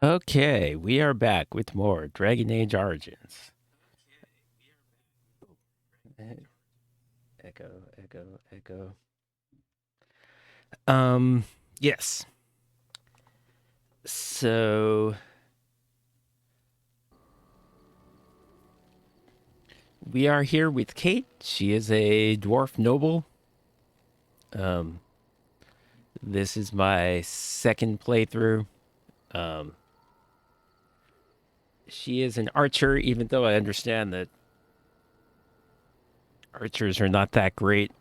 Okay, we are back with more Dragon Age Origins. Echo, echo, echo. Um, yes. So we are here with Kate. She is a dwarf noble. Um, this is my second playthrough. Um, she is an archer, even though I understand that archers are not that great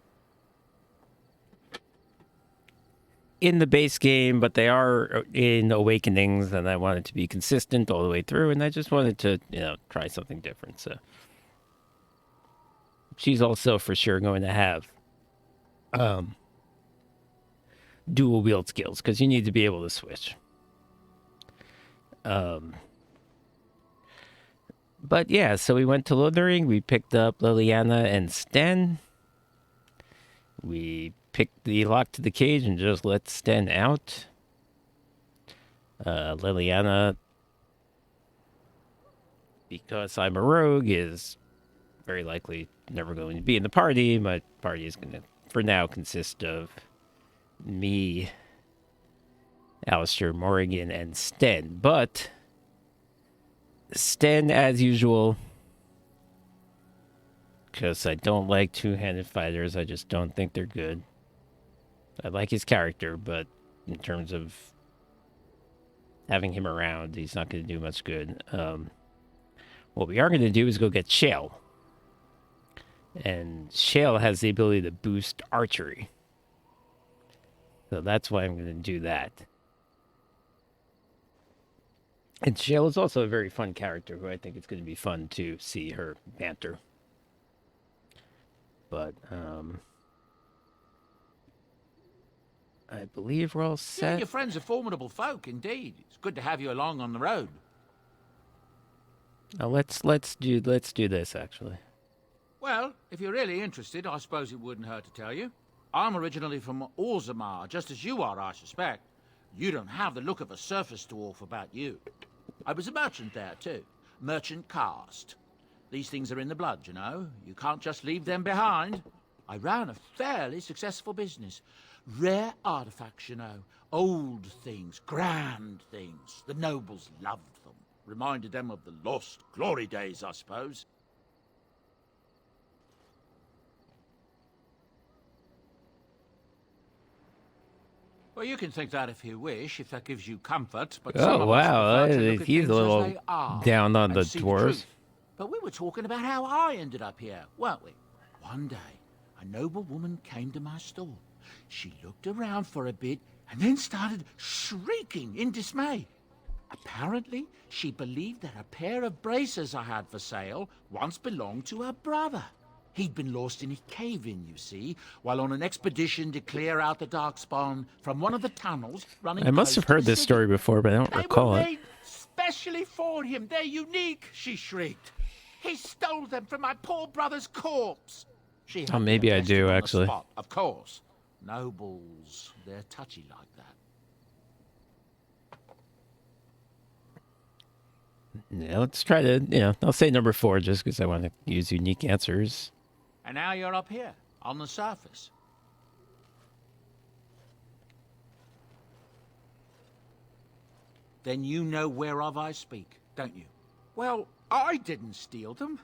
in the base game, but they are in Awakenings, and I wanted to be consistent all the way through, and I just wanted to, try something different. So she's also for sure going to have um, dual wield skills because you need to be able to switch. Um, but yeah, so we went to Lothering. We picked up Liliana and Sten. We picked the lock to the cage and just let Sten out. Liliana, because I'm a rogue, is very likely never going to be in the party. My party is going to, for now, consist of me, Alistair, Morrigan, and Sten. But Sten, as usual, because I don't like two-handed fighters. I just don't think they're good. I like his character, but in terms of having him around, he's not going to do much good. What we are going to do is go get Shale. And Shale has the ability to boost archery. So that's why I'm going to do that. And Shale is also a very fun character who I think it's going to be fun to see her banter. But I believe we're all You and set. your friends are formidable folk, indeed. It's good to have you along on the road. Let's do this actually. Well, if you're really interested, I suppose it wouldn't hurt to tell you. I'm originally from Orzammar, just as you are, I suspect. You don't have the look of a surface dwarf about you. I was a merchant there, too. Merchant caste. These things are in the blood, you know. You can't just leave them behind. I ran a fairly successful business. Rare artifacts, you know. Old things, grand things. The nobles loved them. Reminded them of the lost glory days, I suppose. Well, you can think that if you wish, if that gives you comfort, but some Oh of us wow, prefer to look at he's a things as little they are down on and the see the dwarves. truth. But we were talking about how I ended up here, weren't we? One day, a noble woman came to my stall. She looked around for a bit and then started shrieking in dismay. Apparently, she believed that a pair of braces I had for sale once belonged to her brother. He'd been lost in a cave-in, you see, while on an expedition to clear out the darkspawn from one of the tunnels running I must close have to the heard this city. story before, but I don't They were recall it. made specially for him. They're unique, she shrieked. He stole them from my poor brother's corpse. She Oh, had to maybe I attest him do on the actually. spot, of course. Nobles, they're touchy like that. Yeah, let's try to, I'll say number 4 just because I want to use unique answers. And now you're up here, on the surface. Then you know whereof I speak, don't you? Well, I didn't steal them.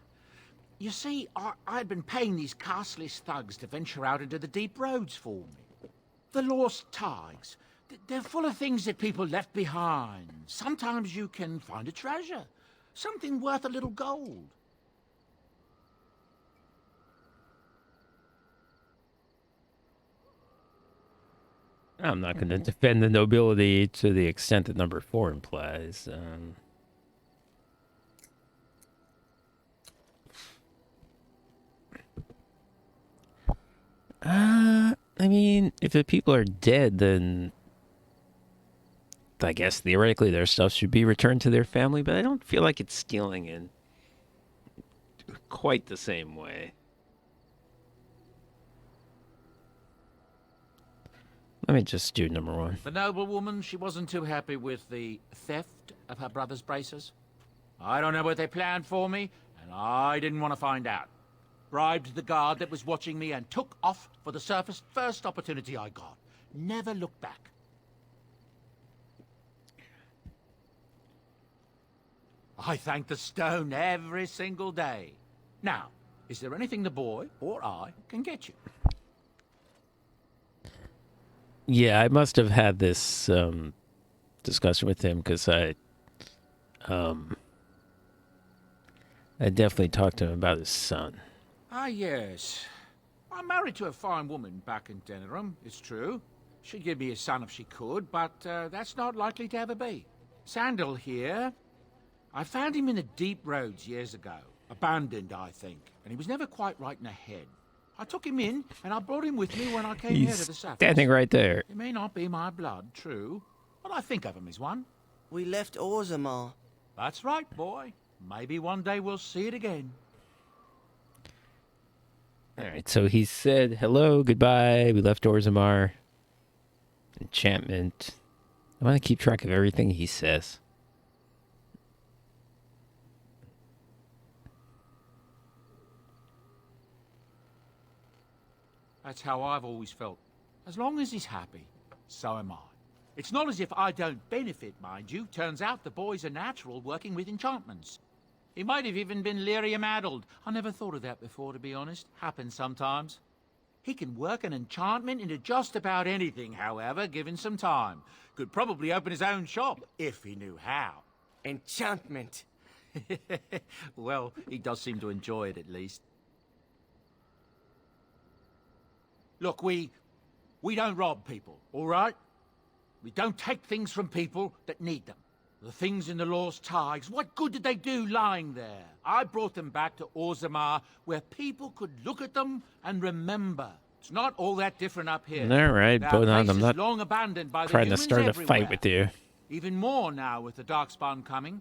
You see, I'd been paying these castless thugs to venture out into the deep roads for me. The lost tigers. They're full of things that people left behind. Sometimes you can find a treasure. Something worth a little gold. I'm not going to defend the nobility to the extent that number 4 implies. I mean, if the people are dead, then I guess theoretically their stuff should be returned to their family, but I don't feel like it's stealing in quite the same way. Let me just do number 1. The noblewoman, she wasn't too happy with the theft of her brother's bracers? I don't know what they planned for me, and I didn't want to find out. Bribed the guard that was watching me and took off for the surface first opportunity I got. Never looked back. I thank the stone every single day. Now, is there anything the boy or I can get you? Yeah, I must have had this discussion with him because I definitely talked to him about his son. Ah, yes. I'm married to a fine woman back in Denerim, it's true. She'd give me a son if she could, but that's not likely to ever be. Sandal here. I found him in the deep roads years ago. Abandoned, I think. And he was never quite right in the head. I took him in, and I brought him with me when I came here to the surface. Standing right there. He may not be my blood, true, but I think of him as one. We left Orzammar. That's right, boy. Maybe one day we'll see it again. All right, so he said hello, goodbye. We left Orzammar. Enchantment. I want to keep track of everything he says. That's how I've always felt. As long as he's happy, so am I. It's not as if I don't benefit, mind you. Turns out the boy's a natural working with enchantments. He might have even been lyrium-addled. I never thought of that before, to be honest. Happens sometimes. He can work an enchantment into just about anything, however, given some time. Could probably open his own shop, if he knew how. Enchantment. Well, he does seem to enjoy it, at least. Look, we don't rob people, all right? We don't take things from people that need them. The things in the Lost Tigers, what good did they do lying there? I brought them back to Orzammar, where people could look at them and remember. It's not all that different up here. All right, That but place I'm is not long abandoned by the trying to humans start a everywhere. fight with you. Even more now with the Darkspawn coming.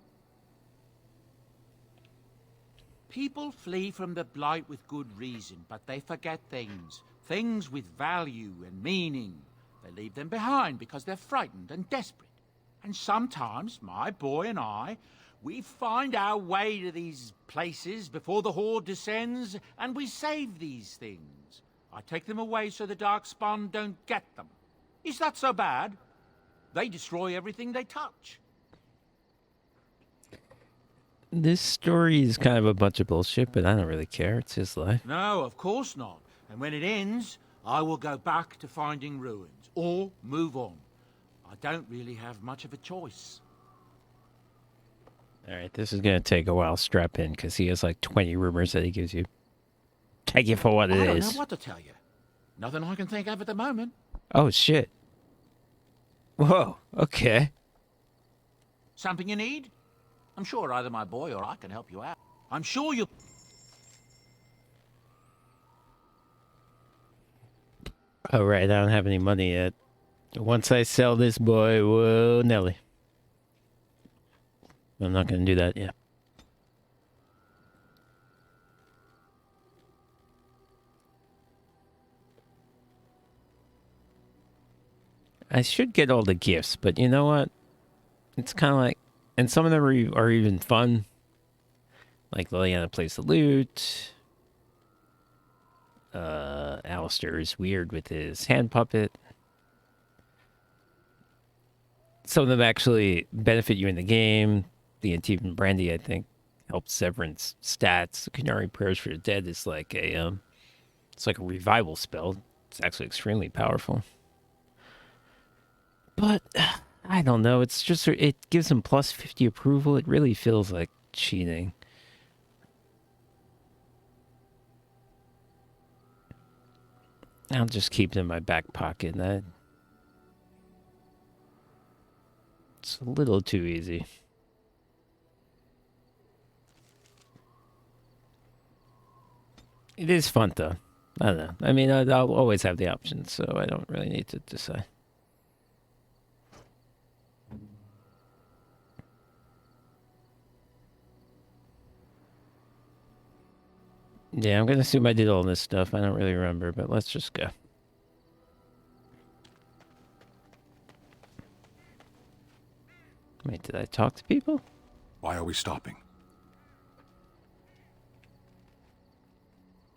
People flee from the Blight with good reason, but they forget things. Things with value and meaning. They leave them behind because they're frightened and desperate. And sometimes, my boy and I, we find our way to these places before the Horde descends, and we save these things. I take them away so the Darkspawn don't get them. Is that so bad? They destroy everything they touch. This story is kind of a bunch of bullshit, but I don't really care. It's his life. No, of course not. And when it ends, I will go back to finding ruins, or move on. I don't really have much of a choice. All right, this is going to take a while. Strap in, because he has like 20 rumors that he gives you. Take it for what it is. I don't know what to tell you. Nothing I can think of at the moment. Oh, shit. Whoa, okay. Something you need? I'm sure either my boy or I can help you out. I'm sure you'll... All right, I don't have any money yet. Once I sell this boy, whoa, Nelly. I'm not going to do that yet. I should get all the gifts, but you know what? It's kind of like, and some of them are even fun. Like Liliana plays the lute. Alistair is weird with his hand puppet. Some of them actually benefit you in the game. The Antivan Brandy, I think, helps Severin's stats. The Canary Prayers for the Dead is like it's like a revival spell. It's actually extremely powerful. But I don't know. It's just, it gives him plus 50 approval. It really feels like cheating. I'll just keep it in my back pocket. It's a little too easy. It is fun, though. I don't know. I mean, I'll always have the option, so I don't really need to decide. Yeah, I'm going to assume I did all this stuff. I don't really remember, but let's just go. Wait, did I talk to people? Why are we stopping?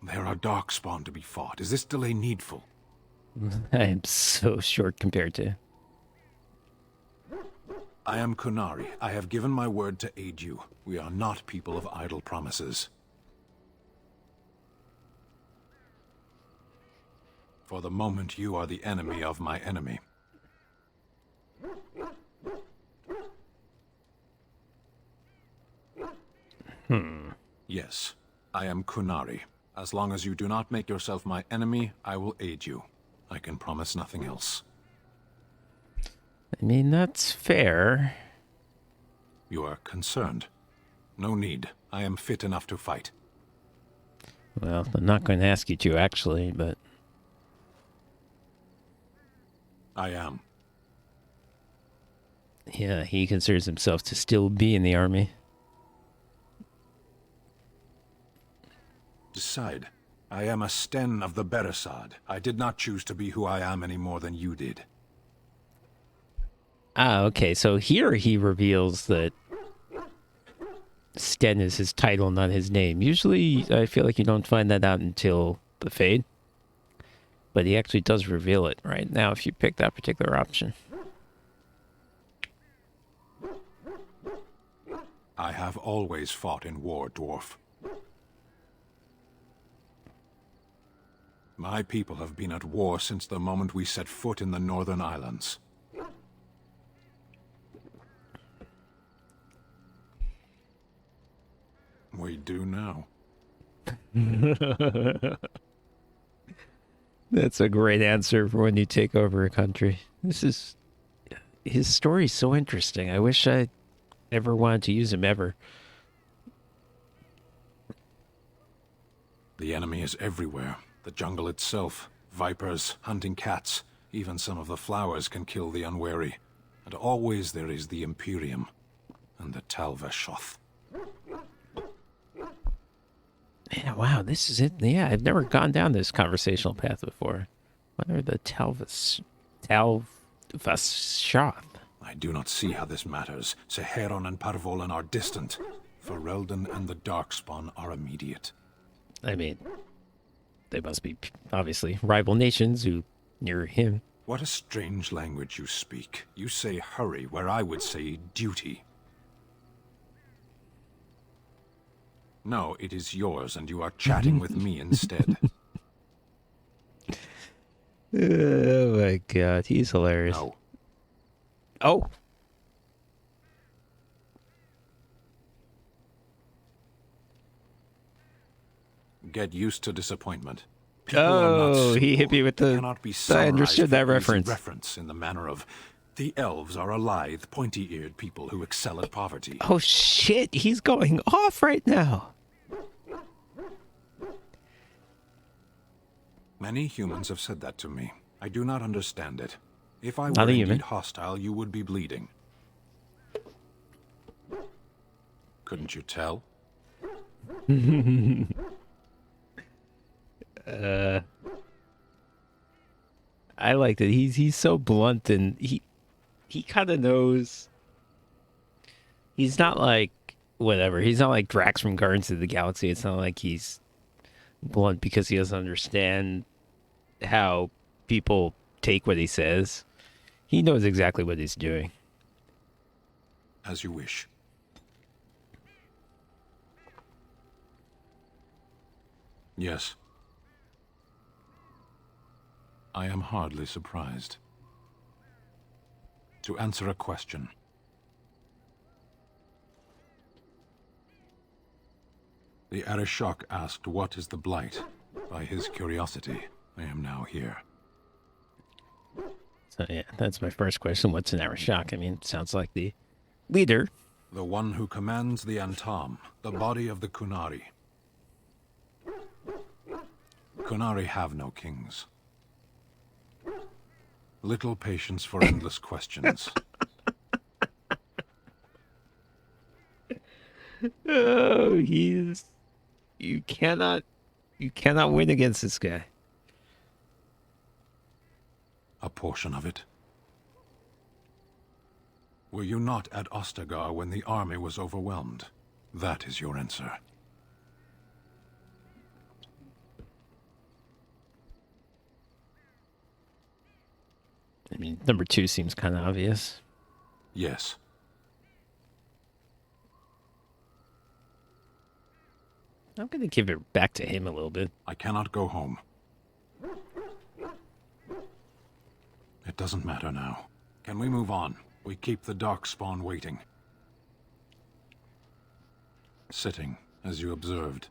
There are darkspawn to be fought. Is this delay needful? I am so short compared to. I am Kunari. I have given my word to aid you. We are not people of idle promises. For the moment, you are the enemy of my enemy. Yes, I am Kunari. As long as you do not make yourself my enemy, I will aid you. I can promise nothing else. I mean, that's fair. You are concerned. No need. I am fit enough to fight. Well, I'm not going to ask you to, actually, but... I am. Yeah, he considers himself to still be in the army. Decide. I am a Sten of the Beresad. I did not choose to be who I am any more than you did. Ah, okay, so here he reveals that Sten is his title, not his name. Usually, I feel like you don't find that out until the Fade. But he actually does reveal it right now if you pick that particular option. I have always fought in war, Dwarf. My people have been at war since the moment we set foot in the Northern Islands. We do now. That's a great answer for when you take over a country. His story's so interesting. I wish I ever wanted to use him ever. The enemy is everywhere. The jungle itself, vipers, hunting cats, even some of the flowers can kill the unwary. And always there is the Imperium and the Talvashoth. Yeah, wow, this is it. Yeah, I've never gone down this conversational path before. What are the Talvashoth? I do not see how this matters. Seheron and Parvolan are distant. Ferelden and the Darkspawn are immediate. I mean, they must be, obviously, rival nations who near him. What a strange language you speak. You say hurry where I would say duty. No, it is yours, and you are chatting with me instead. Oh my god, he's hilarious. No. Oh! Get used to disappointment. People are not Oh, he simple. hit me with They the... cannot be I understood summarized that for easy reference. reference in the manner of, the elves are a lithe, pointy-eared people who excel at poverty. Oh shit, he's going off right now. Many humans have said that to me. I do not understand it. If I Not were a human. indeed hostile, you would be bleeding. Couldn't you tell? I like that he's so blunt, and he kind of knows. He's not like whatever. He's not like Drax from Guardians of the Galaxy. It's not like he's blunt because he doesn't understand how people take what he says. He knows exactly what he's doing. As you wish. Yes. I am hardly surprised. To answer a question. The Arishok asked what is the Blight. By his curiosity, I am now here. So yeah, that's my first question. What's an Arishok? I mean, it sounds like the leader. The one who commands the Antam, the body of the Kunari. Kunari have no kings. Little patience for endless questions. Oh, you cannot win against this guy. A portion of it. Were you not at Ostagar when the army was overwhelmed? That is your answer. I mean, number 2 seems kind of obvious. Yes. I'm going to give it back to him a little bit. I cannot go home. It doesn't matter now. Can we move on? We keep the Darkspawn waiting. Sitting, as you observed.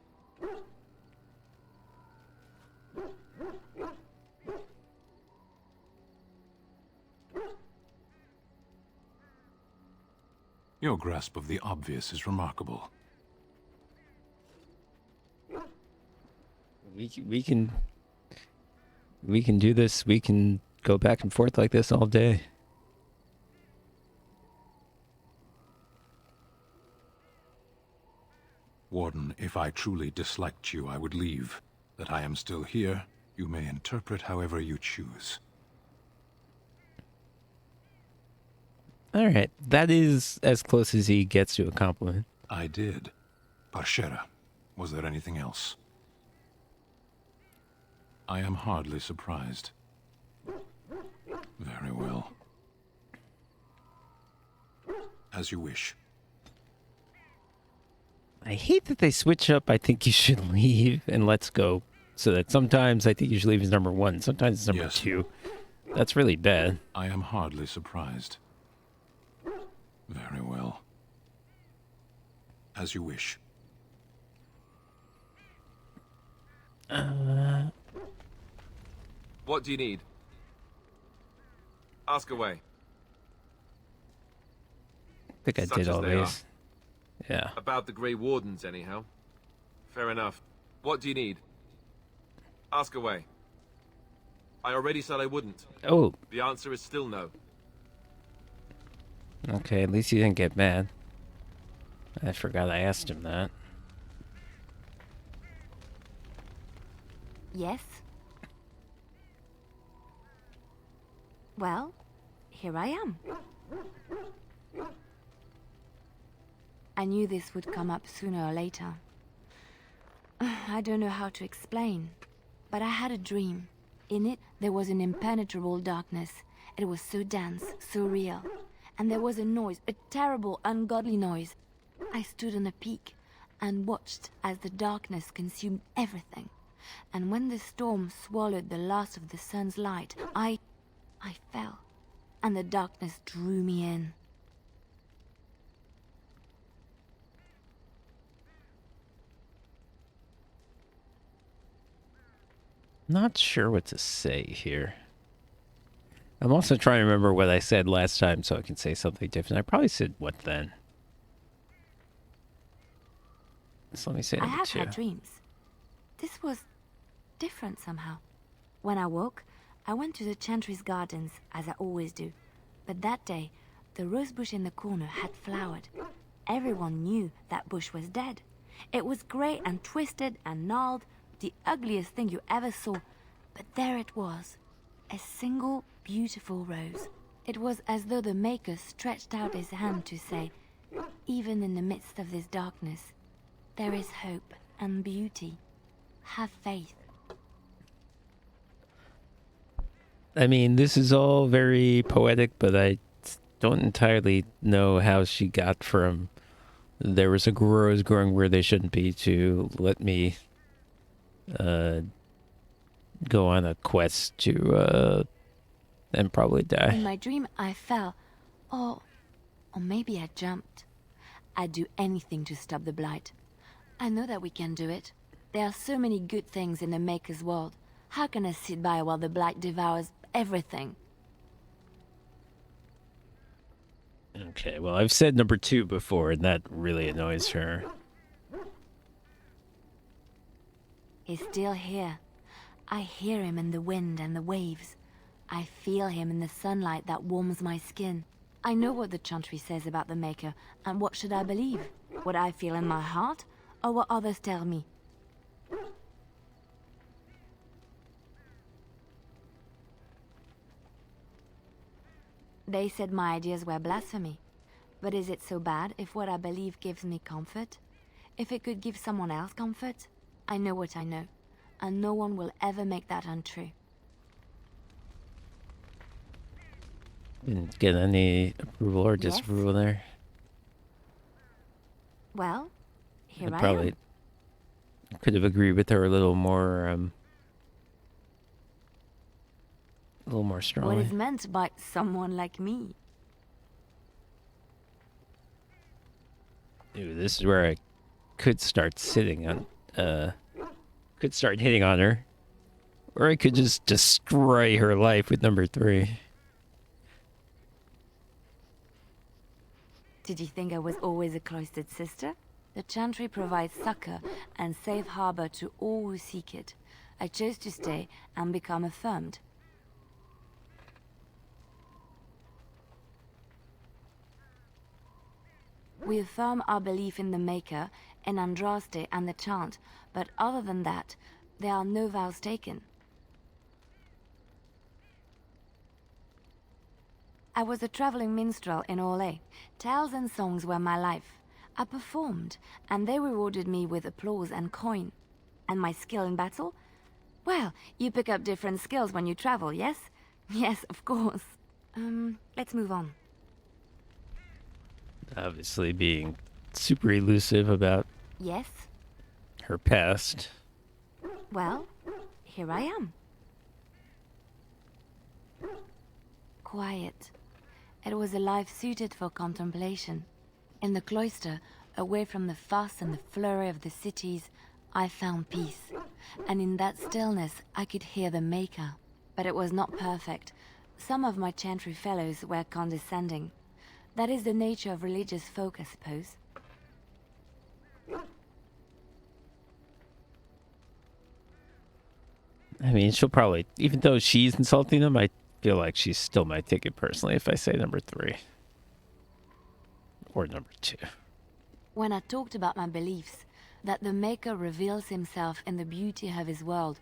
Your grasp of the obvious is remarkable. We can do this. We can go back and forth like this all day. Warden, if I truly disliked you, I would leave. That I am still here, you may interpret however you choose. All right, that is as close as he gets to a compliment. I did. Parshera, was there anything else? I am hardly surprised. Very well. As you wish. I hate that they switch up. I think you should leave and let's go. So that sometimes I think you should leave as number 1. Sometimes it's number Yes. 2. That's really bad. I am hardly surprised. Very well. As you wish. What do you need? Ask away. I think I Such did as all they these. Yeah. About the Grey Wardens, anyhow. Fair enough. What do you need? Ask away. I already said I wouldn't. Oh, The answer is still no. okay. At least he didn't get mad. I forgot I asked him that. Yes? Well, here I am. I knew this would come up sooner or later. I don't know how to explain, but I had a dream. In it, there was an impenetrable darkness. It was so dense, so real. And there was a noise, a terrible, ungodly noise. I stood on a peak and watched as the darkness consumed everything. And when the storm swallowed the last of the sun's light, I fell, and the darkness drew me in. Not sure what to say here. I'm also trying to remember what I said last time so I can say something different. I probably said what then. So let me say I number have 2. had dreams. This was different somehow. When I woke, I went to the Chantry's gardens, as I always do. But that day, the rose bush in the corner had flowered. Everyone knew that bush was dead. It was grey and twisted and gnarled, the ugliest thing you ever saw. But there it was, a single beautiful rose. It was as though the Maker stretched out his hand to say, even in the midst of this darkness, there is hope and beauty. Have faith. I mean, this is all very poetic, but I don't entirely know how she got from there was a rose growing where they shouldn't be to let me go on a quest to and probably In die. my dream, I fell. Or maybe I jumped. I'd do anything to stop the blight. I know that we can do it. There are so many good things in the Maker's world. How can I sit by while the blight devours everything? Okay, well, I've said number 2 before, and that really annoys her. He's still here. I hear him in the wind and the waves. I feel him in the sunlight that warms my skin. I know what the Chantry says about the Maker, and what should I believe? What I feel in my heart, or what others tell me? They said my ideas were blasphemy. But is it so bad if what I believe gives me comfort? If it could give someone else comfort? I know what I know, and no one will ever make that untrue. Didn't get any approval or Yes? disapproval there. Well, here I I probably am. could have agreed with her a little more What strongly. is meant by someone like me? Ooh, this is where I could start sitting on, could start hitting on her, or I could just destroy her life with number 3. Did you think I was always a cloistered sister? The Chantry provides succor and safe harbor to all who seek it. I chose to stay and become affirmed. We affirm our belief in the Maker, in Andraste and the Chant, but other than that, there are no vows taken. I was a traveling minstrel in Orlais. Tales and songs were my life. I performed, and they rewarded me with applause and coin. And my skill in battle? Well, you pick up different skills when you travel, yes? Yes, of course. Let's move on. Obviously being super elusive about Yes? her past. Well, here I am. Quiet. It was a life suited for contemplation. In the cloister, away from the fuss and the flurry of the cities, I found peace. And in that stillness, I could hear the Maker. But it was not perfect. Some of my Chantry fellows were condescending. That is the nature of religious folk, I suppose. I mean, she'll probably, even though she's insulting them, I feel like she still might take it personally if I say number 3. Or number 2. When I talked about my beliefs, that the Maker reveals himself in the beauty of his world,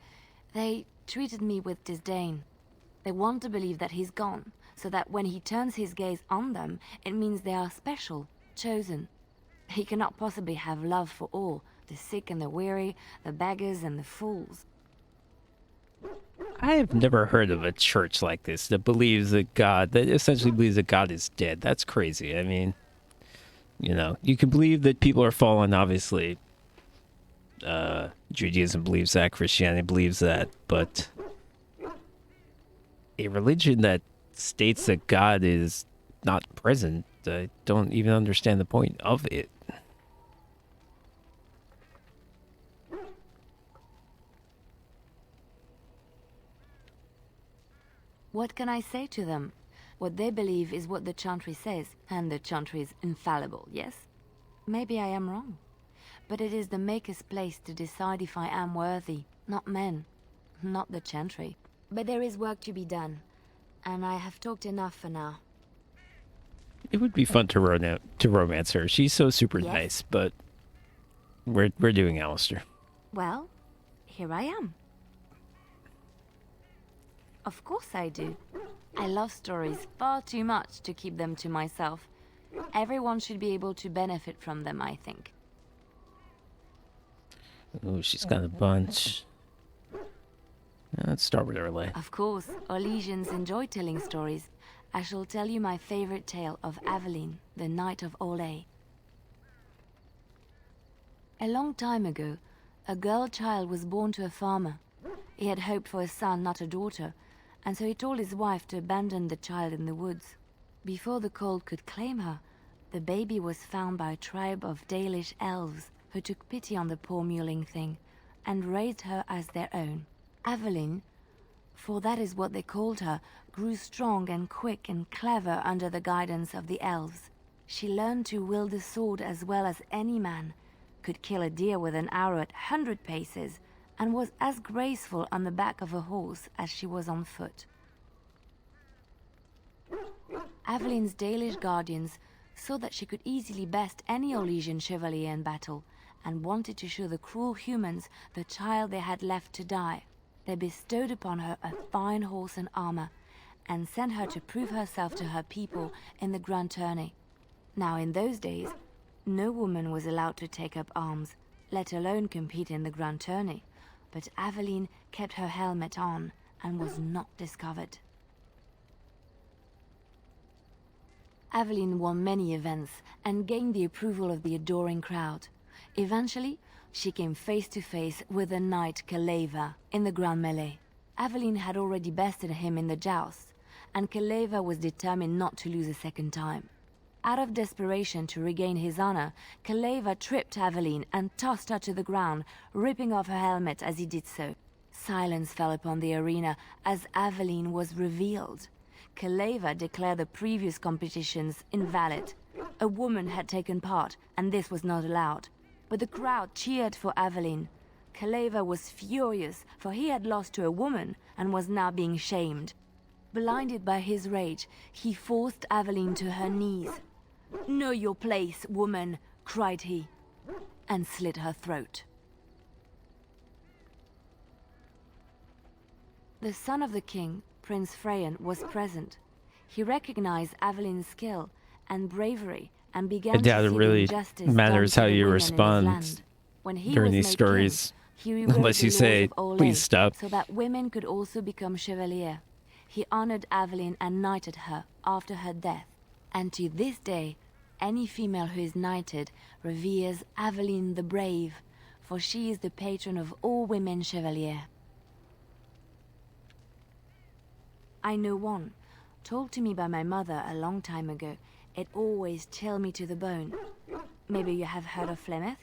they treated me with disdain. They want to believe that he's gone, so that when he turns his gaze on them, it means they are special, chosen. He cannot possibly have love for all, the sick and the weary, the beggars and the fools. I have never heard of a church like this that believes that essentially believes that God is dead. That's crazy. I mean, you know, you can believe that people are fallen, obviously. Judaism believes that, Christianity believes that, but a religion that states that God is not present, I don't even understand the point of it. What can I say to them? What they believe is what the Chantry says, and the Chantry is infallible, yes? Maybe I am wrong. But it is the Maker's place to decide if I am worthy, not men, not the Chantry. But there is work to be done, and I have talked enough for now. It would be fun to romance her. She's so super Yes? nice, but we're doing Alistair. Well, here I am. Of course I do. I love stories far too much to keep them to myself. Everyone should be able to benefit from them, I think. Oh, she's got a bunch. Let's start with Orlais. Of course, Orlesians enjoy telling stories. I shall tell you my favorite tale of Aveline, the Knight of Orlais. A long time ago, a girl child was born to a farmer. He had hoped for a son, not a daughter, and so he told his wife to abandon the child in the woods. Before the cold could claim her, the baby was found by a tribe of Dalish elves who took pity on the poor mewling thing and raised her as their own. Aveline, for that is what they called her, grew strong and quick and clever under the guidance of the elves. She learned to wield the sword as well as any man, could kill a deer with an arrow at 100 paces, and was as graceful on the back of a horse as she was on foot. Aveline's Dalish guardians saw that she could easily best any Orlesian chevalier in battle, and wanted to show the cruel humans the child they had left to die. They bestowed upon her a fine horse and armor, and sent her to prove herself to her people in the grand tourney. Now, in those days, no woman was allowed to take up arms, let alone compete in the grand tourney, but Aveline kept her helmet on and was not discovered. Aveline won many events and gained the approval of the adoring crowd. Eventually, she came face to face with the knight Kaleva in the grand melee. Aveline had already bested him in the joust, and Kaleva was determined not to lose a second time. Out of desperation to regain his honor, Kaleva tripped Aveline and tossed her to the ground, ripping off her helmet as he did so. Silence fell upon the arena as Aveline was revealed. Kaleva declared the previous competitions invalid. A woman had taken part, and this was not allowed. But the crowd cheered for Aveline. Kaleva was furious, for he had lost to a woman and was now being shamed. Blinded by his rage, he forced Aveline to her knees. "Know your place, woman," cried he, and slit her throat. The son of the king, Prince Freyan, was present. He recognized Aveline's skill and bravery and began I doubt to it see really the injustice matters done how to the you women in his respond land. When he during was these made stories, king, he rewrote unless the you laws say, of Olay "Please stop." so that women could also become chevalier. He honored Aveline and knighted her after her death. And to this day, any female who is knighted reveres Aveline the Brave, for she is the patron of all women chevalier. I know one, told to me by my mother a long time ago. It always chilled me to the bone. Maybe you have heard of Flemeth?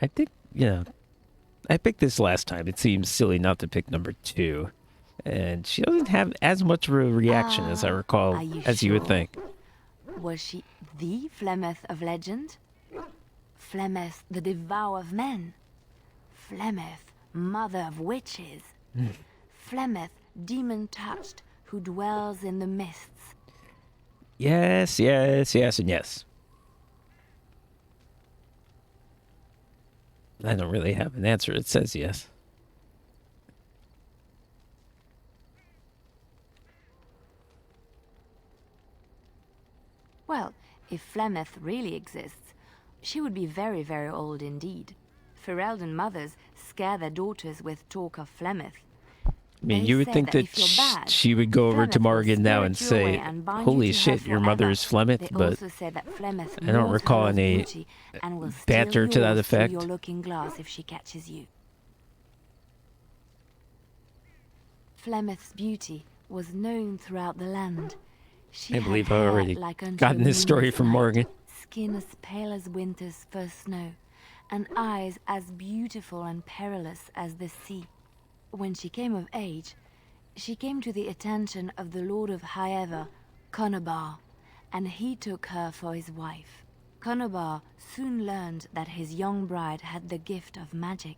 I think, I picked this last time. It seems silly not to pick number 2. And she doesn't have as much of a reaction as I recall, Are you as you would sure? think. Was she the Flemeth of legend? Flemeth, the devourer of men? Flemeth, mother of witches? Flemeth, demon-touched, who dwells in the mists? Yes, yes, yes, and yes. I don't really have an answer. It says yes. Well, if Flemeth really exists, she would be very, very old indeed. Ferelden mothers scare their daughters with talk of Flemeth. I mean, They you would say think that that if you're bad, she would go over to Flemeth will Morgan now and spirit you away say, and bind you "Holy to her shit, your forever." mother is Flemeth," They but also say that Flemeth I don't molds recall her any beauty and will banter steal to that yours through effect. your looking glass if she catches you. Flemeth's beauty was known throughout the land. She I had believe I hair already like unto gotten a this story moonless from night, Morgan. skin as pale as winter's first snow, and eyes as beautiful and perilous as the sea. When she came of age, she came to the attention of the Lord of Highever, Conobar, and he took her for his wife. Conobar soon learned that his young bride had the gift of magic.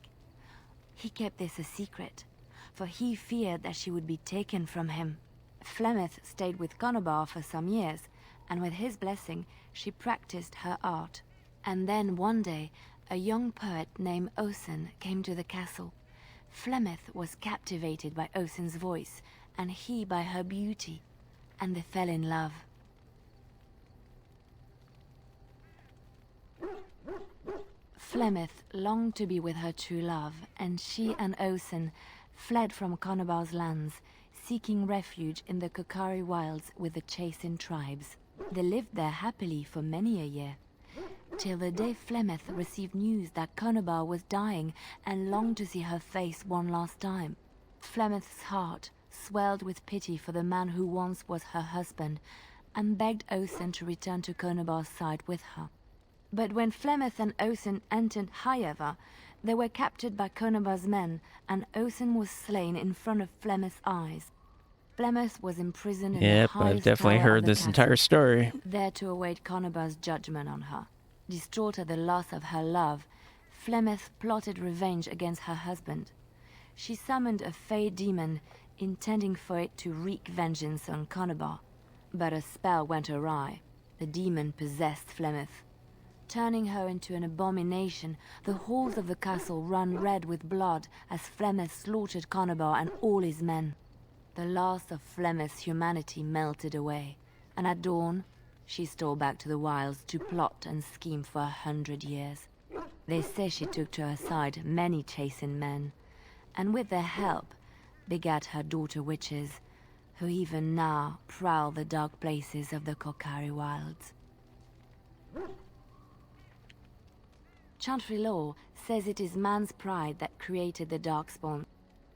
He kept this a secret, for he feared that she would be taken from him. Flemeth stayed with Conobar for some years, and with his blessing, she practiced her art. And then one day, a young poet named Osen came to the castle. Flemeth was captivated by Osen's voice, and he by her beauty, and they fell in love. Flemeth longed to be with her true love, and she and Osen fled from Conobar's lands, seeking refuge in the Kokari wilds with the Chasing tribes. They lived there happily for many a year, till the day Flemeth received news that Conobar was dying and longed to see her face one last time. Flemeth's heart swelled with pity for the man who once was her husband, and begged Osen to return to Conobar's side with her. But when Flemeth and Osen entered Highever, they were captured by Conobar's men, and Osen was slain in front of Flemeth's eyes. Flemeth was imprisoned in the Yep, highest I've definitely tower of heard the this castle, entire story. there to await Conobar's judgment on her. Distraught at the loss of her love, Flemeth plotted revenge against her husband. She summoned a fey demon, intending for it to wreak vengeance on Conobar. But a spell went awry. The demon possessed Flemeth. Turning her into an abomination, the halls of the castle ran red with blood as Flemeth slaughtered Conobar and all his men. the last of Flemeth's humanity melted away, and at dawn, she stole back to the wilds to plot and scheme for 100 years. They say she took to her side many chastened men, and with their help begat her daughter witches, who even now prowl the dark places of the Kokari wilds. Chantry lore says it is man's pride that created the Darkspawn.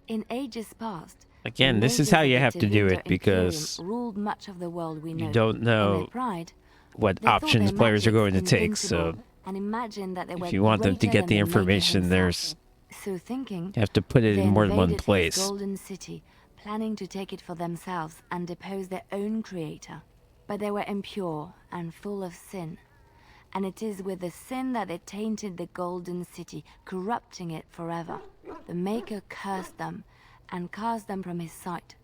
In ages past, Again, the this is mages how of you the have to do Tevinter it, because Imperium ruled much of the world we know. you don't In their know pride, what they thought options their players are magics going to take, so invincible and imagined that they were if you want them to greater get than the Maker information, himself. there's So thinking, you have to put it they in more than one invaded his place. golden city, planning to take it for themselves and depose their own creator. But they were impure and full of sin. And it is with the sin that they tainted the golden city, corrupting it forever. The Maker cursed them and cast them from his sight.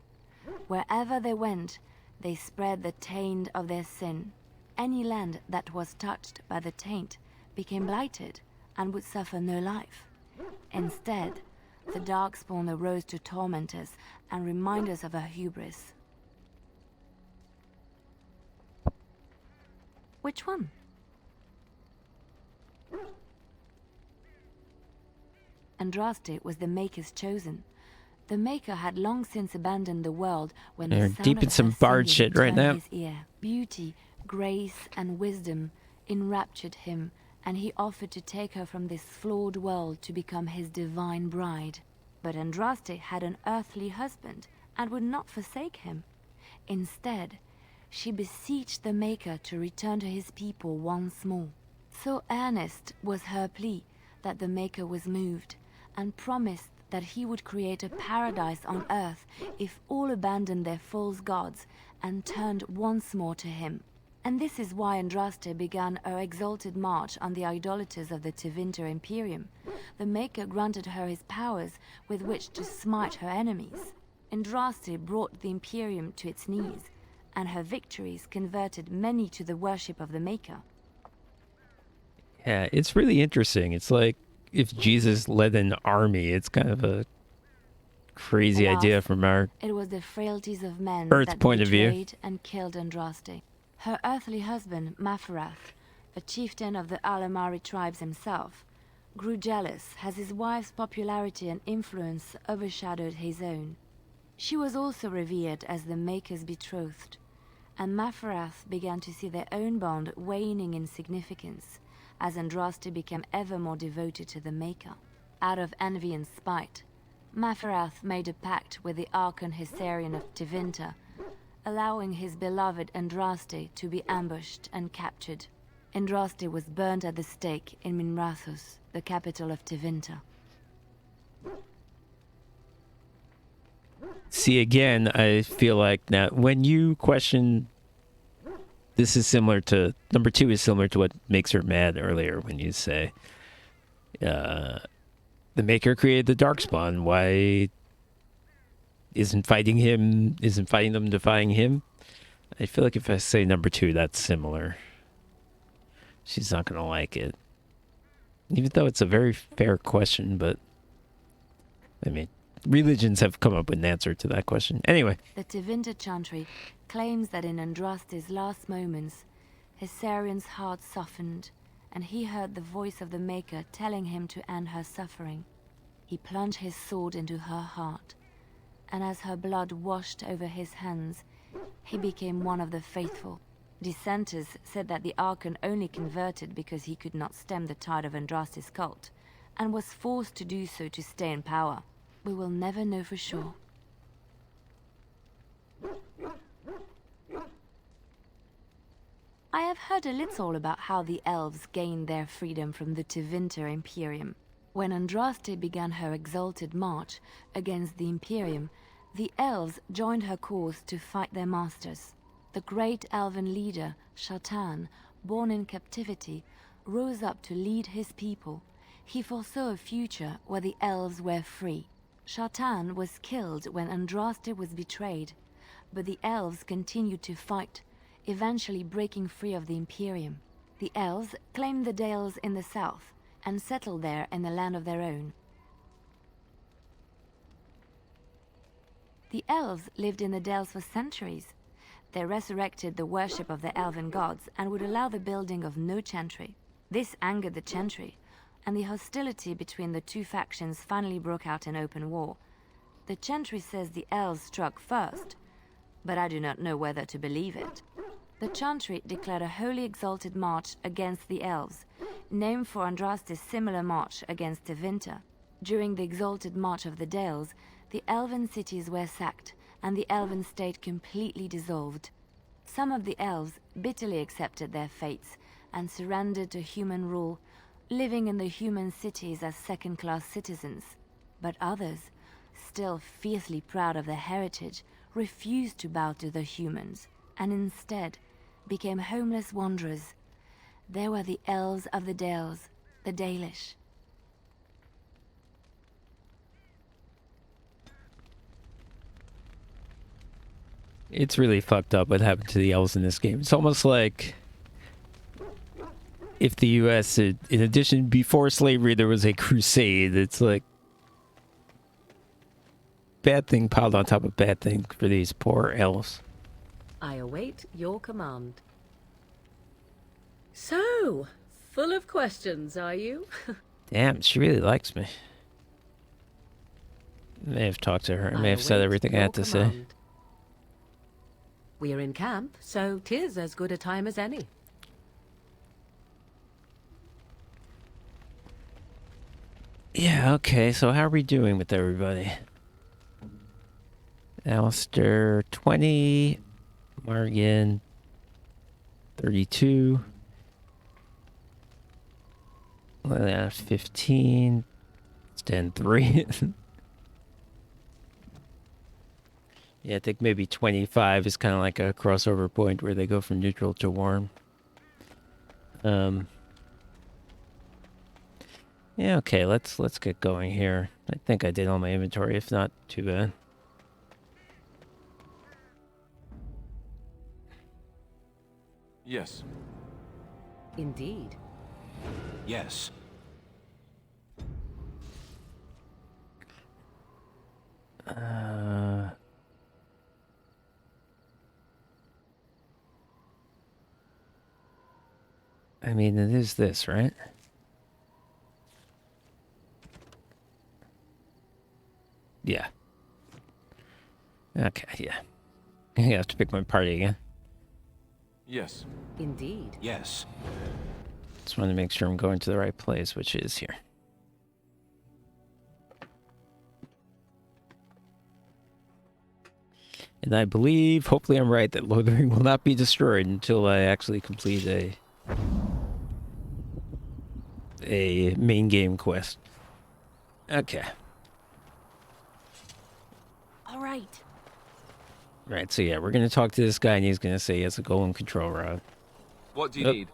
Wherever they went, they spread the taint of their sin. Any land that was touched by the taint became blighted and would suffer no life. Instead, the Darkspawn arose to torment us and remind us of her hubris. Which one? Andraste was the Maker's chosen. The Maker had long since abandoned the world when They're the sound deep of in some her bard singing shit right turned now. his ear. Beauty, grace, and wisdom enraptured him, and he offered to take her from this flawed world to become his divine bride. But Andraste had an earthly husband and would not forsake him. Instead, she beseeched the Maker to return to his people once more. So earnest was her plea that the Maker was moved, and promised that he would create a paradise on earth if all abandoned their false gods and turned once more to him. And this is why Andraste began her exalted march on the idolaters of the Tevinter Imperium. The Maker granted her his powers with which to smite her enemies. Andraste brought the Imperium to its knees, and her victories converted many to the worship of the Maker. Yeah, it's really interesting. It's like if Jesus led an army. It's kind of a crazy Alas, idea from our It was the frailties of men Earth's that point of view. betrayed and killed Andraste. Her earthly husband, Maferath, a chieftain of the Alamari tribes himself, grew jealous as his wife's popularity and influence overshadowed his own. She was also revered as the Maker's betrothed, and Maferath began to see their own bond waning in significance as Andraste became ever more devoted to the Maker. Out of envy and spite, Maferath made a pact with the Archon Hyserian of Tevinter, allowing his beloved Andraste to be ambushed and captured. Andraste was burned at the stake in Minrathous, the capital of Tevinter. See, again, I feel like now when you question, this is similar to number 2 is similar to what makes her mad earlier when you say, the Maker created the Darkspawn. Why isn't fighting them defying him? I feel like if I say number 2, that's similar. She's not going to like it. Even though it's a very fair question, but I mean, religions have come up with an answer to that question. Anyway, The Tevinter Chantry claims that in Andraste's last moments, Hyserian's heart softened, and he heard the voice of the Maker telling him to end her suffering. He plunged his sword into her heart, and as her blood washed over his hands, he became one of the faithful. Dissenters said that the Archon only converted because he could not stem the tide of Andraste's cult, and was forced to do so to stay in power. We will never know for sure. I have heard a little about how the elves gained their freedom from the Tevinter Imperium. When Andraste began her exalted march against the Imperium, the elves joined her cause to fight their masters. The great elven leader, Shatan, born in captivity, rose up to lead his people. He foresaw a future where the elves were free. Shatan was killed when Andraste was betrayed, but the elves continued to fight, eventually breaking free of the Imperium. The elves claimed the Dales in the south and settled there in a land of their own. The elves lived in the Dales for centuries. They resurrected the worship of the elven gods and would allow the building of no chantry. This angered the chantry, and the hostility between the two factions finally broke out in open war. The chantry says the elves struck first, but I do not know whether to believe it. The chantry declared a holy exalted march against the elves, named for Andraste's similar march against Tevinter. During the exalted march of the Dales, the elven cities were sacked, and the elven state completely dissolved. Some of the elves bitterly accepted their fates and surrendered to human rule, living in the human cities as second-class citizens. But others, still fiercely proud of their heritage, refused to bow to the humans, and instead became homeless wanderers. They were the elves of the Dales, the Dalish. It's really fucked up what happened to the elves in this game. It's almost like if the U.S., in addition, before slavery, there was a crusade. It's like bad thing piled on top of bad thing for these poor elves. I await your command. So, full of questions, are you? Damn, she really likes me. I may have talked to her. I may have said await everything I your had to say. command. We're in camp, so 'tis as good a time as any. Yeah, okay, so how are we doing with everybody? Alistair, 20. Morgan, 32. Liliana, 15. Stan, 3. Yeah, I think maybe 25 is kind of like a crossover point where they go from neutral to warm. Yeah, okay, let's get going here. I think I did all my inventory, if not, too bad. Yes. Indeed. Yes. I mean, it is this, right? Yeah. Okay, yeah. I have to pick my party again. Yes. Indeed. Yes. Just wanted to make sure I'm going to the right place, which is here. And I believe, hopefully I'm right, that Lothering will not be destroyed until I actually complete a main game quest. Okay. All right. Right, so yeah, we're going to talk to this guy and he's going to say he has a golem control rod. What do you Yep. need?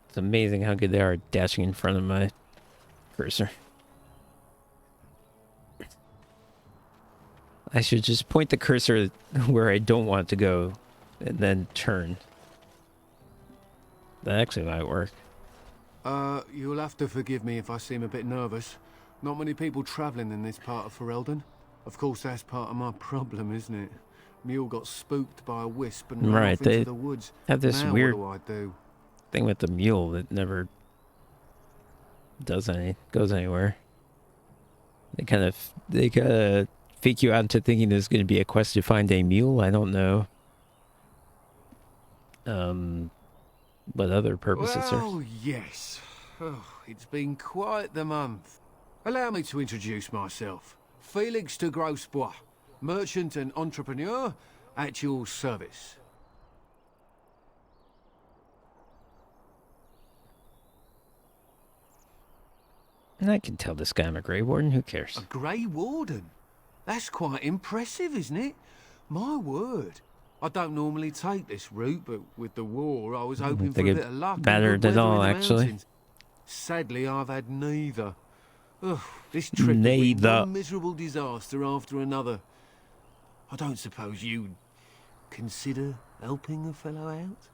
It's amazing how good they are at dashing in front of my cursor. I should just point the cursor where I don't want it to go and then turn. That actually might work. You'll have to forgive me if I seem a bit nervous. Not many people travelling in this part of Ferelden. Of course, that's part of my problem, isn't it? Mule got spooked by a wisp and ran Right, off they into the woods. have this Now weird what do I do? thing with the mule that never goes anywhere. They kind of fake you out into thinking there's going to be a quest to find a mule. I don't know. What other purpose it serves. Well, yes. Oh, it's been quite the month. Allow me to introduce myself. Felix de Grosbois, merchant and entrepreneur at your service. And I can tell this guy I'm a Grey Warden. Who cares? A Grey Warden? That's quite impressive, isn't it? My word. I don't normally take this route, but with the war, I was hoping for think a it bit of luck and mattered good at weather all, in the actually. mountains. Sadly, I've had neither. Ugh, this trip has been Neither. one miserable disaster after another. I don't suppose you'd consider helping a fellow out?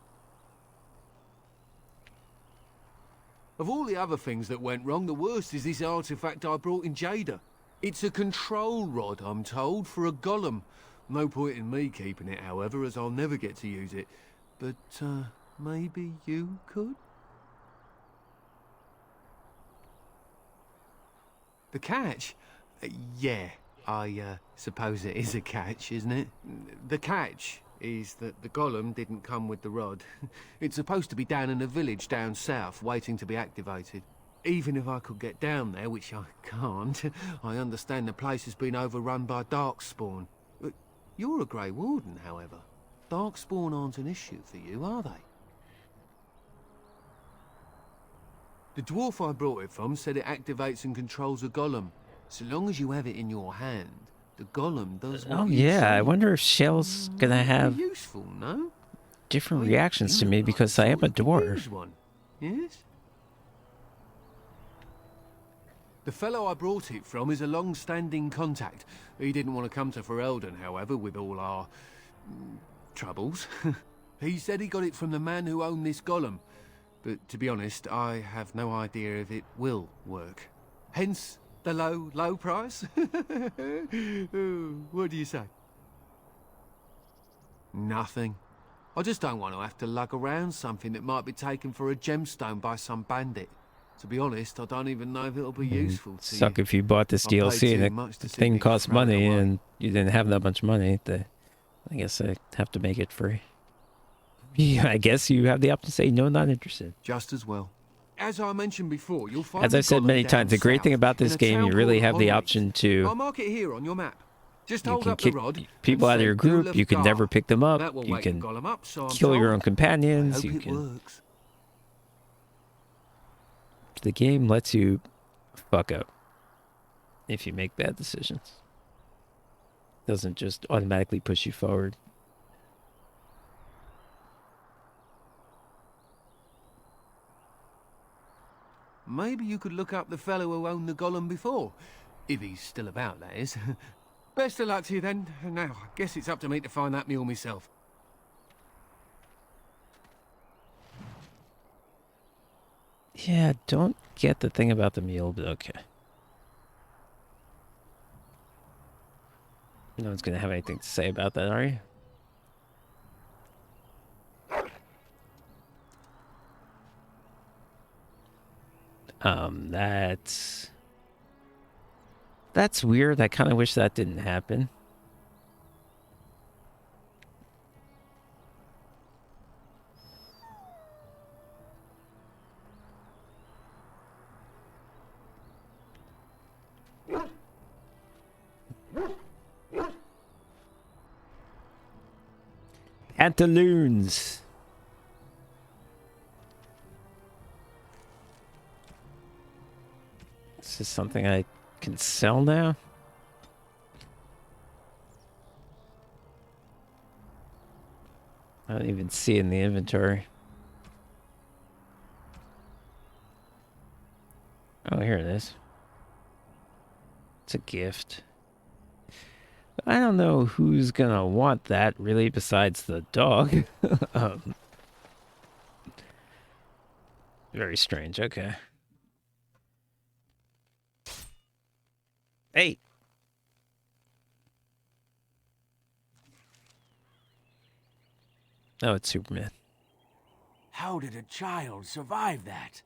Of all the other things that went wrong, the worst is this artifact I brought in Jada. It's a control rod, I'm told, for a golem. No point in me keeping it, however, as I'll never get to use it. But, maybe you could? The catch? Yeah, I suppose it is a catch, isn't it? The catch is that the golem didn't come with the rod. It's supposed to be down in a village down south, waiting to be activated. Even if I could get down there, which I can't, I understand the place has been overrun by darkspawn. You're a Grey Warden, however. Darkspawn aren't an issue for you, are they? The dwarf I brought it from said it activates and controls a golem. So long as you have it in your hand, the golem does what Oh you yeah, say. I wonder if Shell's gonna have Useful, no? different Oh, reactions to you me look like because the I am a sort who could dwarf. use one. Yes? The fellow I brought it from is a long-standing contact. He didn't want to come to Ferelden, however, with all our troubles. He said he got it from the man who owned this golem. But to be honest, I have no idea if it will work. Hence the low price. What do you say? Nothing. I just don't want to have to lug around something that might be taken for a gemstone by some bandit. To be honest, I don't even know if it'll be useful to Suck you. if you bought this I paid DLC too and much the to see thing me costs throw it money away. and you didn't have that much money. I guess I have to make it free. Yeah, I guess you have the option to say no, not interested. Just as well. As I mentioned before, you'll find As the I've said golem many down times, the great south, thing about in this a game, town you really called have the Holmleaf. option to I'll mark it here on your map. Just you hold can up the kick rod people and out of say, your group. "Dulaf You can never Gar." pick them up. That will You wake the can golem up, so I'm kill your told. own I companions. hope You it can. works. The game lets you fuck up if you make bad decisions. Doesn't just automatically push you forward. Maybe you could look up the fellow who owned the golem before. If he's still about, that is. Best of luck to you then. Now, I guess it's up to me to find that mule myself. Yeah, don't get the thing about the mule, but okay. No one's gonna have anything to say about that, are you? That's weird. I kind of wish that didn't happen. Pantaloons. Is this something I can sell now? I don't even see it in the inventory. Oh, here it is. It's a gift. I don't know who's gonna want that, really, besides the dog. Very strange, okay. Hey! Oh, it's Superman. How did a child survive that?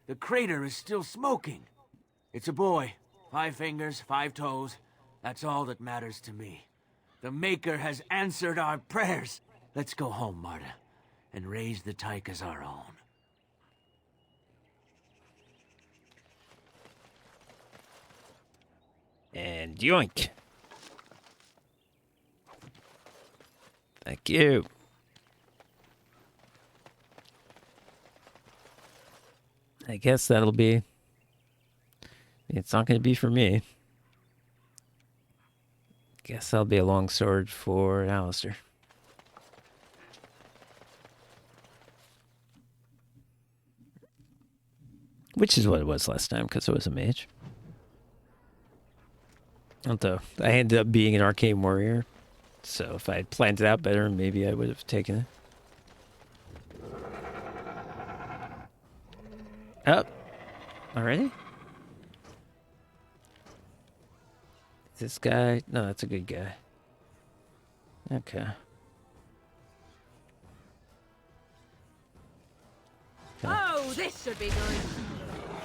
The crater is still smoking. It's a boy. 5 fingers, 5 toes. That's all that matters to me. The Maker has answered our prayers. Let's go home, Marta, and raise the tyke as our own. And yoink. Thank you. I guess that'll be... It's not going to be for me. Guess that'll be a long sword for Alistair. Which is what it was last time, because it was a mage. Although, I ended up being an arcane warrior. So if I had planned it out better, maybe I would have taken it. Up. Already? This guy? No, that's a good guy. Okay. Oh, this should be good.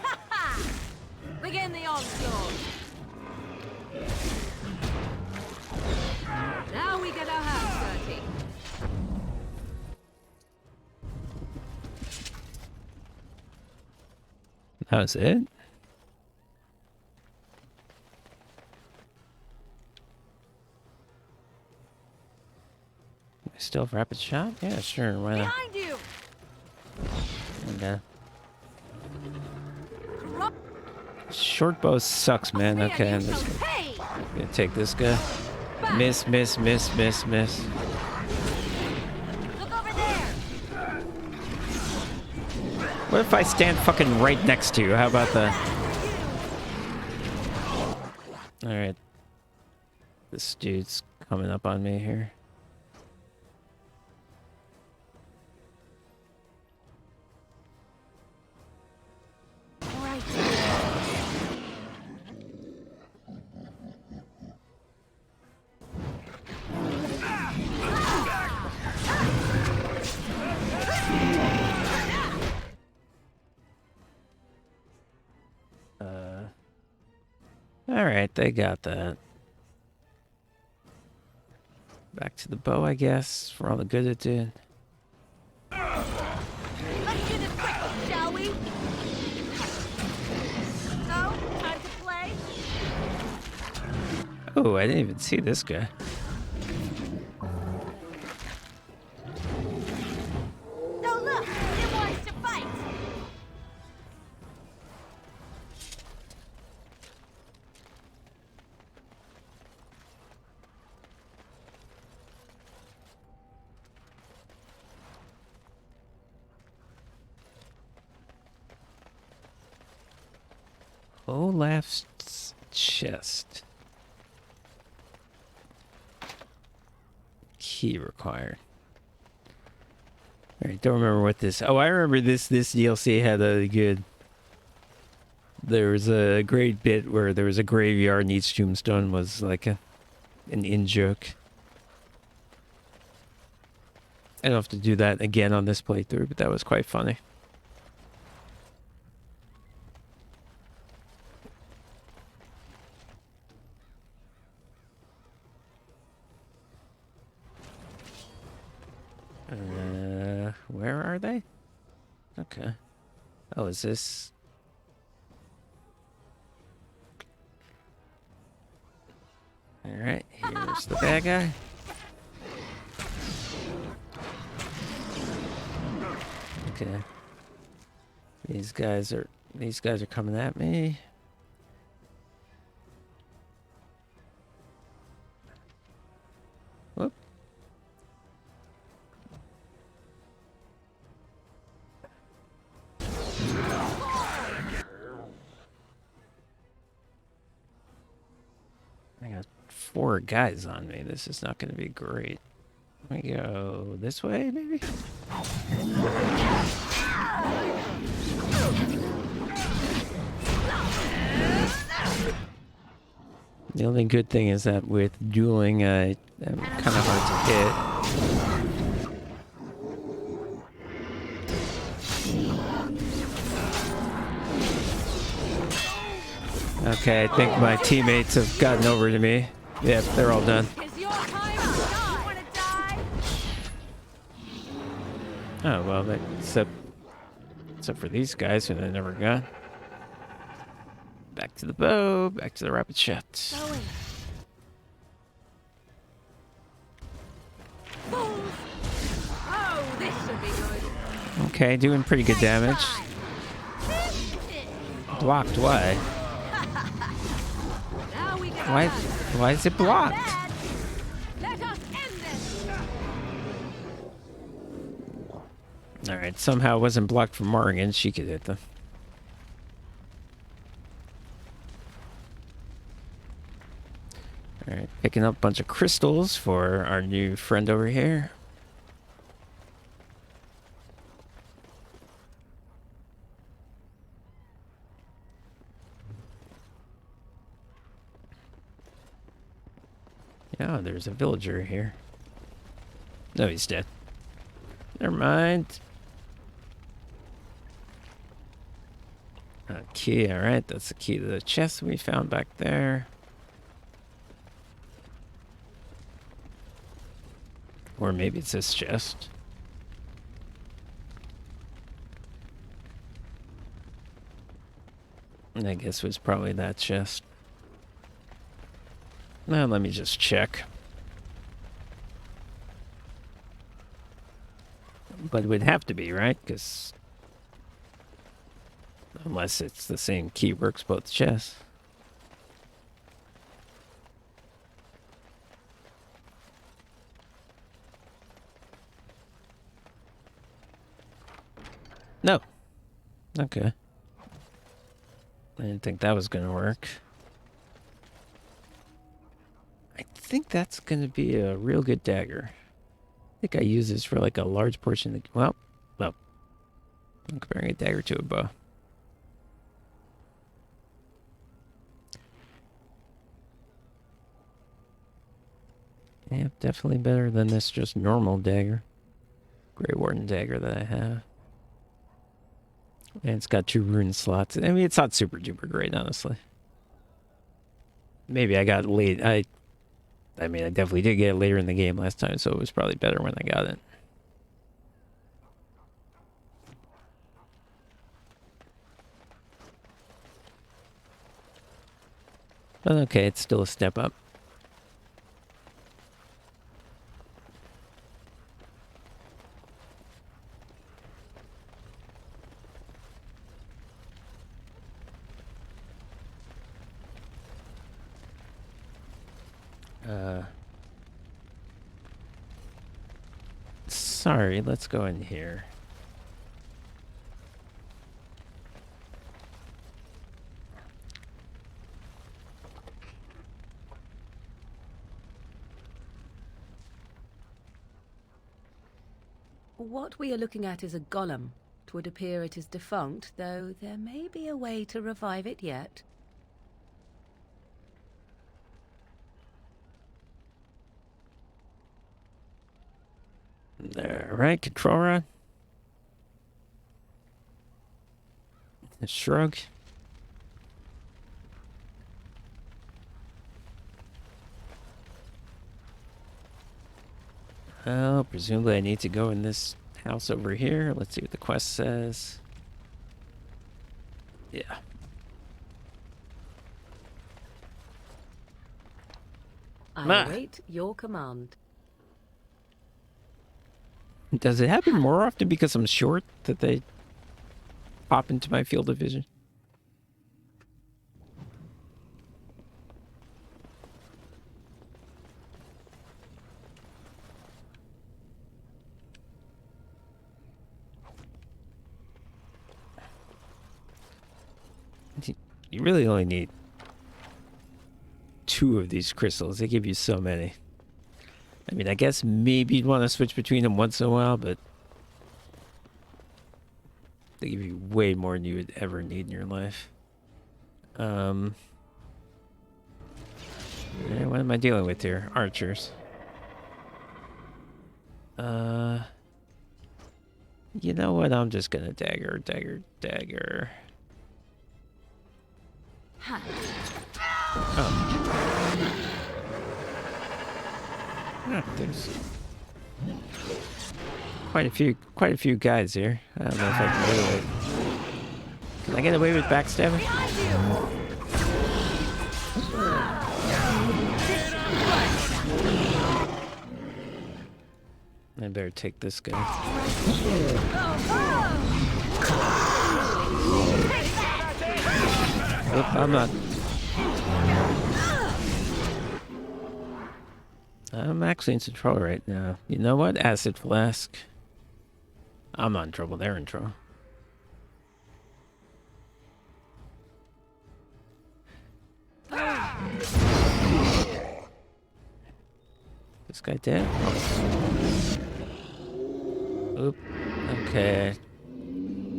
Ha ha! Begin the onslaught. Now we get our hands dirty. That was it? Still have rapid shot? Yeah, sure. Why not? Behind you! Okay. Short bow sucks, man. Okay, I'm just gonna take this guy. Miss, miss, miss, miss, miss. Look over there! What if I stand fucking right next to you? How about that? Alright. This dude's coming up on me here. Alright, they got that. Back to the bow, I guess, for all the good it did. Let's do this quickly, shall we? So, time to play? Oh, I didn't even see this guy. No, look! It wants to fight! Olaf's chest. Key required. Alright, don't remember what this... Oh, I remember this DLC had a good... There was a great bit where there was a graveyard and each tombstone was like an in-joke. I don't have to do that again on this playthrough, but that was quite funny. Where are they? Okay. Oh, is this... Alright, here's the bad guy. Okay. These guys are coming at me. Whoop. I got 4 guys on me. This is not going to be great. Let me go this way, maybe? The only good thing is that with dueling, I'm kind of hard to hit. Okay, I think my teammates have gotten over to me. Yep, they're all done. Oh, well, except for these guys who I never got. Back to the bow, back to the rapid shot. Oh, this should be good. Okay, doing pretty good damage. Blocked, why? Why is it blocked? Let us end this. Alright, somehow it wasn't blocked from Morrigan. She could hit them. Alright, picking up a bunch of crystals for our new friend over here. Oh, there's a villager here. No, he's dead. Never mind. A key, alright. That's the key to the chest we found back there. Or maybe it's this chest. And I guess it was probably that chest. Now let me just check. But it would have to be, right? Because unless it's the same key works both chests. No. Okay. I didn't think that was going to work. I think that's going to be a real good dagger. I think I use this for like a large portion of the... Well, I'm comparing a dagger to a bow. Yeah, definitely better than this just normal dagger. Grey Warden dagger that I have. And it's got 2 rune slots. I mean, it's not super duper great, honestly. Maybe I got late. I mean, I definitely did get it later in the game last time, so it was probably better when I got it. But okay, it's still a step up. Sorry, let's go in here. What we are looking at is a golem. It would appear it is defunct, though there may be a way to revive it yet. Alright, control rod. A shrug. Well, presumably I need to go in this house over here. Let's see what the quest says. Yeah. I await your command. Does it happen more often because I'm short that they pop into my field of vision? You really only need 2 of these crystals. They give you so many. I mean, I guess maybe you'd want to switch between them once in a while, but they give you way more than you would ever need in your life. Yeah, what am I dealing with here? Archers. You know what? I'm just gonna dagger. Oh. Oh, there's quite a few guys here. I don't know if I can get away. Can I get away with backstabbing? I better take this guy. Oop, I'm not. I'm actually in some trouble right now. You know what? Acid flask. I'm not in trouble. They're in trouble. This guy dead? Oh. Oop. Okay.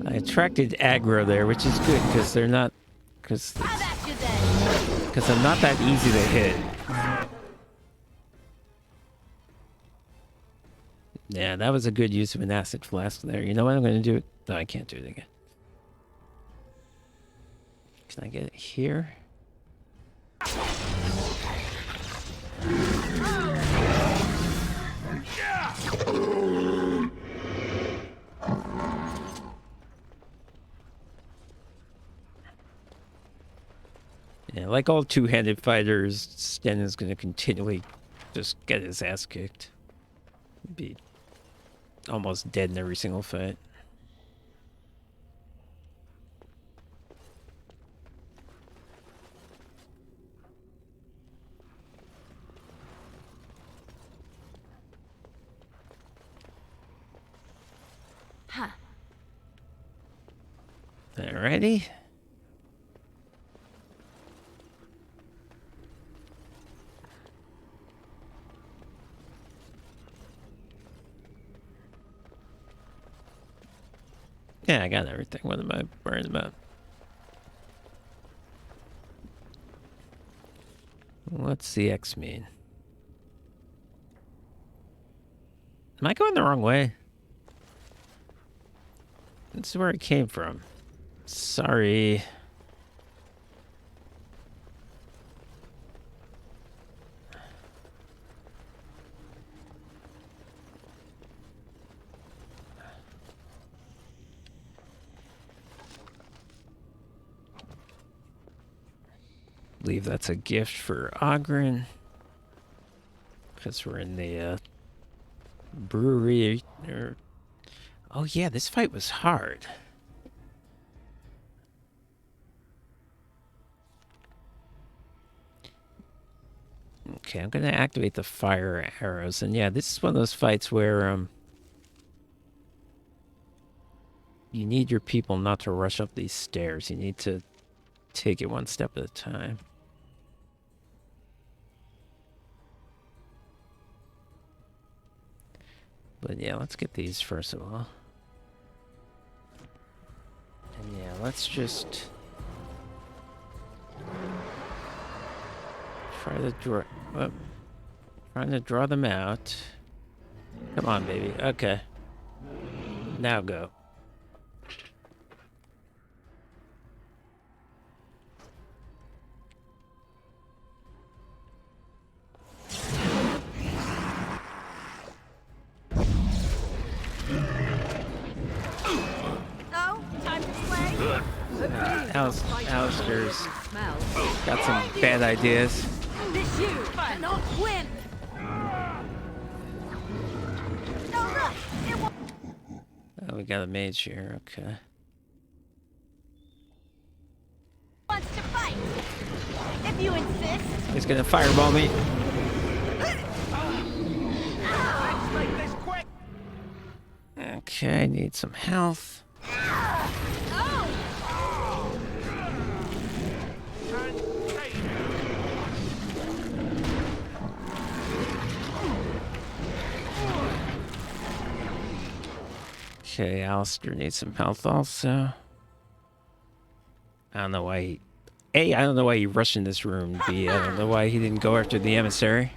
I attracted aggro there, which is good because they're not. Because I'm not that easy to hit. Yeah, that was a good use of an acid flask there. You know what I'm going to do? No, I can't do it again. Can I get it here? Yeah, like all two-handed fighters, Sten is going to continually just get his ass kicked. Be almost dead in every single fight. Huh. Alrighty. Yeah, I got everything. What am I worrying about? What's the X mean? Am I going the wrong way? This is where it came from. Sorry. Believe that's a gift for Ogren. Because we're in the brewery. Oh yeah, this fight was hard. Okay, I'm gonna activate the fire arrows, and yeah, this is one of those fights where you need your people not to rush up these stairs. You need to take it one step at a time. But yeah, let's get these first of all. And yeah, let's just try to draw. Trying to draw them out. Come on, baby. Okay. Now go. Alistair's got some bad ideas. This you cannot win. Oh, we got a mage here. Okay. Wants to fight. If you insist. He's gonna fireball me. Okay, I need some health. Okay, Alistair needs some health also. I don't know why he... A, I don't know why he rushed in this room. B, I don't know why he didn't go after the emissary.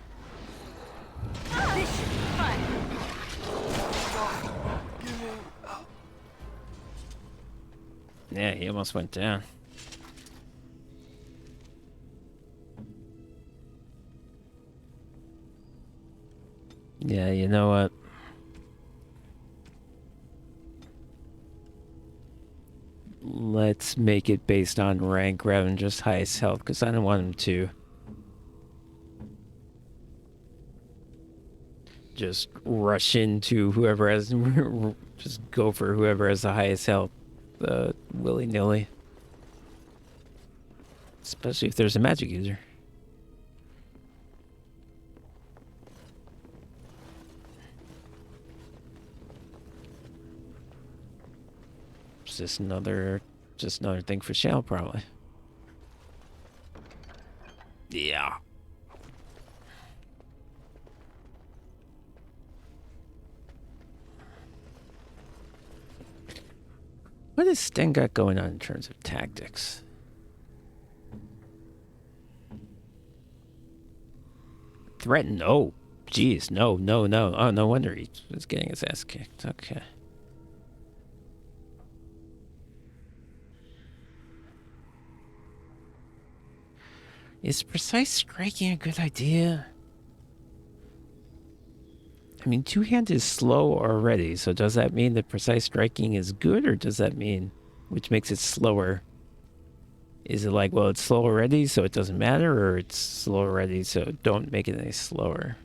Yeah, he almost went down. Yeah, you know what? Let's make it based on rank rather than just highest health, because I don't want him to just rush into whoever has... just go for whoever has the highest health willy-nilly. Especially if there's a magic user. Just another thing for Shell, probably. Yeah. What has Sten got going on in terms of tactics? Threaten? Oh, Jeez, no, no, no. Oh, no wonder he was getting his ass kicked. Okay. Is precise striking a good idea? I mean, two-hand is slow already, so does that mean that precise striking is good, or does that mean, which makes it slower? Is it like, well, it's slow already, so it doesn't matter, or it's slow already, so don't make it any slower?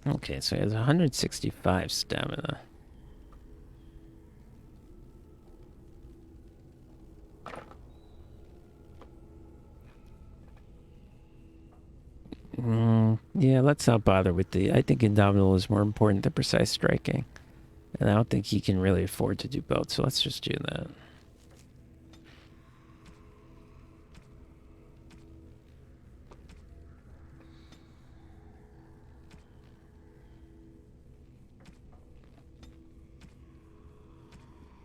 Okay, so he has 165 stamina. Yeah, let's not bother with the... I think Indomitable is more important than precise striking. And I don't think he can really afford to do both, so let's just do that.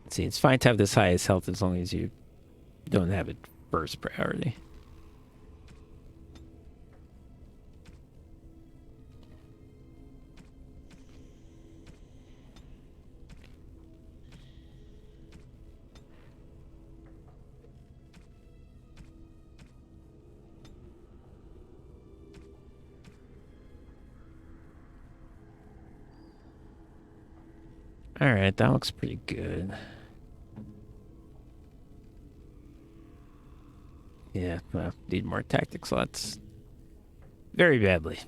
See, it's fine to have this highest health as long as you don't have it first priority. Alright, that looks pretty good. Yeah, well, need more tactic slots. Very badly.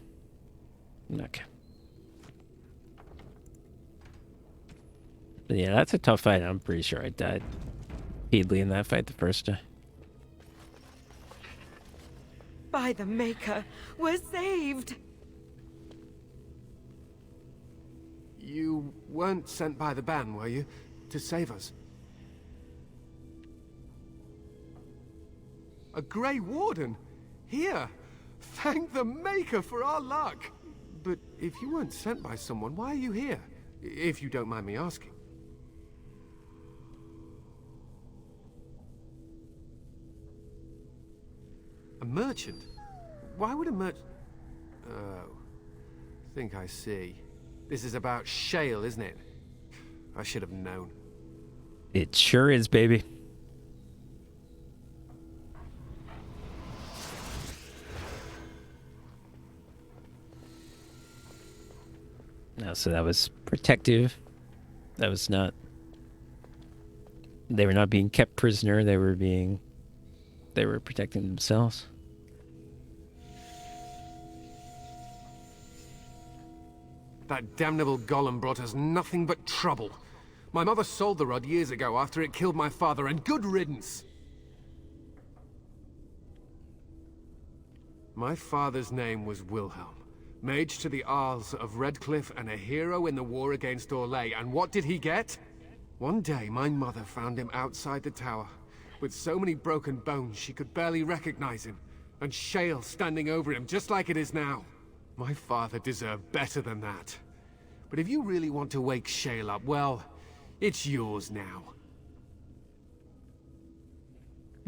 Okay. But yeah, that's a tough fight. I'm pretty sure I died repeatedly in that fight the first time. By the Maker, we're saved! You weren't sent by the ban, were you? To save us? A Grey Warden? Here! Thank the Maker for our luck! But if you weren't sent by someone, why are you here? If you don't mind me asking. A merchant? Why would a merchant... Oh. Think I see. This is about shale, isn't it? I should have known. It sure is, baby. No, so that was protective. That was not... They were not being kept prisoner. They were protecting themselves. That damnable golem brought us nothing but trouble. My mother sold the rod years ago after it killed my father, and good riddance! My father's name was Wilhelm, mage to the Arls of Redcliffe and a hero in the war against Orlais, and what did he get? One day, my mother found him outside the tower, with so many broken bones she could barely recognize him, and shale standing over him just like it is now. My father deserved better than that. But if you really want to wake Shale up, well, it's yours now.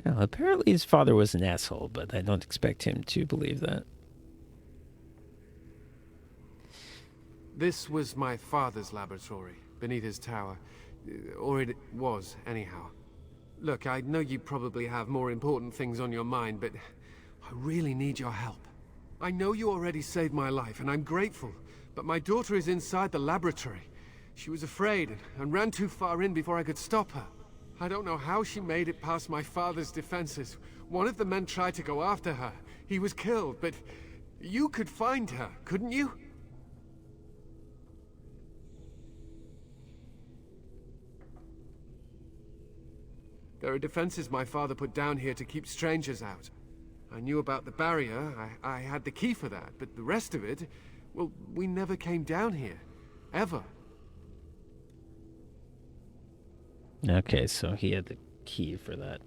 Yeah, apparently his father was an asshole, but I don't expect him to believe that. This was my father's laboratory, beneath his tower. Or it was, anyhow. Look, I know you probably have more important things on your mind, but I really need your help. I know you already saved my life, and I'm grateful, but my daughter is inside the laboratory. She was afraid and ran too far in before I could stop her. I don't know how she made it past my father's defenses. One of the men tried to go after her. He was killed, but you could find her, couldn't you? There are defenses my father put down here to keep strangers out. I knew about the barrier, I had the key for that, but the rest of it, well, we never came down here. Ever. Okay, so he had the key for that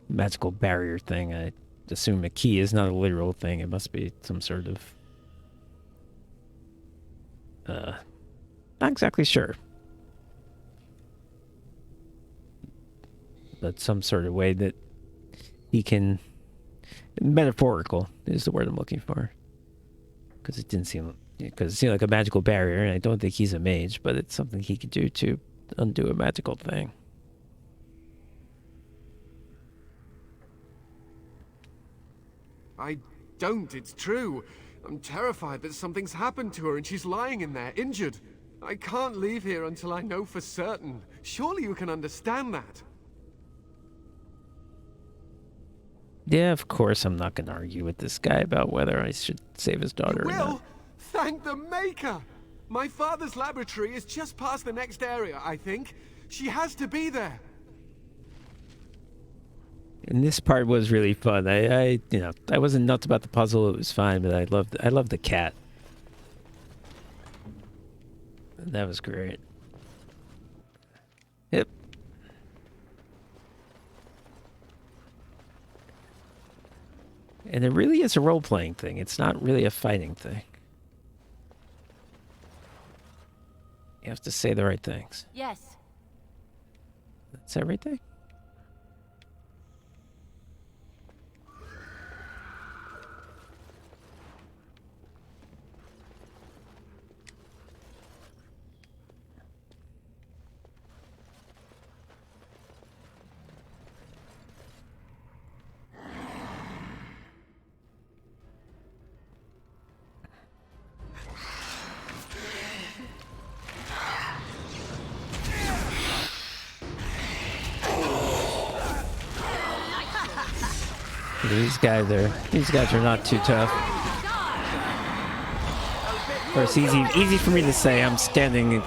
magical barrier thing. I assume a key is not a literal thing. It must be some sort of Not exactly sure. But some sort of way that he can... Metaphorical is the word I'm looking for. Because it didn't seem... Because it seemed like a magical barrier, and I don't think he's a mage, but it's something he could do to undo a magical thing. I don't, it's true. I'm terrified that something's happened to her and she's lying in there, injured. I can't leave here until I know for certain. Surely you can understand that. Yeah, of course I'm not going to argue with this guy about whether I should save his daughter or You not. will? Thank the Maker! My father's laboratory is just past the next area, I think. She has to be there. And this part was really fun. I wasn't nuts about the puzzle. It was fine, but I loved the cat. And that was great. Yep. And it really is a role-playing thing. It's not really a fighting thing. You have to say the right things. Yes. That's everything? These guys are not too tough. Of course, easy for me to say. I'm standing.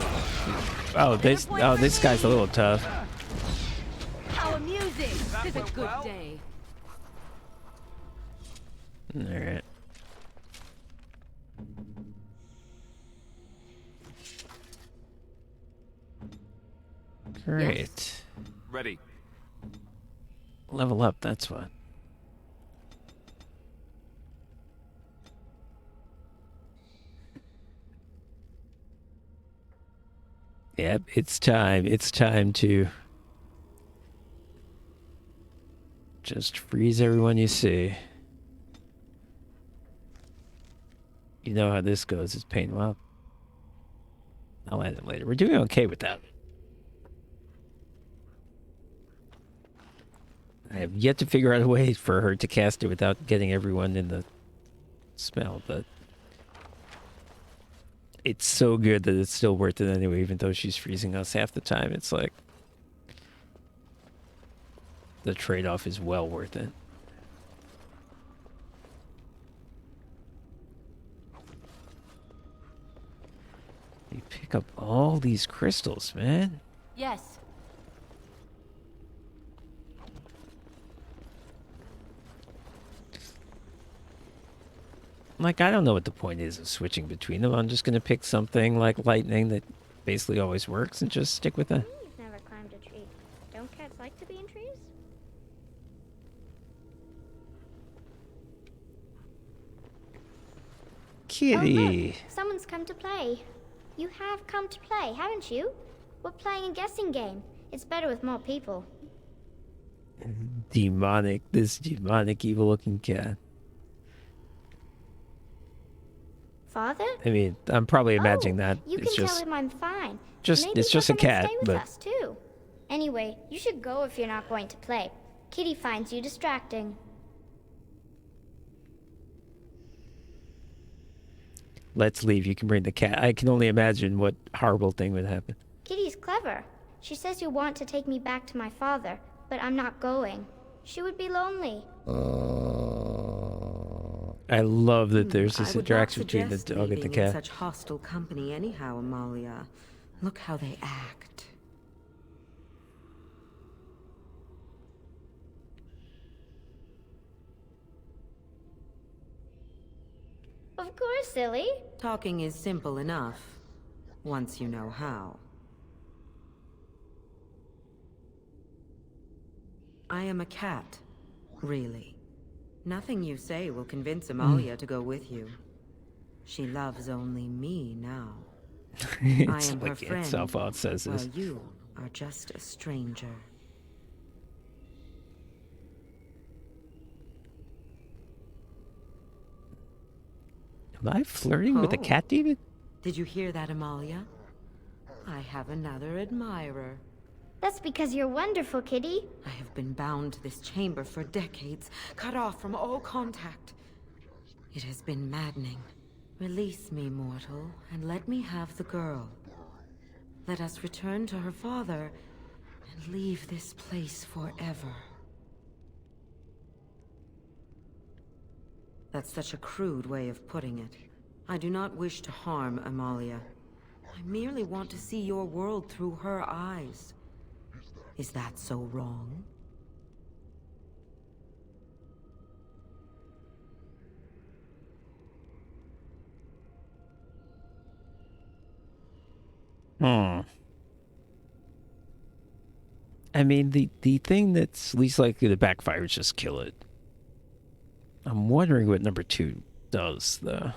This guy's a little tough. How amusing! This is a good day. All right. Great. Yes. Ready. Level up. That's what. Yep, it's time. It's time to just freeze everyone you see. You know how this goes. It's pain. Well, I'll add it later. We're doing okay with that. I have yet to figure out a way for her to cast it without getting everyone in the smell, but it's so good that it's still worth it anyway, even though she's freezing us half the time. It's like the trade-off is well worth it. You pick up all these crystals, man. Yes. Like, I don't know what the point is of switching between them. I'm just going to pick something like lightning that basically always works and just stick with that. You've never climbed a tree. Don't cats like to be in trees? Kitty. Oh, look. Someone's come to play. You have come to play, haven't you? We're playing a guessing game. It's better with more people. This demonic, evil-looking cat. Father? I mean, I'm probably imagining that. You It's can just, tell him I'm fine. just Maybe it's just a he'll come and cat, stay with but us too. Anyway, you should go if you're not going to play. Kitty finds you distracting. let's leave. You can bring the cat. I can only imagine what horrible thing would happen. Kitty's clever. She says you want to take me back to my father, but I'm not going. She would be lonely. I love that there's I this would not interaction between the suggest dog and the leaving in cat. such hostile company anyhow, Amalia. Look how they act. Of course, silly. Talking is simple enough, once you know how. I am a cat, really. Nothing you say will convince Amalia to go with you. She loves only me now. It's am her like friend, itself while it says while this. you are just a stranger. Am I flirting with a cat demon? Did you hear that, Amalia? I have another admirer. That's because you're wonderful, Kitty. I have been bound to this chamber for decades, cut off from all contact. It has been maddening. Release me, mortal, and let me have the girl. Let us return to her father and leave this place forever. That's such a crude way of putting it. I do not wish to harm Amalia. I merely want to see your world through her eyes. Is that so wrong? I mean, the thing that's least likely to backfire is just kill it. I'm wondering what number 2 does, though.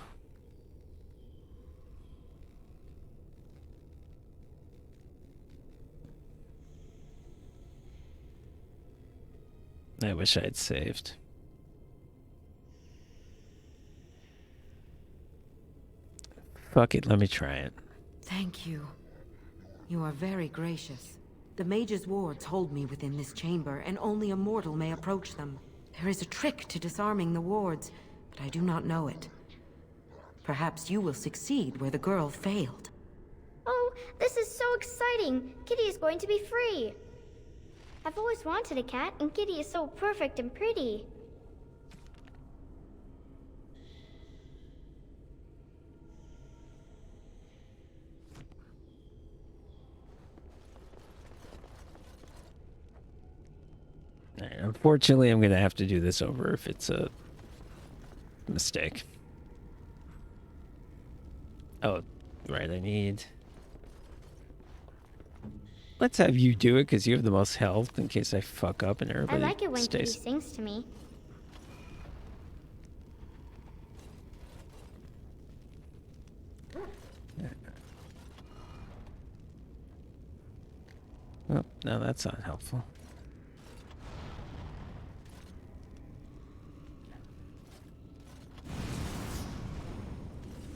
I wish I had saved. Fuck it, let me try it. Thank you. You are very gracious. The mage's wards hold me within this chamber, and only a mortal may approach them. There is a trick to disarming the wards, but I do not know it. Perhaps you will succeed where the girl failed. Oh, this is so exciting. Kitty is going to be free. I've always wanted a cat, and Kitty is so perfect and pretty. Alright, unfortunately, I'm going to have to do this over if it's a mistake. Oh, right, I need... Let's have you do it, because you have the most health, in case I fuck up and everybody I like it when stays. Kitty sings to me. Oh, no, that's not helpful.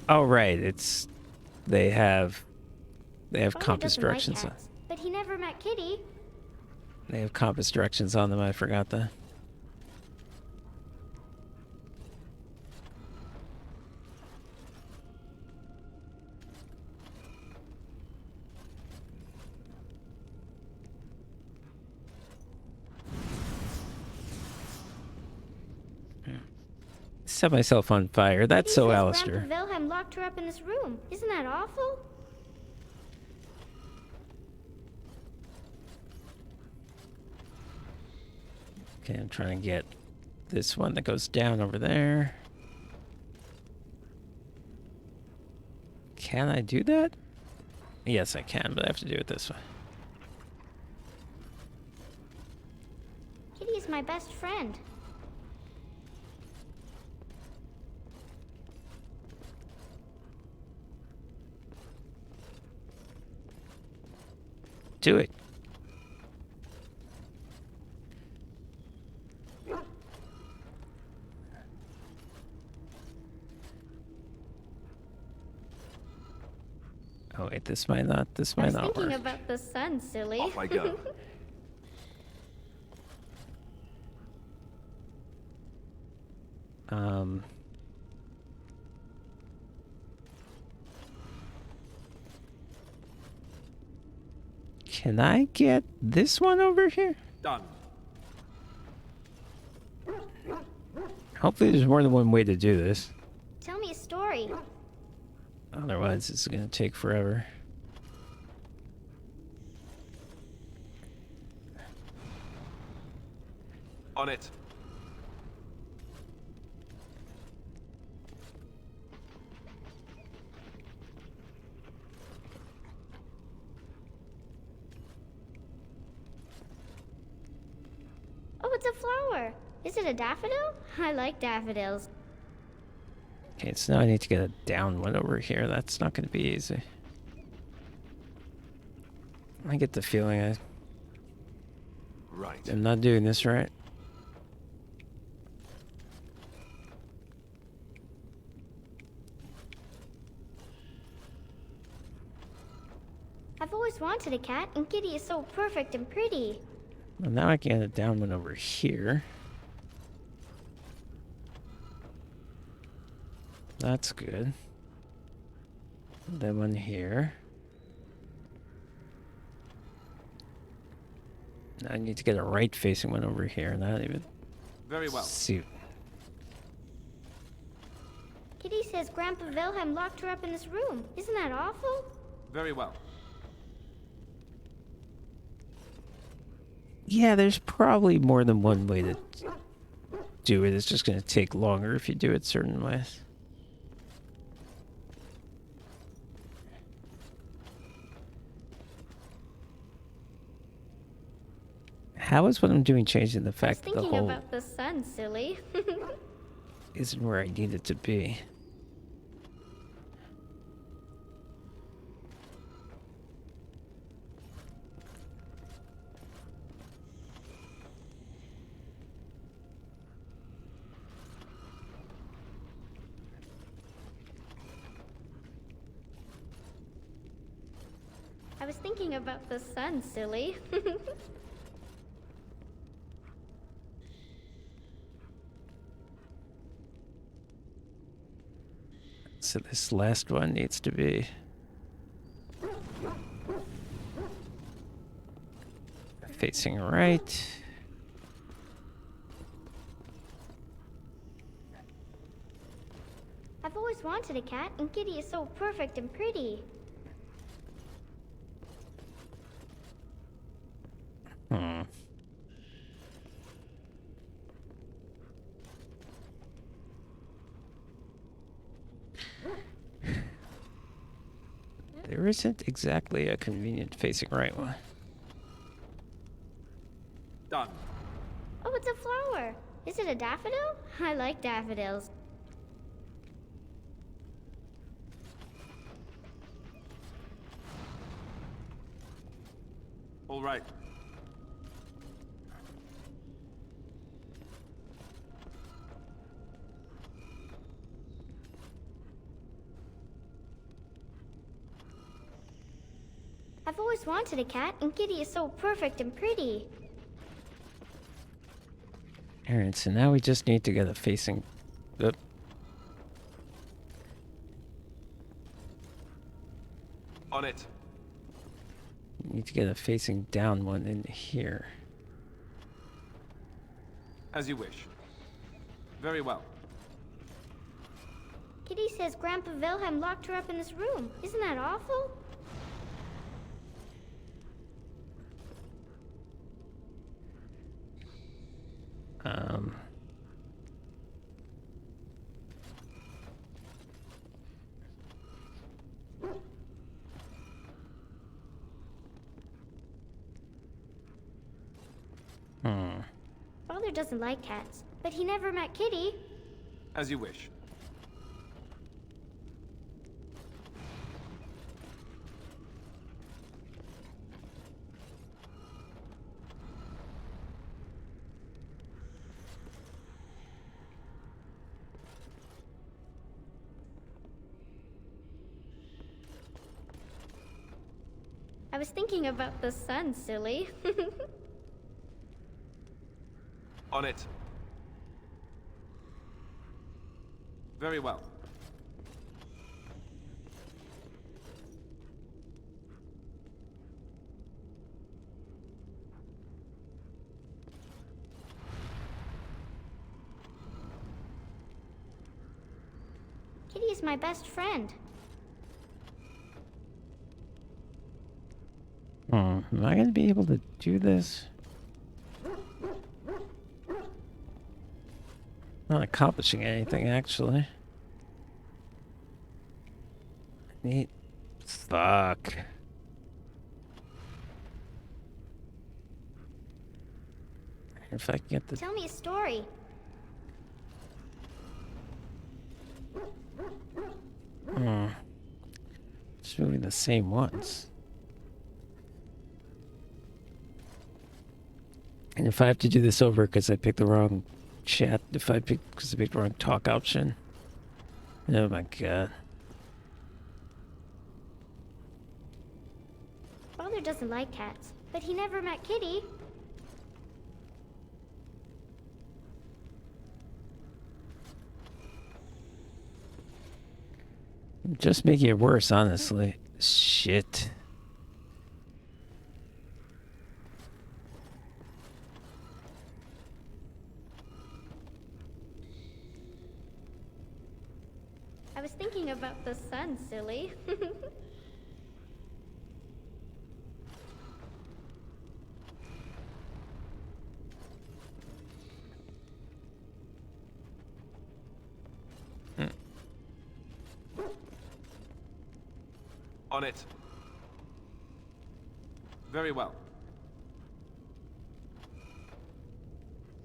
Oh, right, it's... They have Barney compass doesn't like directions. cats, but he never met Kitty. They have compass directions on them, I forgot that. Set myself on fire. That's He so says Alistair. Grandpa Wilhelm locked her up in this room. Isn't that awful? Okay, I'm trying to get this one that goes down over there. Can I do that? Yes, I can, but I have to do it this way. Kitty is my best friend. Do it. Oh wait, this might not I was work. thinking about the sun, silly. Off I go. Can I get this one over here? Done. Hopefully there's more than one way to do this. Tell me a story. Otherwise, it's going to take forever. On it. Oh, it's a flower. Is it a daffodil? I like daffodils. Okay, so now I need to get a down one over here. That's not going to be easy. I get the feeling Right. I'm not doing this right. I've always wanted a cat, and Kitty is so perfect and pretty. Well, now I can get a down one over here. That's good. That one here. Now I need to get a right-facing one over here. Not even. Very well. See. Kitty says Grandpa Wilhelm locked her up in this room. Isn't that awful? Very well. Yeah, there's probably more than one way to do it. It's just going to take longer if you do it certain ways. How is what I'm doing changing the I was fact that the thinking hole about the sun, silly. isn't where I need it to be? I was thinking about the sun, silly. So this last one needs to be facing right. I've always wanted a cat, and Kitty is so perfect and pretty. Hmm. There isn't exactly a convenient facing right one. Done. Oh, it's a flower. Is it a daffodil? I like daffodils. All right. I've always wanted a cat, and Kitty is so perfect and pretty. Alright, so now we just need to get a facing... Oop. On it. Need to get a facing down one in here. As you wish. Very well. Kitty says Grandpa Wilhelm locked her up in this room. Isn't that awful? Um... Father doesn't like cats, but he never met Kitty. As you wish. I was thinking about the sun, silly. On it. Very well. Kitty is my best friend. Am I going to be able to do this? Not accomplishing anything, actually. Neat. Fuck. If I can get the... Tell me a story. Just moving the same ones. And if I have to do this over because I picked the wrong chat, because I picked the wrong talk option. Oh my god. Father doesn't like cats, but he never met Kitty. Just making it worse, honestly. Shit. I was thinking about the sun, silly. On it. Very well.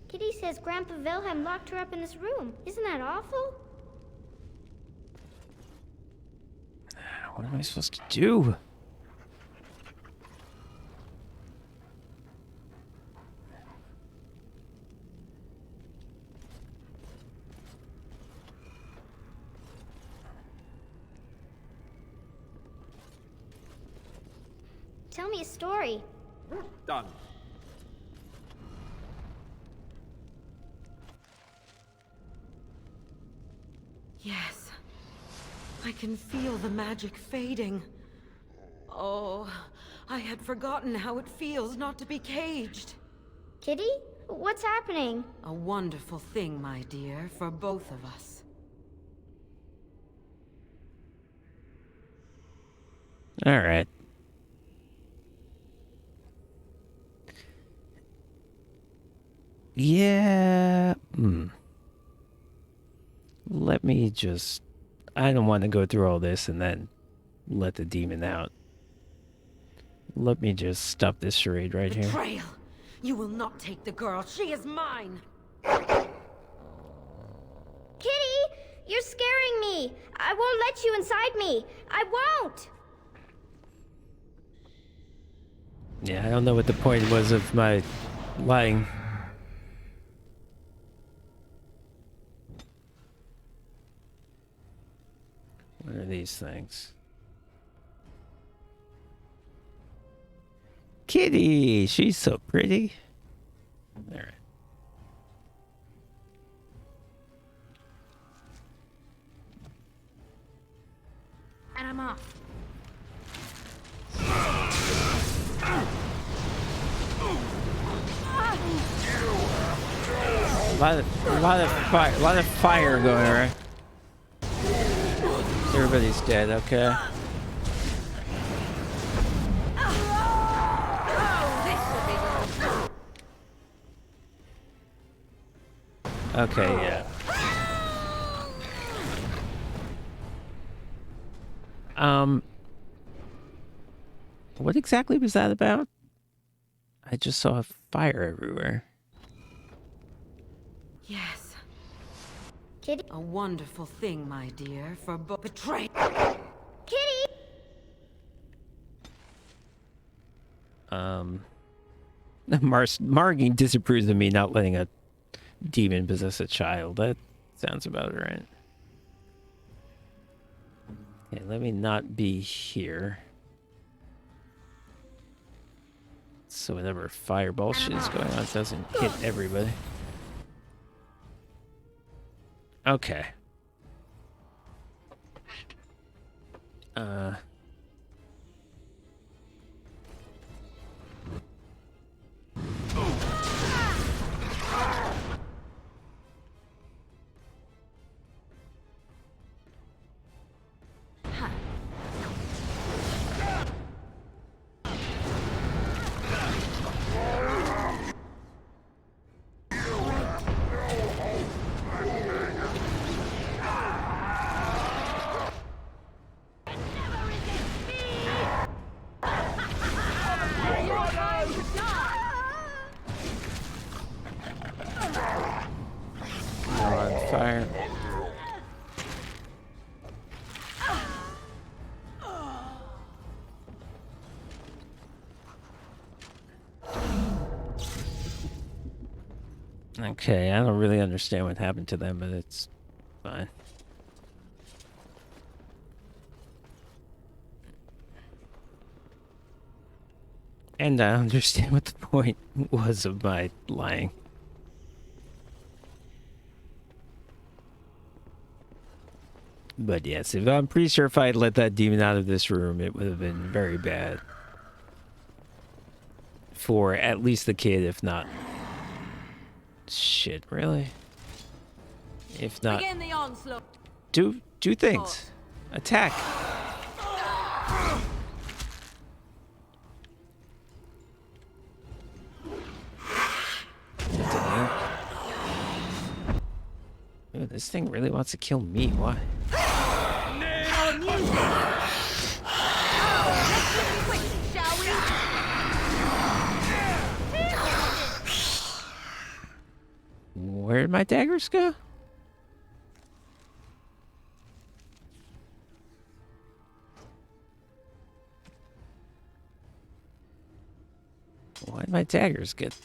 Kitty says Grandpa Wilhelm locked her up in this room. Isn't that awful? What am I supposed to do? Tell me a story. Done. Yes. I can feel the magic fading. Oh, I had forgotten how it feels not to be caged. Kitty? What's happening? A wonderful thing, my dear, for both of us. All right. Yeah. Let me just... I don't want to go through all this and then let the demon out. Let me just stop this charade right here. Betrayal! You will not take the girl. She is mine! Kitty! You're scaring me! I won't let you inside me! I won't! Yeah, I don't know what the point was of my lying. What are these things? Kitty! She's so pretty. All right. And I'm off. A lot of fire going around. Everybody's dead, okay. Okay, yeah. What exactly was that about? I just saw fire everywhere. Yes. Kitty? A wonderful thing, my dear, for betrayal. Kitty! Margie disapproves of me not letting a demon possess a child. That sounds about right. Okay, let me not be here. So whatever fireball shit is going on doesn't hit everybody. Okay. Okay, I don't really understand what happened to them, but it's fine. And I understand what the point was of my lying. But yes, I'm pretty sure if I had let that demon out of this room, it would have been very bad. For at least the kid, if not... Shit, really? If not... Begin the onslaught. Do things. Attack. Ooh, this thing really wants to kill me. Why? Where did my daggers go? Why did my daggers get...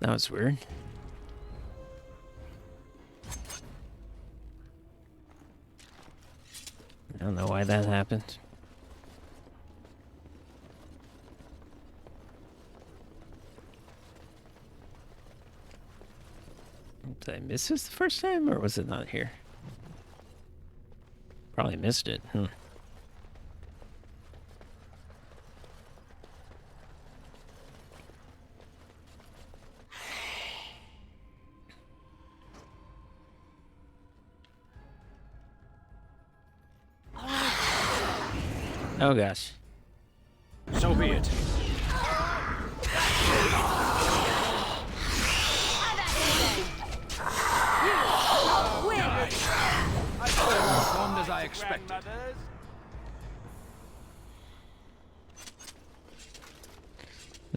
That was weird. I don't know why that happened. Did I miss this the first time, or was it not here? Probably missed it. Oh gosh. So be it. As I expected.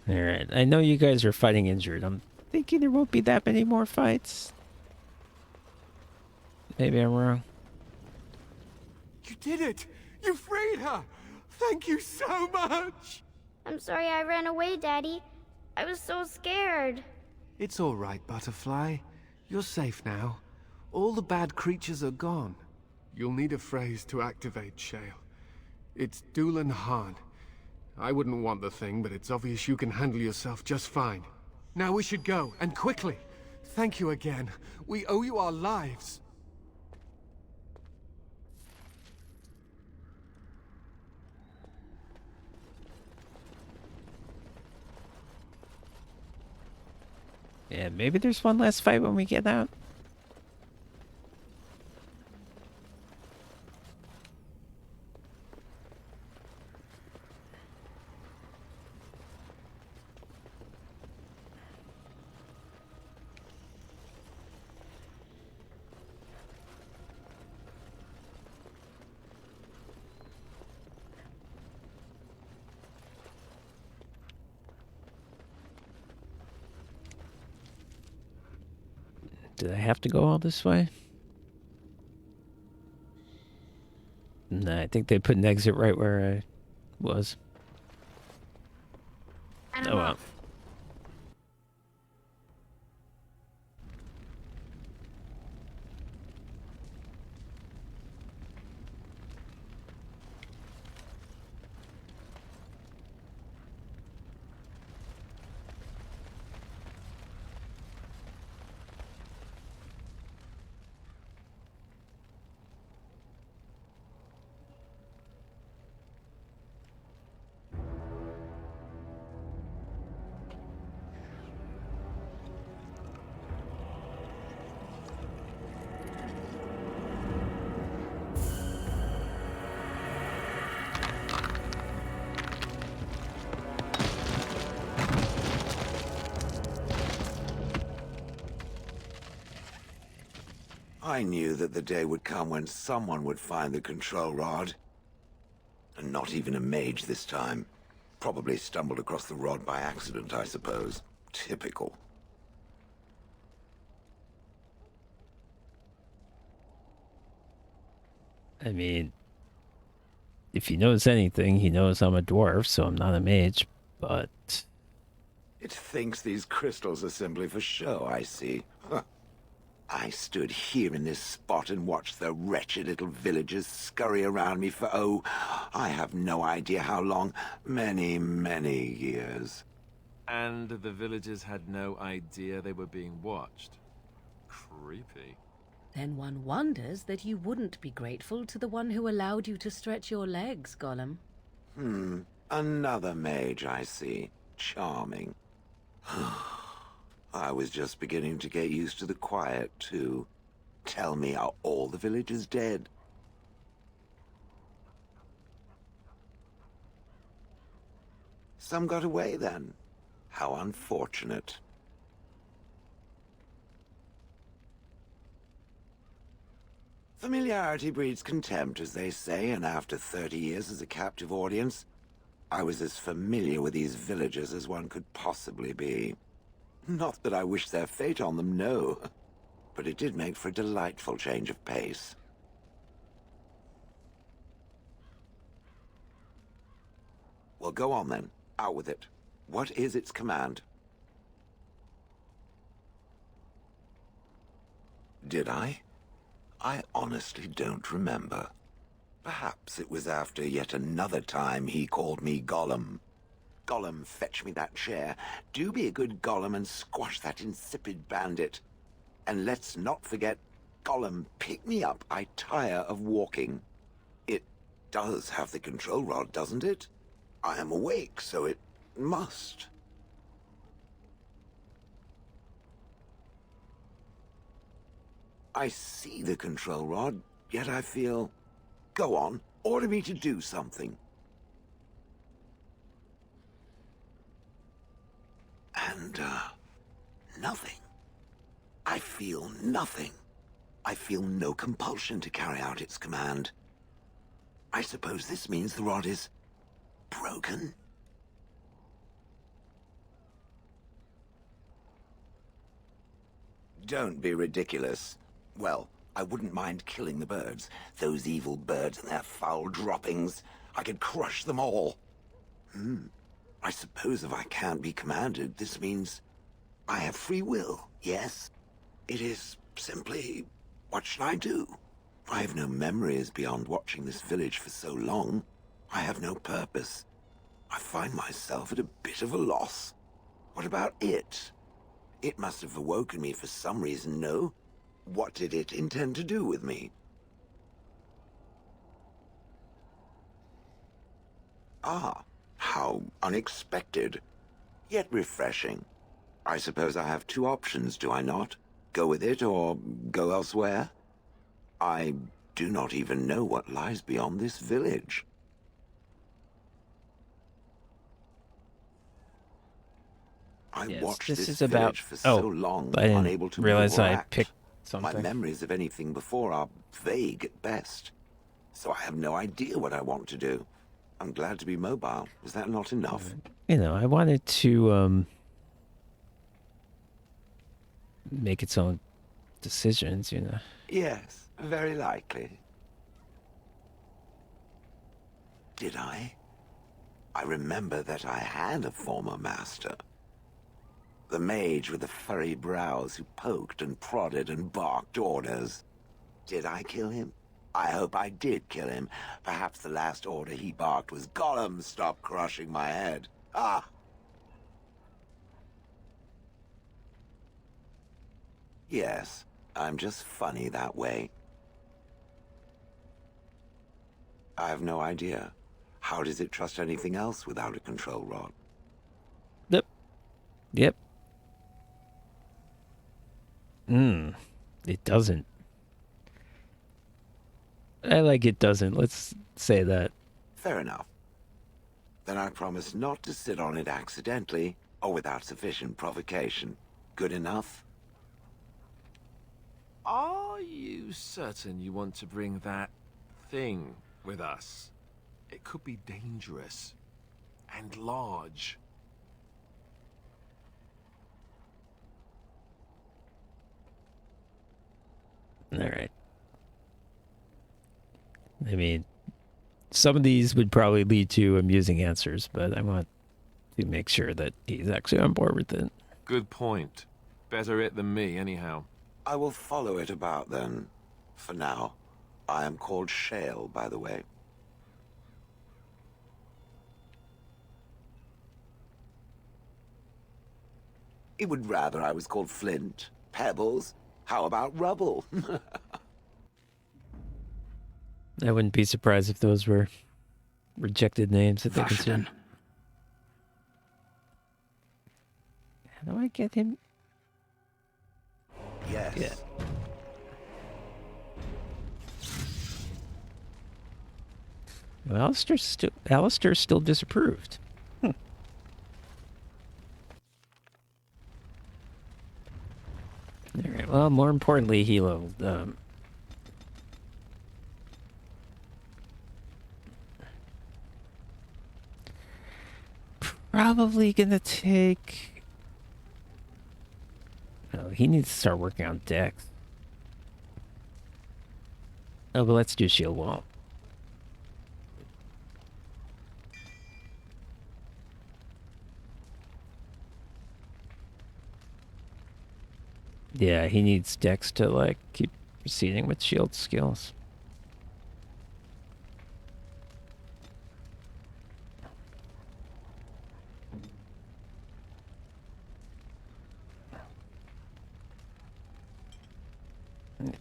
Alright, I know you guys are fighting injured. I'm thinking there won't be that many more fights. Maybe I'm wrong. You did it! You freed her! Thank you so much! I'm sorry I ran away, Daddy. I was so scared. It's all right, Butterfly. You're safe now. All the bad creatures are gone. You'll need a phrase to activate Shale. It's Doolan Han. I wouldn't want the thing, but it's obvious you can handle yourself just fine. Now we should go, and quickly. Thank you again. We owe you our lives. Yeah, maybe there's one last fight when we get out. Did I have to go all this way? Nah, I think they put an exit right where I was. Oh well. I knew that the day would come when someone would find the control rod. And not even a mage this time. Probably stumbled across the rod by accident, I suppose. Typical. I mean, if he knows anything, he knows I'm a dwarf, so I'm not a mage, but... It thinks these crystals are simply for show, I see. Huh. I stood here in this spot and watched the wretched little villagers scurry around me for, oh, I have no idea how long. Many, many years. And the villagers had no idea they were being watched. Creepy. Then one wonders that you wouldn't be grateful to the one who allowed you to stretch your legs, Gollum. Another mage, I see. Charming. I was just beginning to get used to the quiet, too. Tell me, are all the villagers dead? Some got away, then. How unfortunate. Familiarity breeds contempt, as they say, and after 30 years as a captive audience, I was as familiar with these villagers as one could possibly be. Not that I wish their fate on them, no. But it did make for a delightful change of pace. Well, go on then. Out with it. What is its command? Did I? I honestly don't remember. Perhaps it was after yet another time he called me Gollum. Gollum, fetch me that chair. Do be a good Gollum and squash that insipid bandit. And let's not forget, Gollum, pick me up. I tire of walking. It does have the control rod, doesn't it? I am awake, so it must. I see the control rod, yet I feel... Go on, order me to do something. And, nothing. I feel nothing. I feel no compulsion to carry out its command. I suppose this means the rod is... broken? Don't be ridiculous. Well, I wouldn't mind killing the birds. Those evil birds and their foul droppings. I could crush them all. I suppose if I can't be commanded, this means I have free will, yes? It is simply, what should I do? I have no memories beyond watching this village for so long. I have no purpose. I find myself at a bit of a loss. What about it? It must have awoken me for some reason, no? What did it intend to do with me? Ah, how unexpected. Yet refreshing. I suppose I have two options, do I not? Go with it or go elsewhere? I do not even know what lies beyond this village. I watched this village for so long, I didn't unable to realize move or I act. picked something. My memories of anything before are vague at best. So I have no idea what I want to do. I'm glad to be mobile. Is that not enough? You know, I wanted to make its own decisions, you know. Yes, very likely. Did I? I remember that I had a former master. The mage with the furry brows who poked and prodded and barked orders. Did I kill him? I hope I did kill him. Perhaps the last order he barked was, Gollum, stop crushing my head. Ah! Yes, I'm just funny that way. I have no idea. How does it trust anything else without a control rod? Yep. It doesn't. I like it doesn't. Let's say that. Fair enough. Then I promise not to sit on it accidentally or without sufficient provocation. Good enough? Are you certain you want to bring that thing with us? It could be dangerous and large. All right. I mean, some of these would probably lead to amusing answers, but I want to make sure that he's actually on board with it. Good point. Better it than me, anyhow. I will follow it about then. For now. I am called Shale, by the way. He would rather I was called Flint. Pebbles. How about Rubble? I wouldn't be surprised if those were rejected names that they considered. How do I get him? Yes. Yeah. Well, Alistair's still disapproved. All right. Well, more importantly, Hilo. Probably gonna take. Oh, he needs to start working on decks. Oh, but let's do shield wall. Yeah, he needs decks to, like, keep proceeding with shield skills.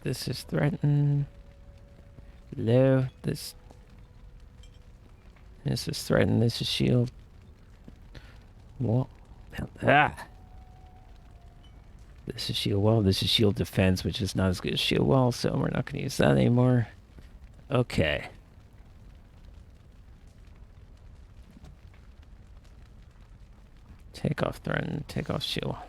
This is threatened. Low. This is threatened. This is shield. Wall. Ah! This is shield wall. This is shield defense, which is not as good as shield wall, so we're not going to use that anymore. Okay. Take off threaten. Take off shield wall.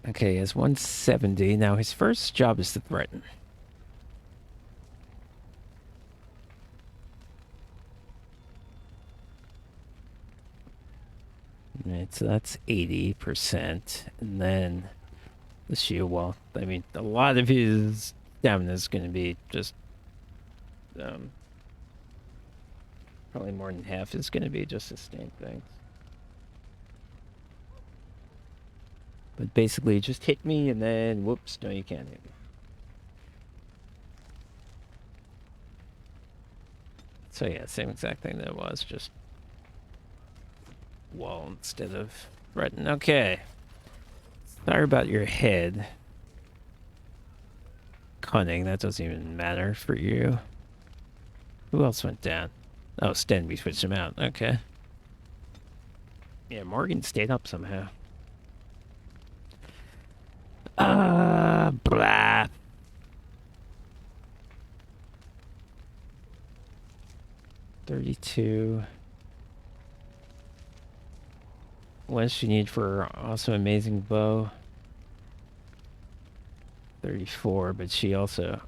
Okay, he has 170. Now his first job is to threaten. Right, so that's 80%. And then the shield wall. I mean, a lot of his stamina is going to be just... probably more than half is going to be just sustained things. But basically, just hit me and then, whoops, no, you can't hit me. So yeah, same exact thing that it was, just wall instead of threaten. Okay. Sorry about your head. Cunning, that doesn't even matter for you. Who else went down? Oh, Stenby switched him out. Okay. Yeah, Morgan stayed up somehow. Blah. $32. What does she need for awesome amazing bow? 34, but she also...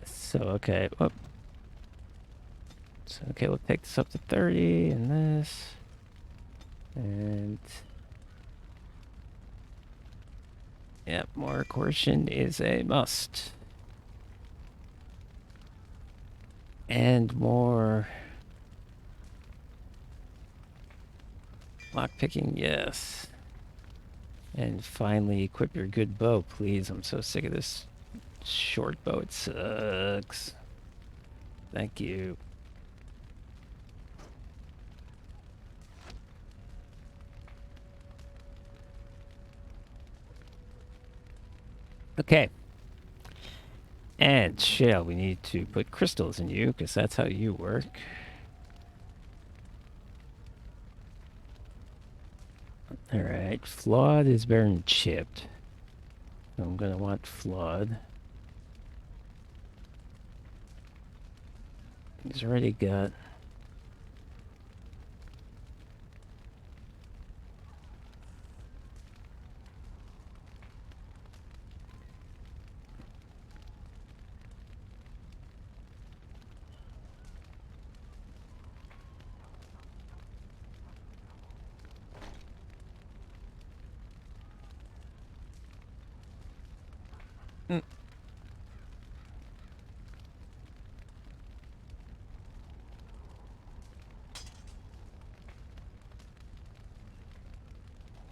So, okay. Whoop. So, okay, we'll take this up to 30 and this. And... yep, more coercion is a must. And more... lockpicking, yes. And finally, equip your good bow, please. I'm so sick of this short bow. It sucks. Thank you. Okay. And Shale, we need to put crystals in you, because that's how you work. Alright, flawed is better than chipped. So I'm gonna want flawed. He's already got...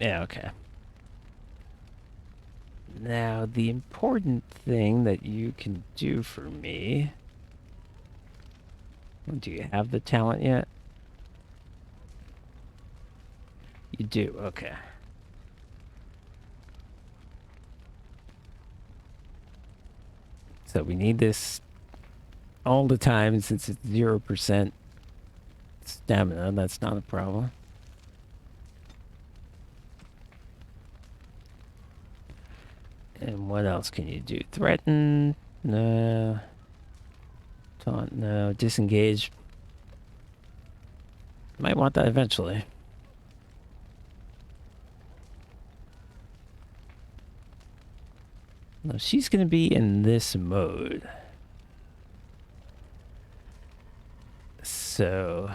Yeah, okay. Now, the important thing that you can do for me... Do you have the talent yet? You do, okay. So we need this all the time since it's 0% stamina. That's not a problem. And what else can you do? Threaten? No. Taunt? No. Disengage? Might want that eventually. No, she's gonna be in this mode. So...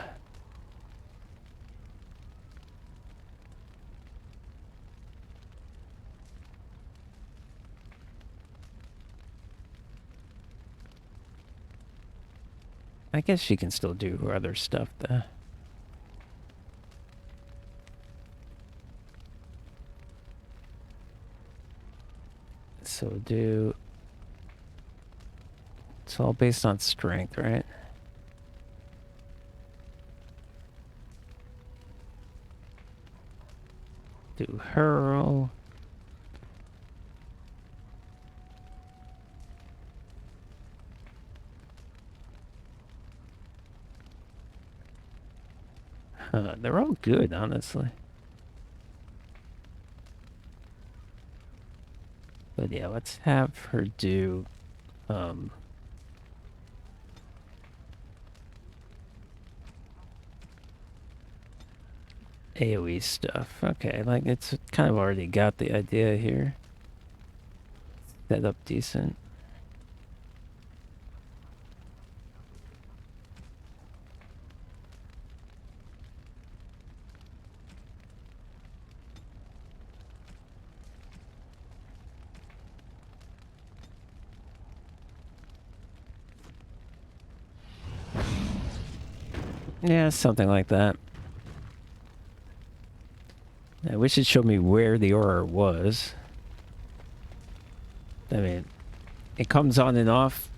I guess she can still do her other stuff, though. So do... It's all based on strength, right? Do hurl. They're all good, honestly. But yeah, let's have her do, AoE stuff. Okay, like, it's kind of already got the idea here. Set up decent. Yeah, something like that. I wish it showed me where the aura was. I mean, it comes on and off.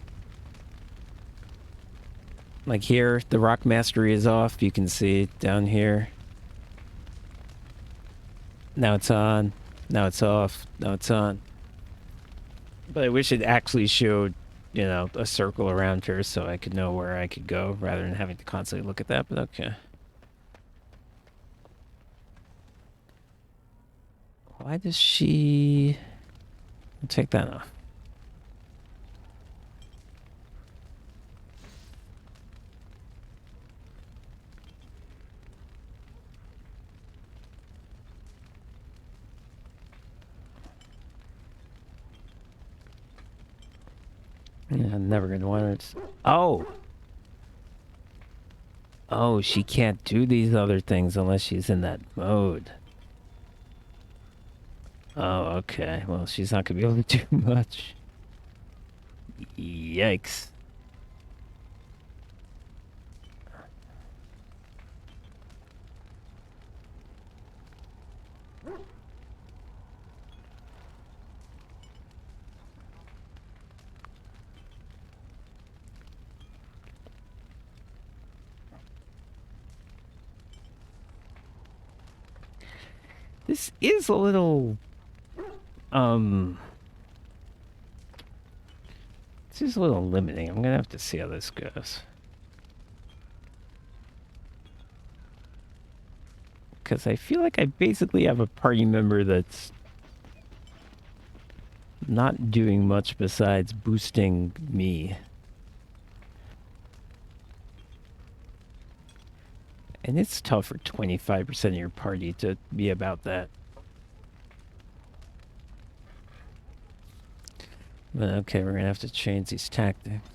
Like here, the rock mastery is off. You can see down here. Now it's on. Now it's off. Now it's on. But I wish it actually showed, you know, a circle around her so I could know where I could go rather than having to constantly look at that, but okay. Why does she... I'll take that off. Yeah, I'm never gonna want her to... Oh! Oh, she can't do these other things unless she's in that mode. Oh, okay. Well, she's not gonna be able to do much. Yikes. This is a little... This is a little limiting. I'm gonna have to see how this goes. Because I feel like I basically have a party member that's not doing much besides boosting me. And it's tough for 25% of your party to be about that. But okay, we're gonna have to change these tactics.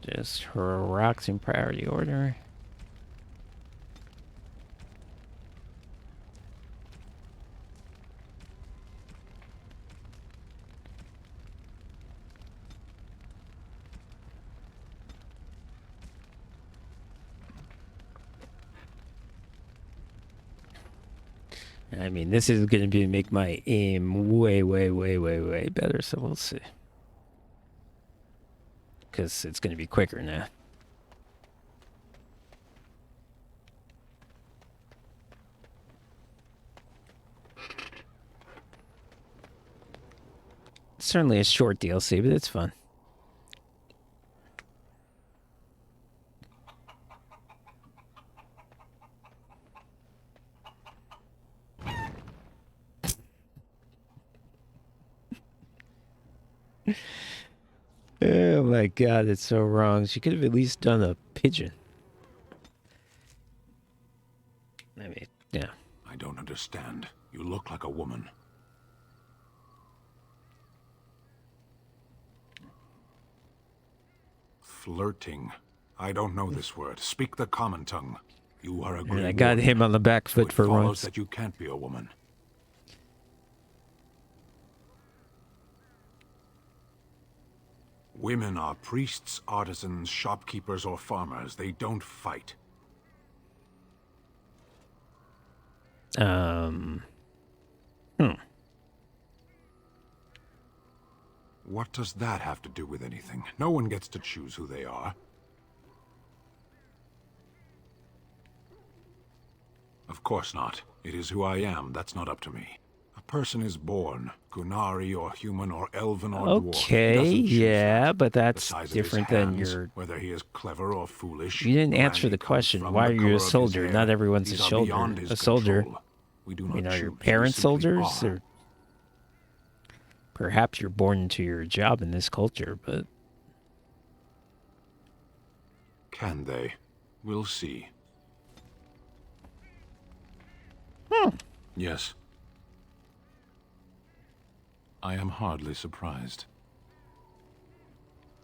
Just her rocks in priority order. I mean, this is going to make my aim way, way, way, way, way better, so we'll see. Because it's going to be quicker now. It's certainly a short DLC, but it's fun. Oh my god, it's so wrong. She could have at least done a pigeon. I mean, yeah. I don't understand. You look like a woman. Flirting. I don't know this word. Speak the common tongue. You are a great And I got him on the back foot for follows once. that you can't be a woman. Women are priests, artisans, shopkeepers, or farmers. They don't fight. What does that have to do with anything? No one gets to choose who they are. Of course not. It is who I am. That's not up to me. A person is born, Gunari or human or elven or dwarf. Okay, yeah, but that's different than your... Whether he is clever or foolish. You didn't answer the question. Why are you a soldier? Not everyone's a soldier. A soldier. We do You not know, your choose, we parents simply soldiers? are. Or perhaps you're born into your job in this culture, but... Can they? We'll see. Yes. I am hardly surprised.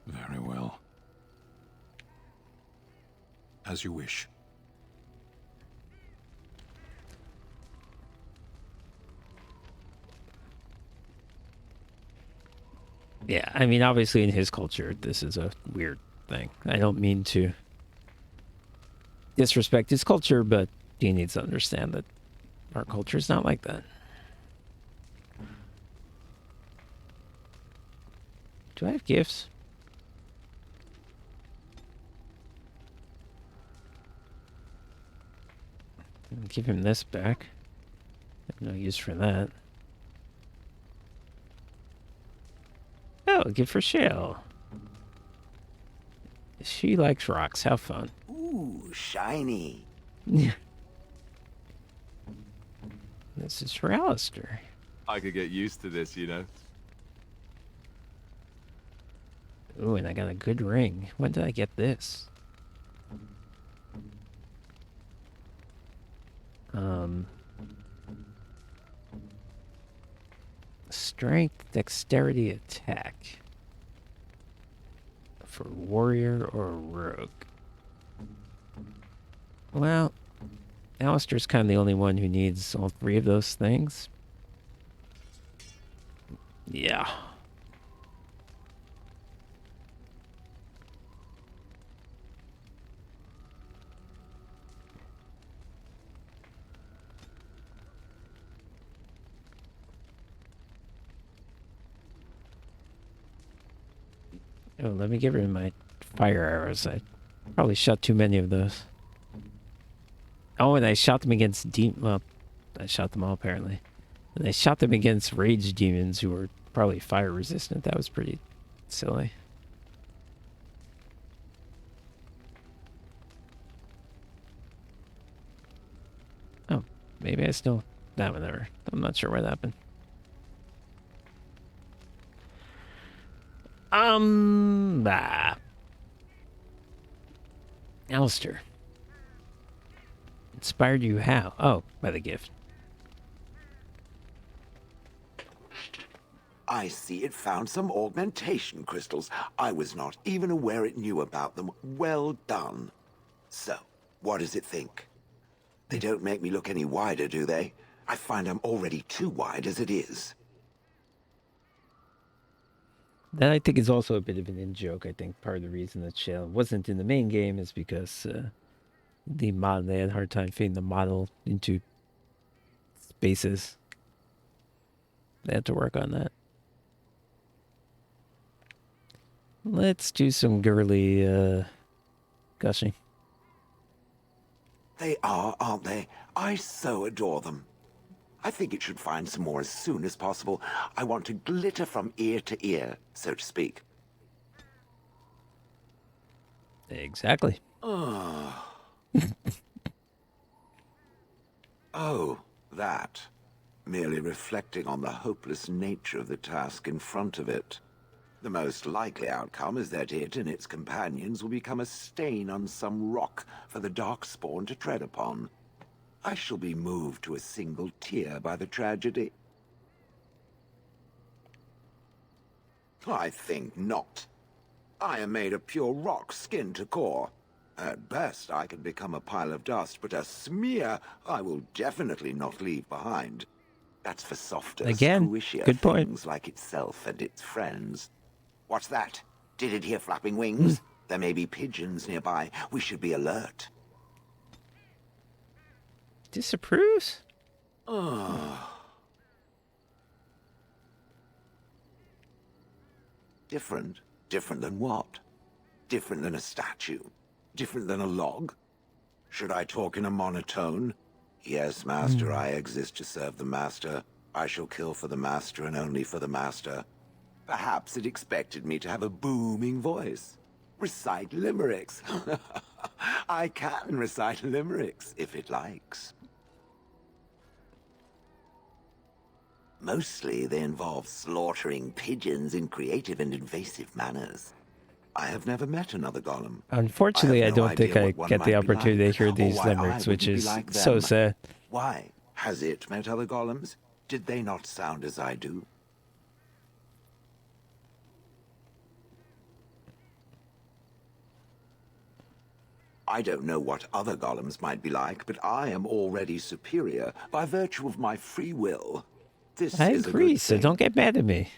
Very well. As you wish. Yeah, I mean, obviously in his culture, this is a weird thing. I don't mean to disrespect his culture, but he needs to understand that our culture is not like that. Do I have gifts? I'll give him this back. I have no use for that. Oh, a gift for Shale. She likes rocks. Have fun. Ooh, shiny. This is for Alistair. I could get used to this, you know. Ooh, and I got a good ring. When did I get this? Strength, dexterity, attack. For warrior or rogue. Well, Alistair's kind of the only one who needs all three of those things. Yeah. Oh, let me get rid of my fire arrows. I probably shot too many of those. Oh, and I shot them against well, I shot them all apparently. And I shot them against rage demons who were probably fire resistant. That was pretty silly. Oh, maybe I still... That one never. I'm not sure what happened. Alistair. Inspired you how? Oh, by the gift. I see it found some augmentation crystals. I was not even aware it knew about them. Well done. So, what does it think? They don't make me look any wider, do they? I find I'm already too wide as it is. That I think is also a bit of an in-joke. I think part of the reason that Shale wasn't in the main game is because they had a hard time fitting the model into bases. They have to work on that. Let's do some girly gushing. They are, aren't they? I so adore them. I think it should find some more as soon as possible. I want to glitter from ear to ear, so to speak. Exactly. Oh, that. Merely reflecting on the hopeless nature of the task in front of it. The most likely outcome is that it and its companions will become a stain on some rock for the Darkspawn to tread upon. I shall be moved to a single tear by the tragedy. I think not. I am made of pure rock, skin to core. At best, I can become a pile of dust, but a smear I will definitely not leave behind. That's for softer, Again, squishier good point. things like itself and its friends. What's that? Did it hear flapping wings? There may be pigeons nearby. We should be alert. Disapproves? Different? Different than what? Different than a statue? Different than a log? Should I talk in a monotone? Yes, Master, I exist to serve the Master. I shall kill for the Master and only for the Master. Perhaps it expected me to have a booming voice. Recite limericks. I can recite limericks, if it likes. Mostly they involve slaughtering pigeons in creative and invasive manners. I have never met another golem. Unfortunately, I don't think I get the opportunity to hear these limericks, which is so sad. Why? Has it met other golems? Did they not sound as I do? I don't know what other golems might be like, but I am already superior by virtue of my free will. This I is a agree, good so thing. don't get mad at me.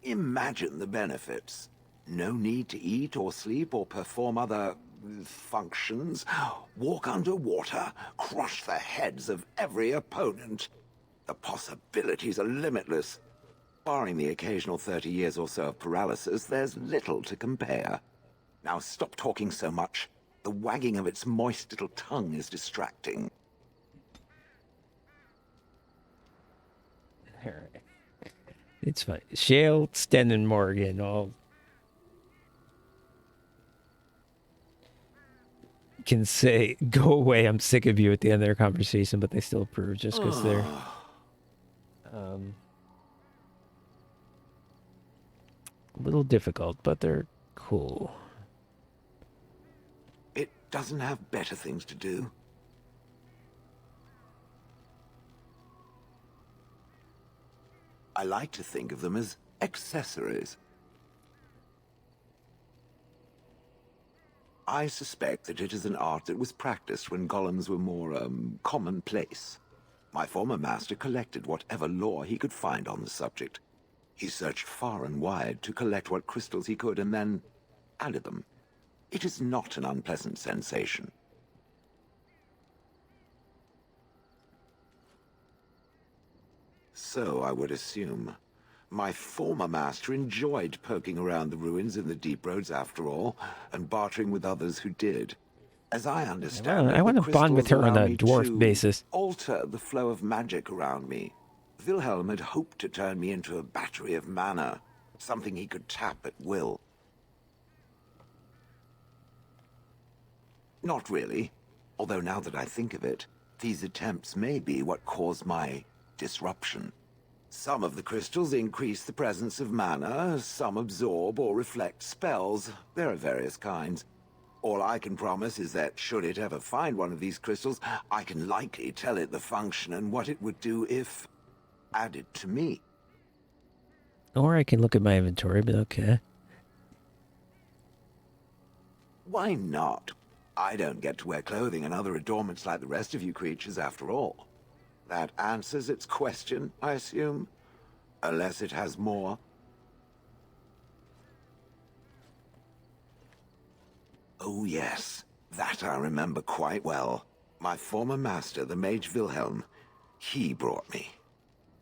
Imagine the benefits. No need to eat or sleep or perform other functions. Walk underwater, crush the heads of every opponent. The possibilities are limitless. Barring the occasional 30 years or so of paralysis, there's little to compare. Now stop talking so much. The wagging of its moist little tongue is distracting. Alright. It's fine. Shale, Sten, and Morgan all can say, go away, I'm sick of you at the end of their conversation, but they still approve just because they're a little difficult, but they're cool. It doesn't have better things to do. I like to think of them as accessories. I suspect that it is an art that was practiced when golems were more, commonplace. My former master collected whatever lore he could find on the subject. He searched far and wide to collect what crystals he could and then added them. It is not an unpleasant sensation. So I would assume. My former master enjoyed poking around the ruins in the deep roads after all, and bartering with others who did. As I understand it, I want the to bond with her crystals on allow a me dwarf to basis. alter the flow of magic around me. Wilhelm had hoped to turn me into a battery of mana, something he could tap at will. Not really, although now that I think of it, these attempts may be what caused my disruption. Some of the crystals increase the presence of mana, some absorb or reflect spells. There are various kinds. All I can promise is that should it ever find one of these crystals, I can likely tell it the function and what it would do if added to me. Or I can look at my inventory, but okay. Why not? I don't get to wear clothing and other adornments like the rest of you creatures after all. That answers its question, I assume? Unless it has more. Oh, yes. That I remember quite well. My former master, the Mage Wilhelm, he brought me.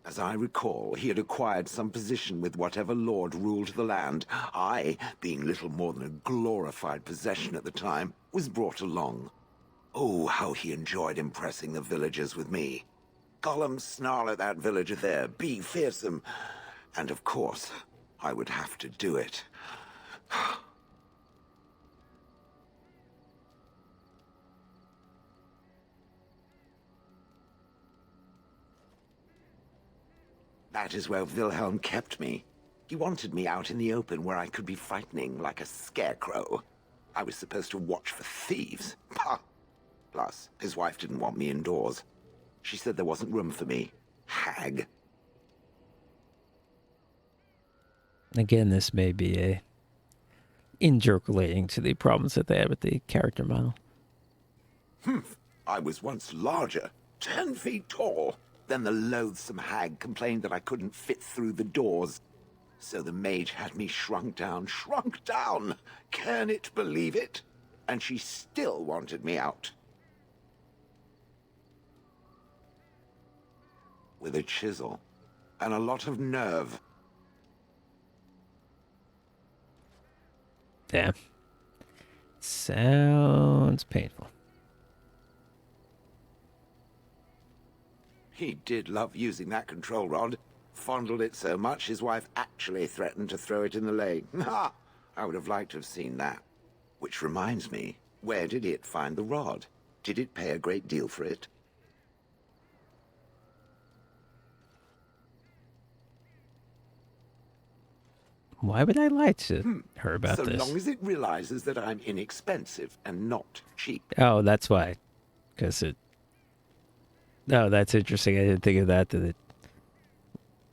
As I recall, he had acquired some position with whatever lord ruled the land. I, being little more than a glorified possession at the time, was brought along. Oh, how he enjoyed impressing the villagers with me. Gollum snarl at that villager there, be fearsome. And of course, I would have to do it. That is where Wilhelm kept me. He wanted me out in the open where I could be frightening like a scarecrow. I was supposed to watch for thieves. Pah! Plus, his wife didn't want me indoors. She said there wasn't room for me. Hag. Again, this may be a in-joke relating to the problems that they have with the character model. I was once larger, 10 feet tall. Then the loathsome hag complained that I couldn't fit through the doors. So the mage had me shrunk down. Can it believe it? And she still wanted me out. With a chisel and a lot of nerve. Damn. Sounds painful. He did love using that control rod. Fondled it so much, his wife actually threatened to throw it in the lake. Ha! I would have liked to have seen that. Which reminds me, where did it find the rod? Did it pay a great deal for it? Why would I lie to her about so this? So long as it realizes that I'm inexpensive and not cheap. Oh, that's why. Because it... Oh, that's interesting. I didn't think of that it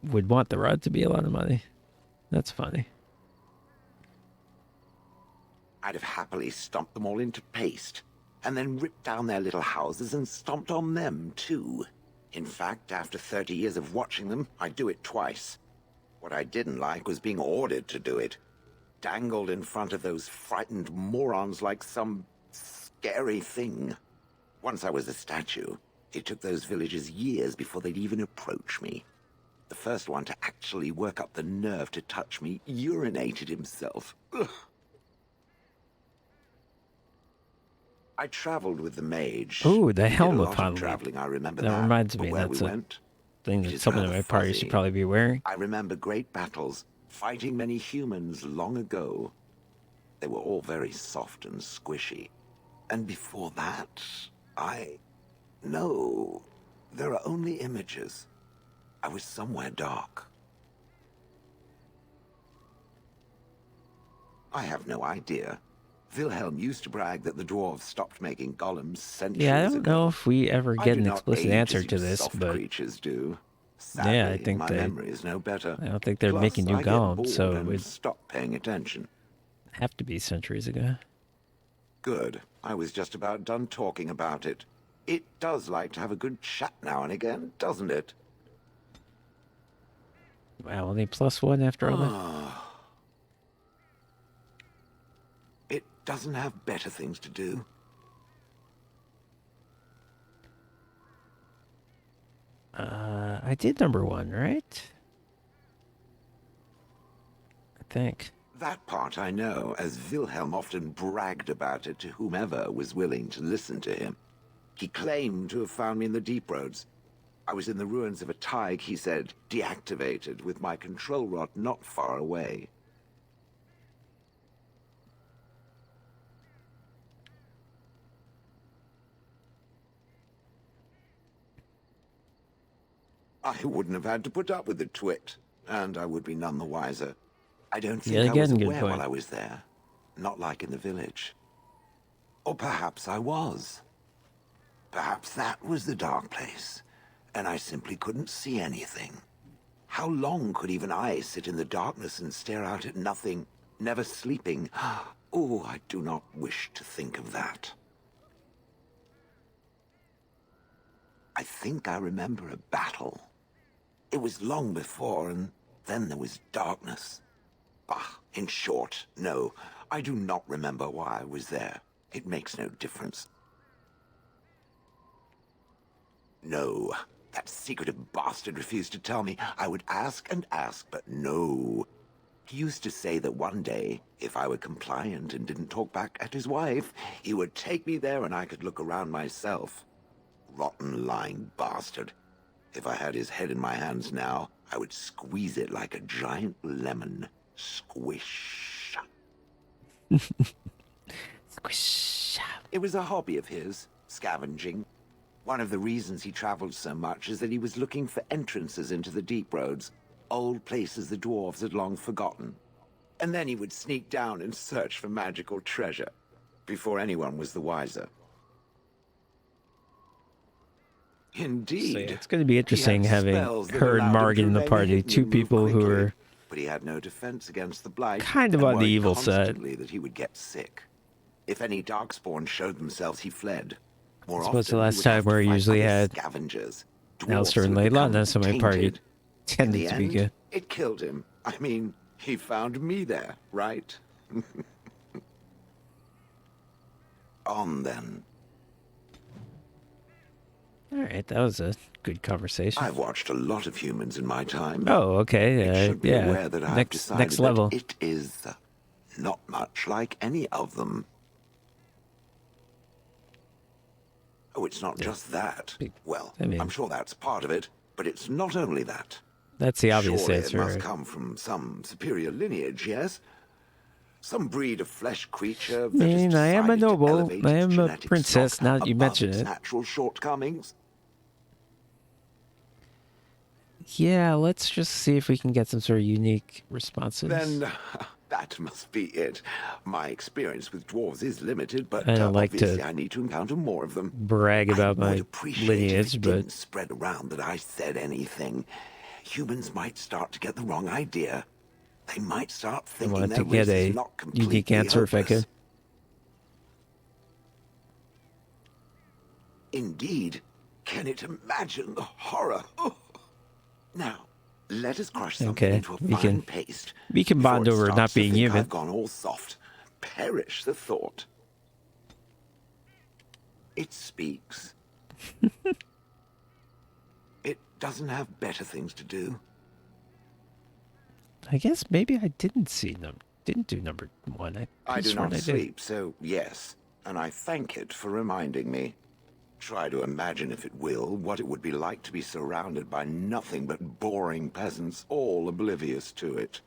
would want the rod to be a lot of money. That's funny. I'd have happily stomped them all into paste, and then ripped down their little houses and stomped on them, too. In fact, after 30 years of watching them, I'd do it twice. What I didn't like was being ordered to do it. Dangled in front of those frightened morons like some scary thing. Once I was a statue, it took those villagers years before they'd even approach me. The first one to actually work up the nerve to touch me urinated himself. Ugh. I traveled with the mage. Ooh, the helm of upon traveling. I remember that reminds me. Where That's we a went, thing that someone in my party should probably be wearing. I remember great battles, fighting many humans long ago. They were all very soft and squishy. And before that, No, there are only images. I was somewhere dark. I have no idea. Wilhelm used to brag that the dwarves stopped making golems centuries ago. Yeah, I don't know if we ever get an explicit answer to this, soft but creatures do. Sadly, yeah, I think my memory is no better. I don't think they're Plus, making new I get golems, bored so it and would stop paying attention. have to be centuries ago. Good. I was just about done talking about it. It does like to have a good chat now and again, doesn't it? Wow, only +1 after all that. It doesn't have better things to do. I did #1, right? I think. That part I know, as Wilhelm often bragged about it to whomever was willing to listen to him. He claimed to have found me in the deep roads. I was in the ruins of a Tig, he said, deactivated, with my control rod not far away. I wouldn't have had to put up with the twit, and I would be none the wiser. I don't think I was aware while I was there. Not like in the village. Or perhaps I was. Perhaps that was the dark place, and I simply couldn't see anything. How long could even I sit in the darkness and stare out at nothing, never sleeping? Oh, I do not wish to think of that. I think I remember a battle. It was long before, and then there was darkness. Bah, in short, no, I do not remember why I was there. It makes no difference. No, that secretive bastard refused to tell me. I would ask and ask, but no. He used to say that one day, if I were compliant and didn't talk back at his wife, he would take me there and I could look around myself. Rotten, lying bastard. If I had his head in my hands now, I would squeeze it like a giant lemon. Squish. Squish. It was a hobby of his, scavenging. One of the reasons he traveled so much is that he was looking for entrances into the deep roads, old places the dwarves had long forgotten. And then he would sneak down and search for magical treasure, before anyone was the wiser. Indeed. So yeah, it's going to be interesting He had having spells that her and allowed him Margit to in the remain party. hidden Two and move people who quickly. are But he had no defense against the blight. kind of and on the worried evil side. constantly that he would get sick. If any darkspawn showed themselves, he fled. More I suppose often, the he last would time have to where fight usually other had scavengers. Alistair Dwarves and who had Layla, become so my party tainted. In tended the to be end, good. it killed him. I mean, he found me there, right? On then. All right, that was a good conversation. I've watched a lot of humans in my time. Oh, okay. It should be Yeah. aware that I've Next decided level. that it is not much like any of them. Oh, it's not just that. Well, I mean- I'm sure that's part of it, but it's not only that. That's the obvious Surely answer. it must right? come from some superior lineage, yes? Some breed of flesh creature I that has mean, I am a decided to noble. elevate I its am a genetic princess. stock Now that you above mention its it. natural shortcomings. Yeah, let's just see if we can get some sort of unique responses. Then that must be it. My experience with dwarves is limited, but I don't like to obviously I need to encounter more of them. brag about I would my appreciate if lineage, it but didn't spread around that I said anything. Humans might start to get the wrong idea. They might start I thinking wanted their to get race a is not completely unique answer if I hopeless. could. Indeed. Can it imagine the horror? Oh. Now, let us crush something Okay, into a we fine can- paste. we can before bond it over starts not to being think human. I've gone all soft. Perish the thought. It speaks. It doesn't have better things to do. I guess maybe I didn't do number one. I do sworn not did. sleep, so yes, and I thank it for reminding me. Try to imagine, if it will, what it would be like to be surrounded by nothing but boring peasants, all oblivious to it.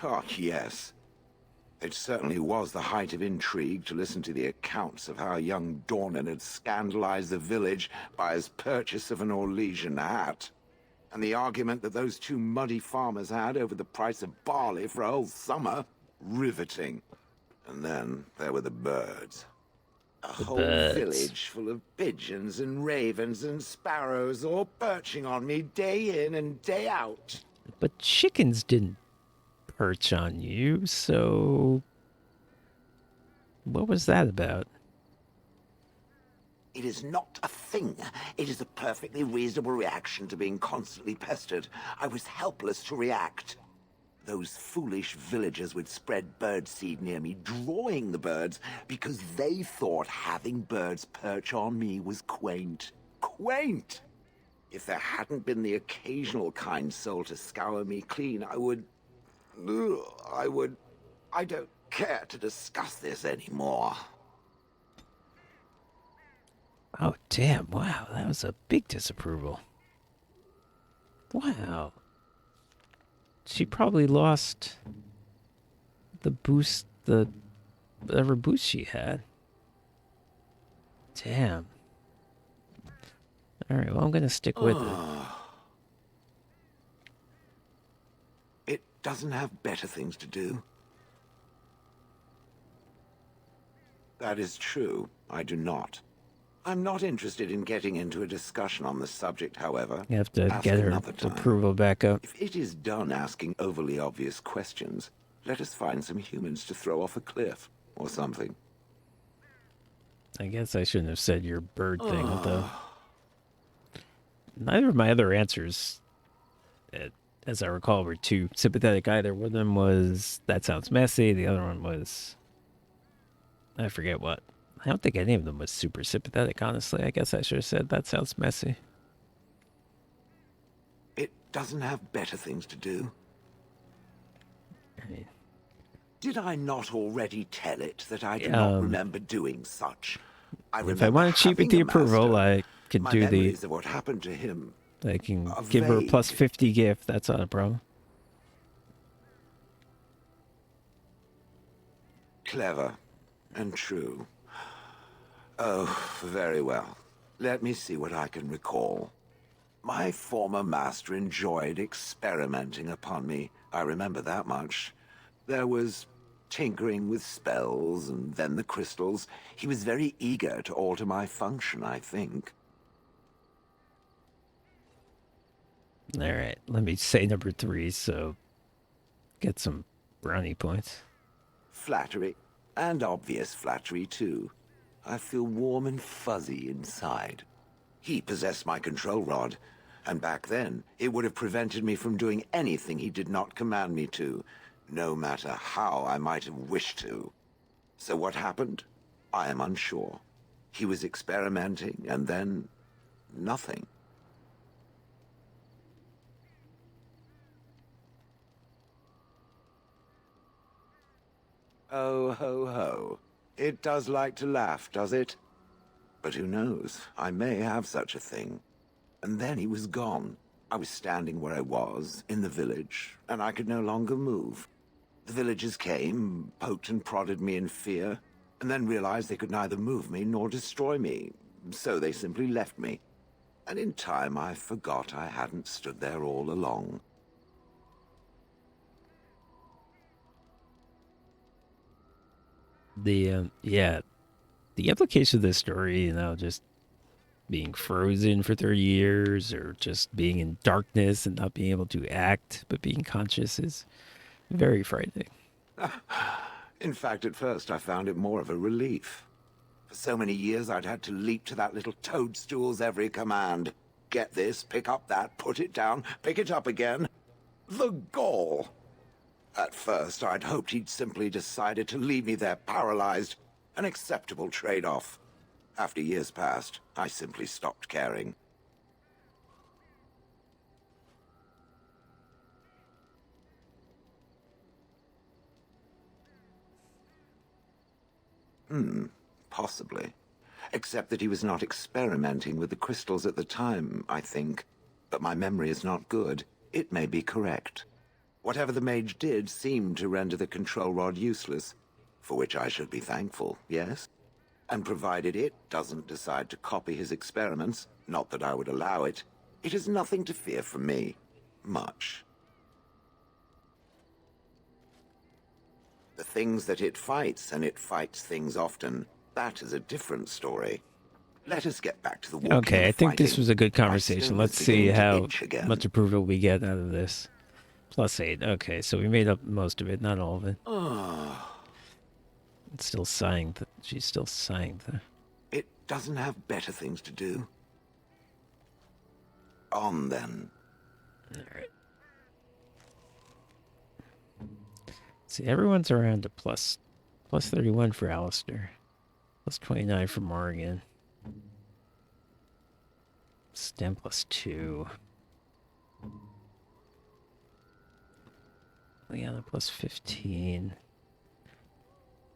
Oh, yes. It certainly was the height of intrigue to listen to the accounts of how young Dornan had scandalized the village by his purchase of an Orlesian hat. And the argument that those two muddy farmers had over the price of barley for a whole summer. Riveting. And then there were the birds. A whole birds. village full of pigeons and ravens and sparrows all perching on me day in and day out. But chickens didn't perch on you, so what was that about? It is not a thing. It is a perfectly reasonable reaction to being constantly pestered. I was helpless to react. Those foolish villagers would spread birdseed near me, drawing the birds, because they thought having birds perch on me was quaint. Quaint! If there hadn't been the occasional kind soul to scour me clean, I don't care to discuss this anymore. Oh, damn. Wow, that was a big disapproval. Wow. She probably lost the boost, whatever boost she had. Damn. All right, well, I'm going to stick with it. It doesn't have better things to do. That is true. I do not. I'm not interested in getting into a discussion on the subject, however. You have to Ask get her another time. approval back up. If it is done asking overly obvious questions, let us find some humans to throw off a cliff or something. I guess I shouldn't have said your bird thing, though. Neither of my other answers as I recall, were too sympathetic either. One of them was, that sounds messy. The other one was, I forget what. I don't think any of them was super sympathetic, honestly. I guess I should have said, that sounds messy. It doesn't have better things to do. I mean, did I not already tell it that I do not remember doing such? If I want to cheapen the approval, I could my do the... memories of what happened to him I can give her a plus 50 gift. That's not a problem. Clever and true. Oh, very well. Let me see what I can recall. My former master enjoyed experimenting upon me. I remember that much. There was tinkering with spells, and then the crystals. He was very eager to alter my function, I think. All right, let me say number 3, so get some brownie points. Flattery, and obvious flattery, too. I feel warm and fuzzy inside. He possessed my control rod, and back then, it would have prevented me from doing anything he did not command me to, no matter how I might have wished to. So what happened? I am unsure. He was experimenting, and then... nothing. Oh, ho, ho. It does like to laugh, does it? But who knows? I may have such a thing. And then he was gone. I was standing where I was, in the village, and I could no longer move. The villagers came, poked and prodded me in fear, and then realized they could neither move me nor destroy me. So they simply left me. And in time I forgot I hadn't stood there all along. The implication of this story, just being frozen for 30 years or just being in darkness and not being able to act but being conscious is very frightening. In fact, at first I found it more of a relief. For so many years I'd had to leap to that little toadstool's every command. Get this, pick up that, put it down, pick it up again. The gall! At first, I'd hoped he'd simply decided to leave me there paralyzed. An acceptable trade-off. After years passed, I simply stopped caring. Possibly. Except that he was not experimenting with the crystals at the time, I think. But my memory is not good. It may be correct. Whatever the mage did seemed to render the control rod useless, for which I should be thankful, yes? And provided it doesn't decide to copy his experiments, not that I would allow it, it has nothing to fear from me. Much. The things that it fights, and it fights things often, that is a different story. Let us get back to the walking. Okay, I think this fighting. was a good conversation. Let's see how again. much approval we get out of this. +8. Okay, so we made up most of it, not all of it. It's still sighing. She's still sighing. It doesn't have better things to do. On then. All right. See, everyone's around a plus 31 for Alistair. Plus 29 for Morgan. Stem +2. Leanna +15.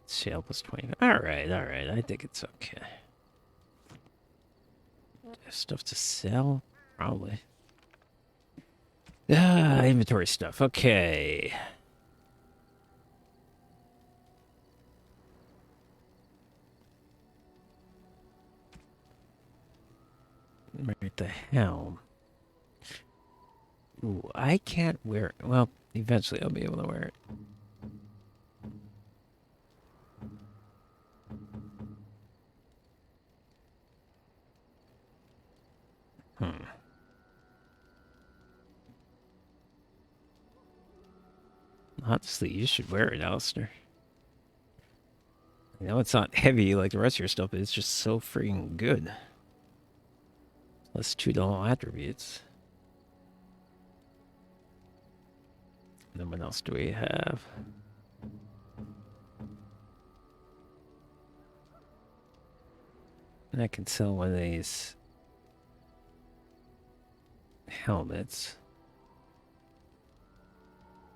Shale +20. Alright. I think it's okay. Stuff to sell? Probably. Inventory stuff. Okay. Right at the helm. Ooh, I can't wear it. Well, eventually I'll be able to wear it. Honestly, you should wear it, Alistair. I know it's not heavy like the rest of your stuff, but it's just so freaking good. Plus 2 to all attributes. Then what else do we have? And I can sell one of these helmets.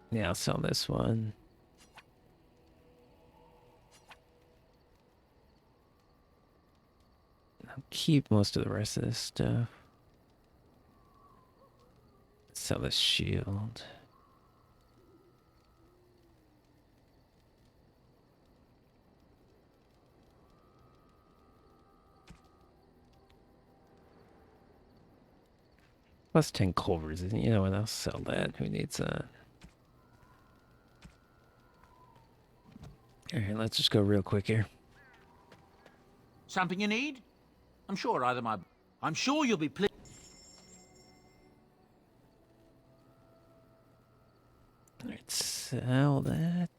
Yeah, I'll sell this one. I'll keep most of the rest of this stuff. Sell this shield. Plus 10 culvers. You know what? I'll sell that. Who needs that? Alright, let's just go real quick here. Something you need? I'm sure I'm sure you'll be pleased. Alright, sell that.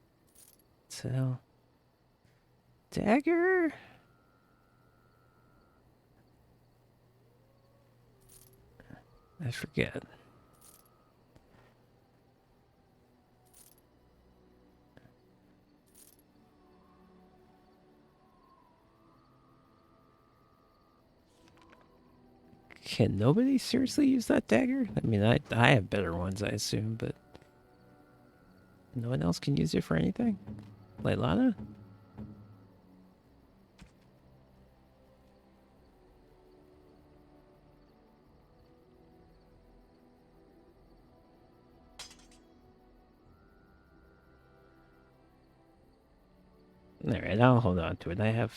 Sell. Dagger? I forget. Can nobody seriously use that dagger? I mean, I have better ones, I assume, but no one else can use it for anything? Leilana? Alright, I'll hold on to it. I have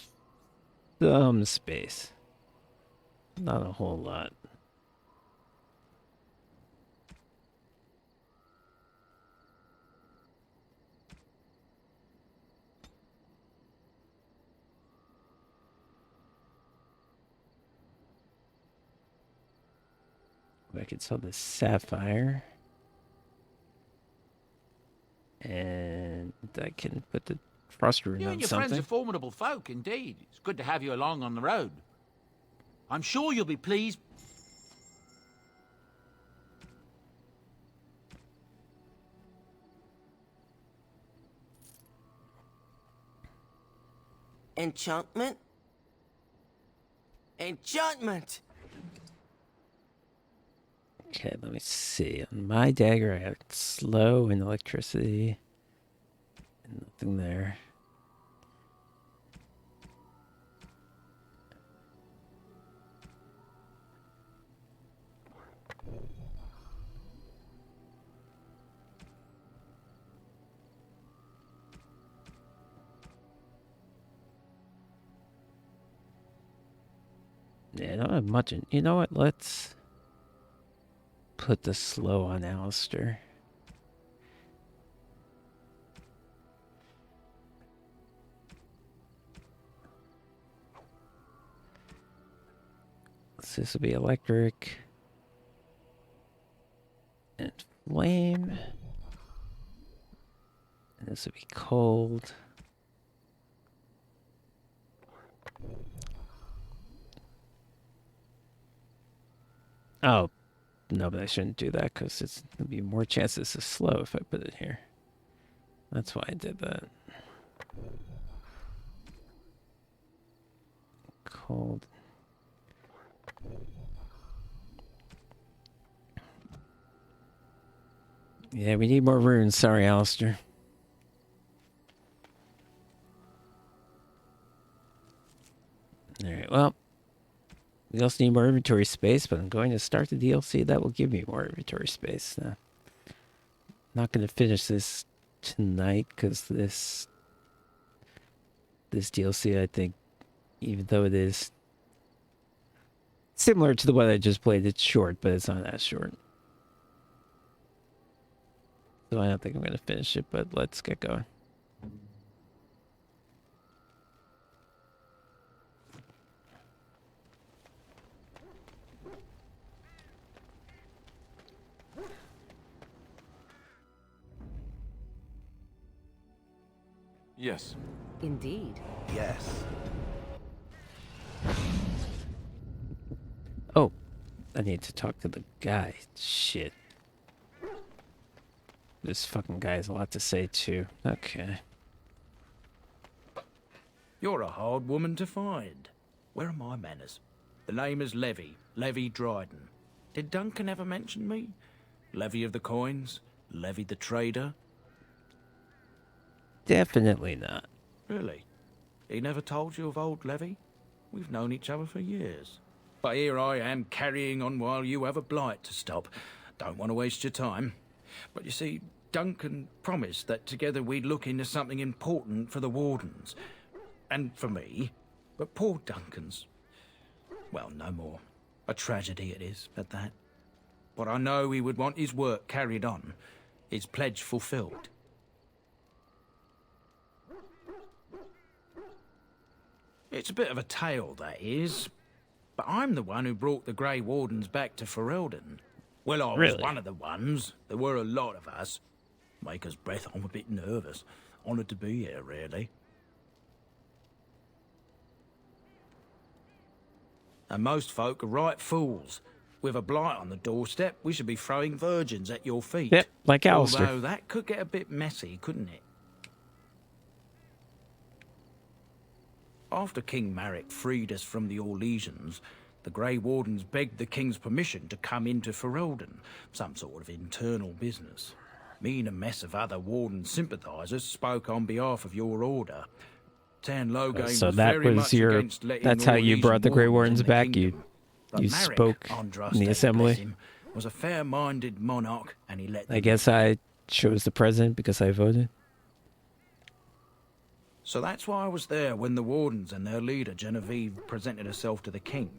some space. Not a whole lot. I could sell the sapphire. And I can put the frost rune You on and your something. friends are formidable folk, indeed. It's good to have you along on the road. I'm sure you'll be pleased. Enchantment? Enchantment! Okay, let me see. On my dagger, I have slow and electricity. And nothing there. Yeah, I don't have much. You know what? Let's put the slow on Alistair. So this will be electric and flame. And this will be cold. Oh, no, but I shouldn't do that because it's going to be more chances to slow if I put it here. That's why I did that. Cold. Yeah, we need more runes. Sorry, Alistair. Alright, well. We also need more inventory space, but I'm going to start the DLC that will give me more inventory space. Not going to finish this tonight because this DLC, I think, even though it is similar to the one I just played, it's short, but it's not that short. So I don't think I'm going to finish it, but let's get going. Yes. Indeed. Yes. Oh, I need to talk to the guy. Shit. This fucking guy has a lot to say too. Okay. You're a hard woman to find. Where are my manners? The name is Levy Dryden. Did Duncan ever mention me? Levy of the coins? Levy the trader? Definitely not. Really? He never told you of old Levy? We've known each other for years. But here I am carrying on while you have a blight to stop. Don't want to waste your time. But you see, Duncan promised that together we'd look into something important for the Wardens. And for me. But poor Duncan's... well, no more. A tragedy it is, at that. But I know he would want his work carried on. His pledge fulfilled. It's a bit of a tale, that is. But I'm the one who brought the Grey Wardens back to Ferelden. Well, I was one of the ones. There were a lot of us. Maker's breath, I'm a bit nervous. Honoured to be here, really. And most folk are right fools. With a blight on the doorstep, we should be throwing virgins at your feet. Yep, like Alistair. Although that could get a bit messy, couldn't it? After King Marek freed us from the Orlesians, the Grey Wardens begged the King's permission to come into Ferelden, some sort of internal business. Me and a mess of other Warden sympathisers spoke on behalf of your order. Tan Loghain So was that very was much your... against letting That's how you Orlesian brought the Grey wardens in Wardens the back? kingdom. You But Marek, spoke Andraste, in the bless assembly? him, was a fair-minded monarch, and he let I them guess I chose the president because I voted. So that's why I was there when the Wardens and their leader, Genevieve, presented herself to the King.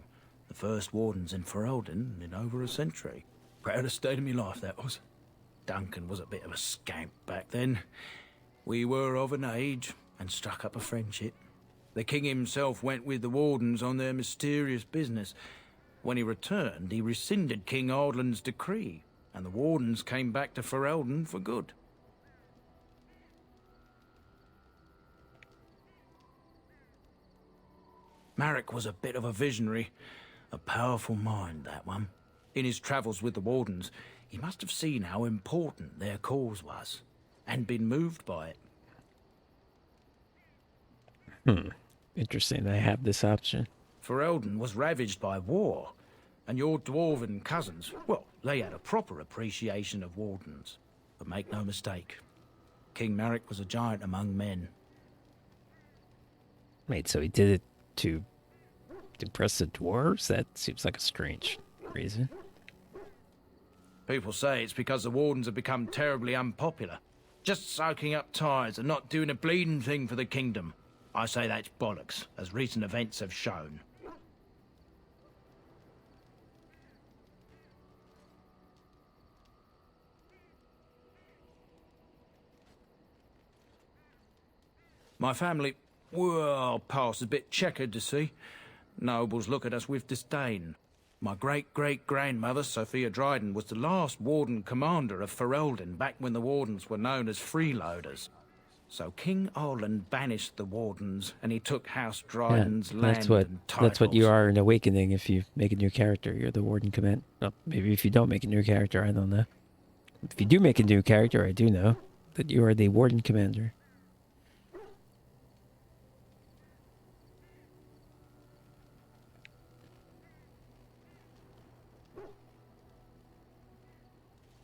The first Wardens in Ferelden in over a century. Proudest state of my life, that was. Duncan was a bit of a scamp back then. We were of an age and struck up a friendship. The King himself went with the Wardens on their mysterious business. When he returned, he rescinded King Ardland's decree, and the Wardens came back to Ferelden for good. Marek was a bit of a visionary, a powerful mind, that one. In his travels with the Wardens, he must have seen how important their cause was, and been moved by it. Interesting, they have this option. Ferelden was ravaged by war, and your dwarven cousins, well, they had a proper appreciation of Wardens. But make no mistake, King Marek was a giant among men. Wait, so he did it to impress the dwarves? That seems like a strange reason. People say it's because the Wardens have become terribly unpopular. Just soaking up tires and not doing a bleeding thing for the kingdom. I say that's bollocks, as recent events have shown. My family, well, past a bit checkered to see. Nobles look at us with disdain. My great-great-grandmother, Sophia Dryden, was the last Warden commander of Ferelden back when the Wardens were known as freeloaders. So King Arland banished the Wardens, and he took House Dryden's land and titles. That's what you are in Awakening. If you make a new character, you're the Warden Command. Oh, maybe if you don't make a new character, I don't know. If you do make a new character, I do know that you are the Warden Commander.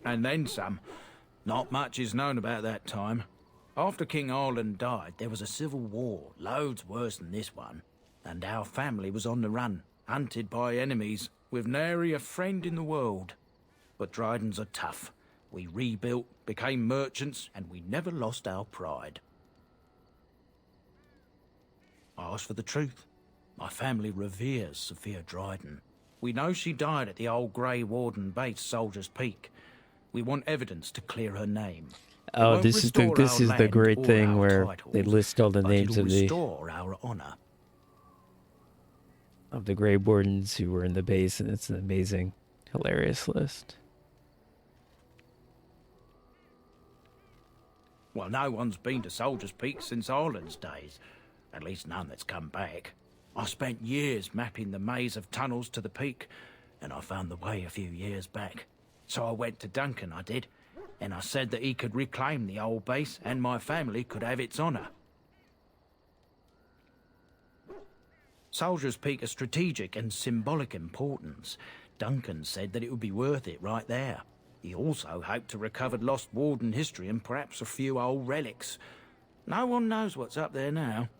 And then some. Not much is known about that time. After King Arland died, there was a civil war, loads worse than this one. And our family was on the run, hunted by enemies, with nary a friend in the world. But Drydens are tough. We rebuilt, became merchants, and we never lost our pride. I ask for the truth. My family reveres Sophia Dryden. We know she died at the old Grey Warden base, Soldier's Peak. We want evidence to clear her name. Oh, this is the great thing where they list all the names of our honor. Of the Grey Wardens who were in the base, and it's an amazing, hilarious list. Well, no one's been to Soldier's Peak since Arland's days. At least none that's come back. I spent years mapping the maze of tunnels to the peak, and I found the way a few years back. So I went to Duncan, I did, and I said that he could reclaim the old base and my family could have its honour. Soldier's Peak is strategic and symbolic importance. Duncan said that it would be worth it right there. He also hoped to recover lost Warden history and perhaps a few old relics. No one knows what's up there now.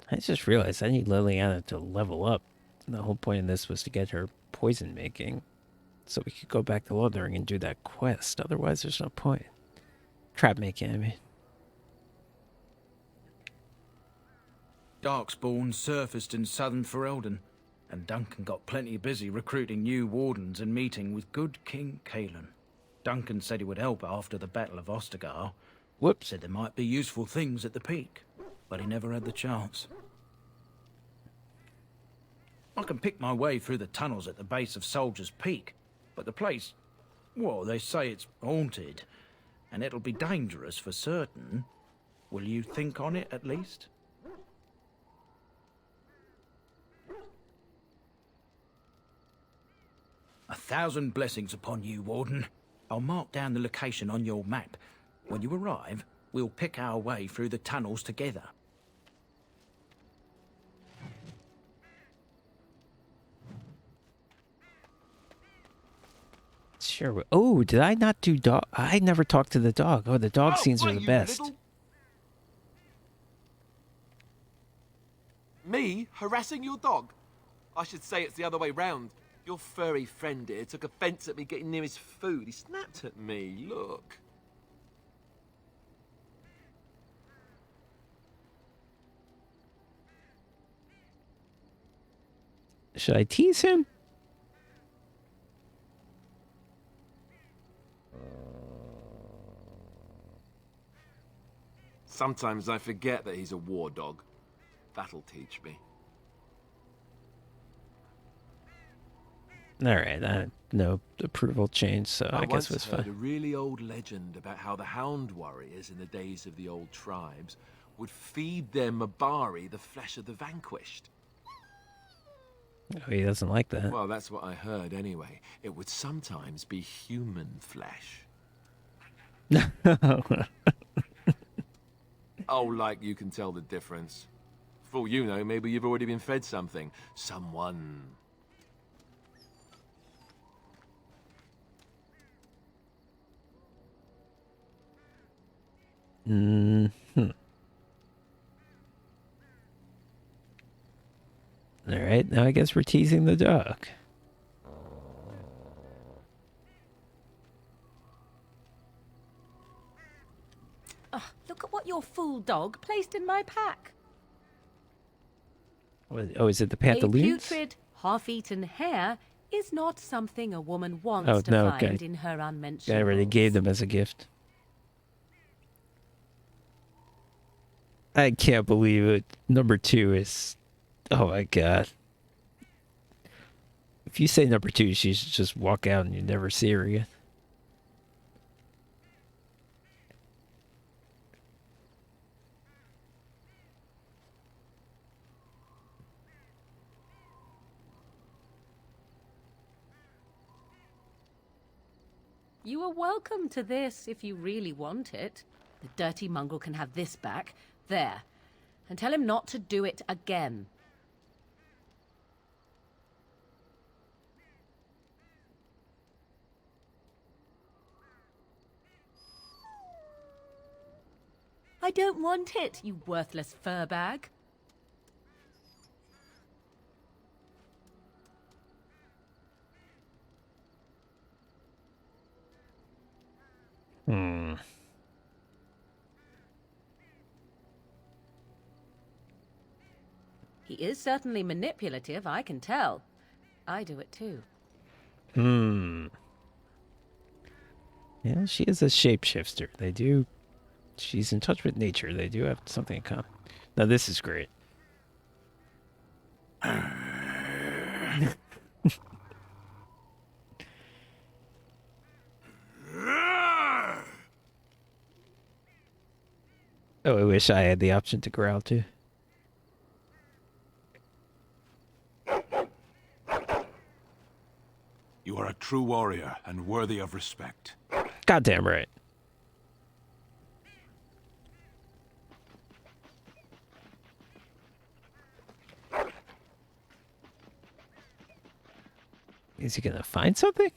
I just realized I need Liliana to level up. The whole point of this was to get her poison making, so we could go back to Lothering and do that quest. Otherwise, there's no point. Trap making, I mean. Darkspawn surfaced in southern Ferelden, and Duncan got plenty busy recruiting new wardens and meeting with good King Cailan. Duncan said he would help after the Battle of Ostagar. Whoops. Said there might be useful things at the peak, but he never had the chance. I can pick my way through the tunnels at the base of Soldier's Peak, but the place, well, they say it's haunted, and it'll be dangerous for certain. Will you think on it at least? A thousand blessings upon you, Warden. I'll mark down the location on your map. When you arrive, we'll pick our way through the tunnels together. Sure. Oh, did I not do dog? I never talked to the dog. Oh, the dog scenes are the best. Me harassing your dog? I should say it's the other way round. Your furry friend here took offence at me getting near his food. He snapped at me, look. Should I tease him? Sometimes I forget that he's a war dog. That'll teach me. All right, no approval change, so I guess it was once heard fine. a really old legend about how the Hound warriors in the days of the old tribes would feed their Mabari the flesh of the vanquished. Oh, he doesn't like that. Well, that's what I heard anyway. It would sometimes be human flesh. Oh, like you can tell the difference. For all you know, maybe you've already been fed something. Someone. All right, now I guess we're teasing the dog. Look at what your fool dog placed in my pack. Oh, is it the A pantaloons? putrid, half-eaten hare is not something a woman wants Oh, to no, find okay. in her unmentioned. I already gave them as a gift. I can't believe it. Number 2 is... Oh my god. If you say number 2, she should just walk out and you never see her again. You are welcome to this if you really want it. The dirty mongrel can have this back. There. And tell him not to do it again. I don't want it, you worthless fur bag. He is certainly manipulative, I can tell. I do it too. Yeah, she is a shapeshifter. They do... She's in touch with nature. They do have something in common. Now, this is great. Oh, I wish I had the option to growl too. You are a true warrior and worthy of respect. Goddamn right. Is he gonna find something?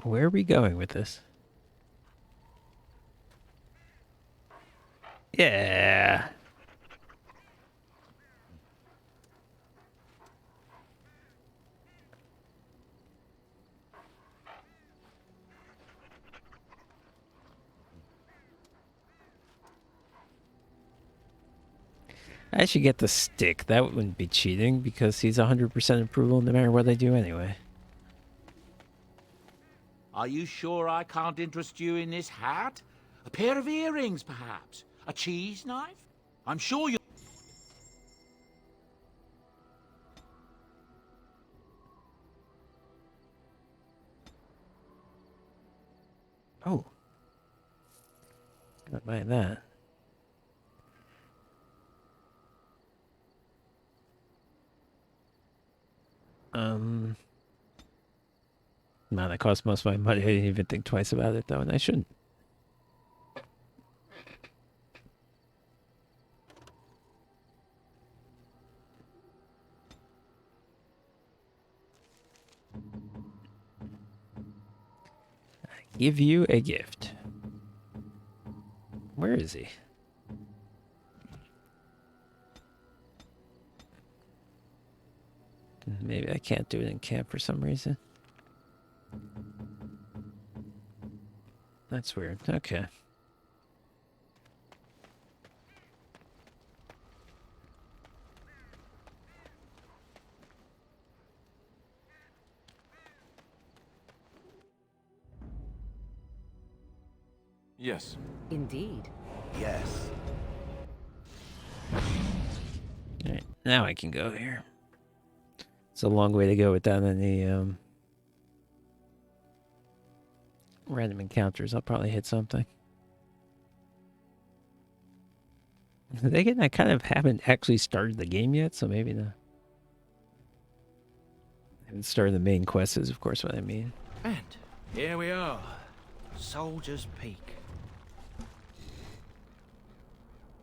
Where are we going with this? Yeah. I should get the stick. That wouldn't be cheating because he's 100% approval no matter what I do anyway. Are you sure I can't interest you in this hat? A pair of earrings, perhaps? A cheese knife? I'm sure you... Oh. Gotta buy that. Man, that cost most of my money. I didn't even think twice about it, though, and I shouldn't. I give you a gift. Where is he? Maybe I can't do it in camp for some reason. That's weird. Okay. Yes. Indeed. Yes. Alright, now I can go here. It's a long way to go without any random encounters. I'll probably hit something. Again, I kind of haven't actually started the game yet, so maybe the... I haven't started the main quest is, of course, what I mean. And here we are. Soldier's Peak.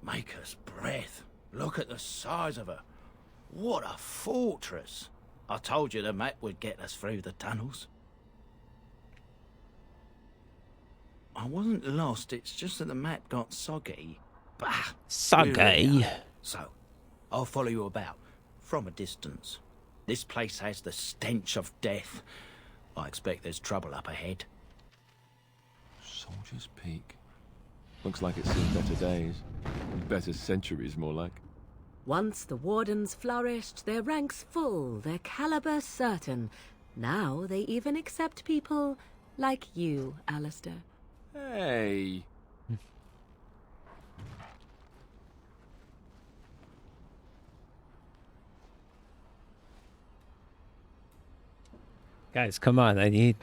Maker's breath. Look at the size of her. What a fortress. I told you the map would get us through the tunnels. I wasn't lost, it's just that the map got soggy. Bah! Soggy. So, I'll follow you about, from a distance. This place has the stench of death. I expect there's trouble up ahead. Soldier's Peak. Looks like it's seen better days. Better centuries, more like. Once the wardens flourished, their ranks full, their caliber certain. Now they even accept people like you, Alistair. Hey. Guys, come on. I need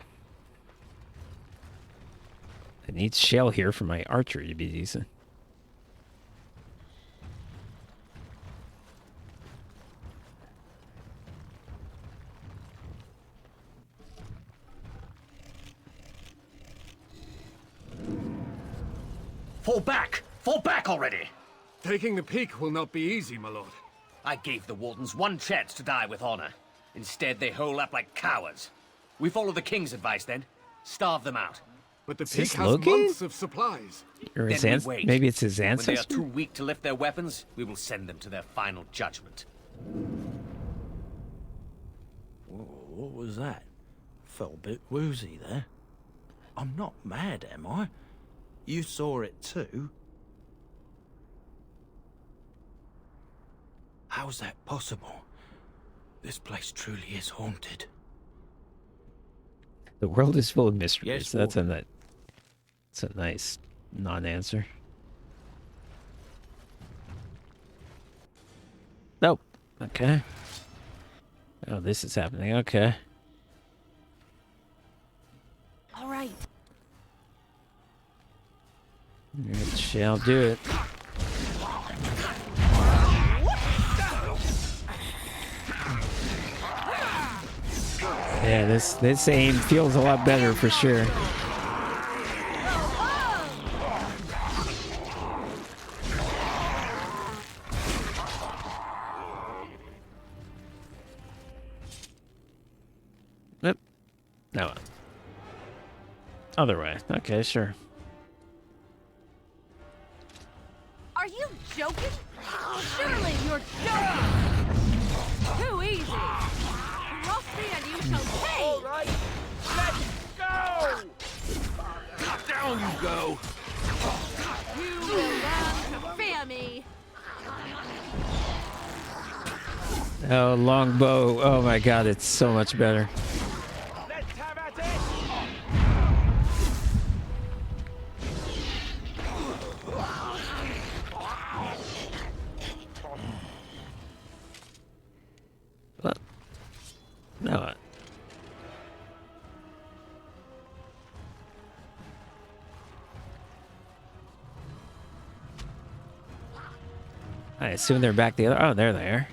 shell here for my archery to be decent. Fall back! Fall back already! Taking the peak will not be easy, my lord. I gave the wardens one chance to die with honor. Instead, they hole up like cowards. We follow the king's advice then. Starve them out. But the Is peak this has Loki? months of supplies. Or his Then we wait. maybe it's his When they are ancestor? too weak to lift their weapons, we will send them to their final judgment. Whoa, what was that? Felt a bit woozy there. I'm not mad, am I? You saw it too? How's that possible? This place truly is haunted. The world is full of mysteries. Yes, That's a nice non-answer. Nope. Okay. Oh, this is happening. Okay. Shall do it. Yeah, this aim feels a lot better for sure. Yep. No. Other way. Okay, sure. Are you joking? Surely you're joking! Too easy! Cross me and you shall pay! All right, let's go! Down you go! You will learn to fear me! Oh, longbow. Oh my god, it's so much better. Let's have at it! What? No. I assume they're back the other. Oh, there they are.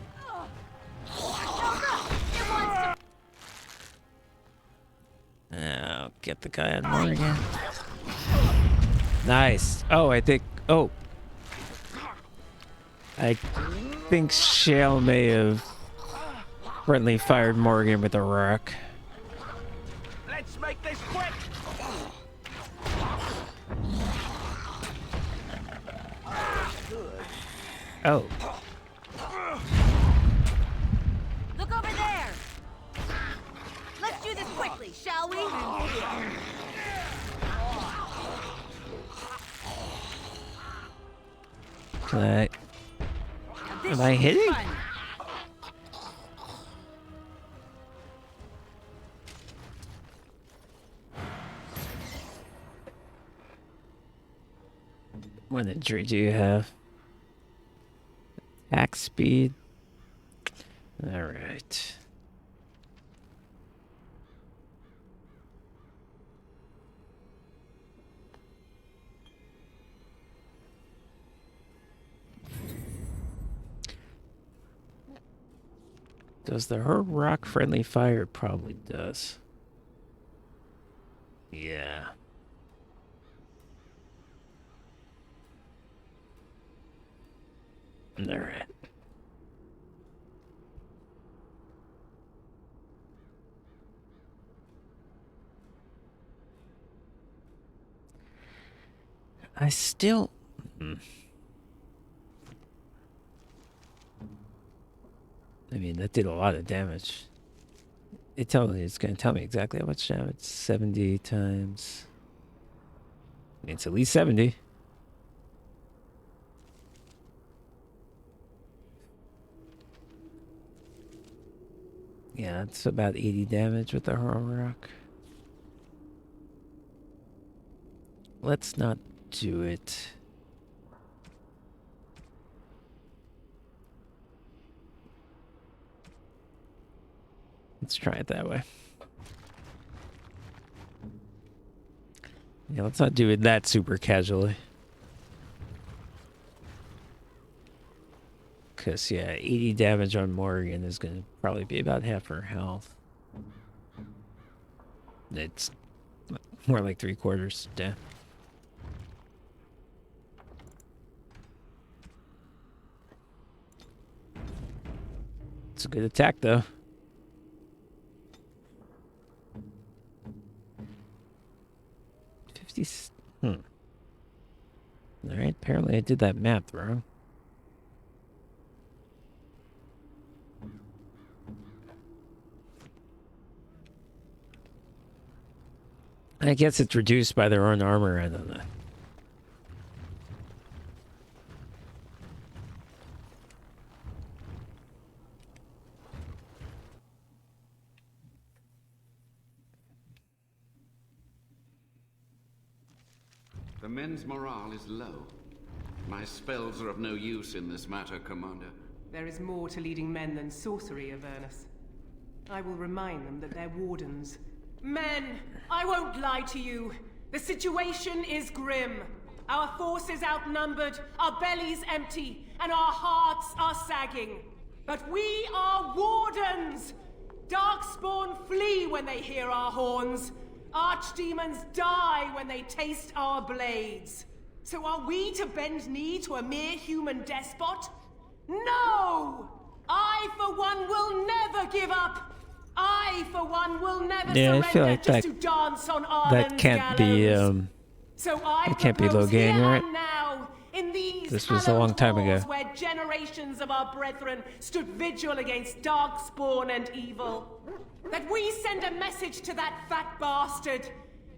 Now get the guy on more again. Nice. Oh, I think. Oh, I think Shale may have friendly fired Morgan with a rock. Let's make this quick! Oh. Look over there! Let's do this quickly, shall we? Am I hitting? What injury do you have? Attack speed. All right. Does the hurt rock friendly fire? It probably does. Yeah. All right. I still. I mean, that did a lot of damage. It's going to tell me exactly how much damage. 70 times. I mean, it's at least 70. Yeah, it's about 80 damage with the horror rock. Let's not do it. Let's try it that way. Yeah, let's not do it that super casually. Because, yeah, 80 damage on Morgan is going to probably be about half her health. It's more like 3/4 death. It's a good attack, though. Alright, apparently I did that math wrong. I guess it's reduced by their own armor, I don't know. The men's morale is low. My spells are of no use in this matter, Commander. There is more to leading men than sorcery, Avernus. I will remind them that they're wardens. Men, I won't lie to you. The situation is grim. Our forces outnumbered, our bellies empty, and our hearts are sagging. But we are wardens! Darkspawn flee when they hear our horns. Archdemons die when they taste our blades. So are we to bend knee to a mere human despot? No! I, for one, will never give up! I, for one, will never surrender I feel like just to dance on Arlen's that can't be, So I it can't be propose Logain, here right? and now, in these This was a long time ago. halls where generations of our brethren stood vigil against darkspawn and evil, that we send a message to that fat bastard.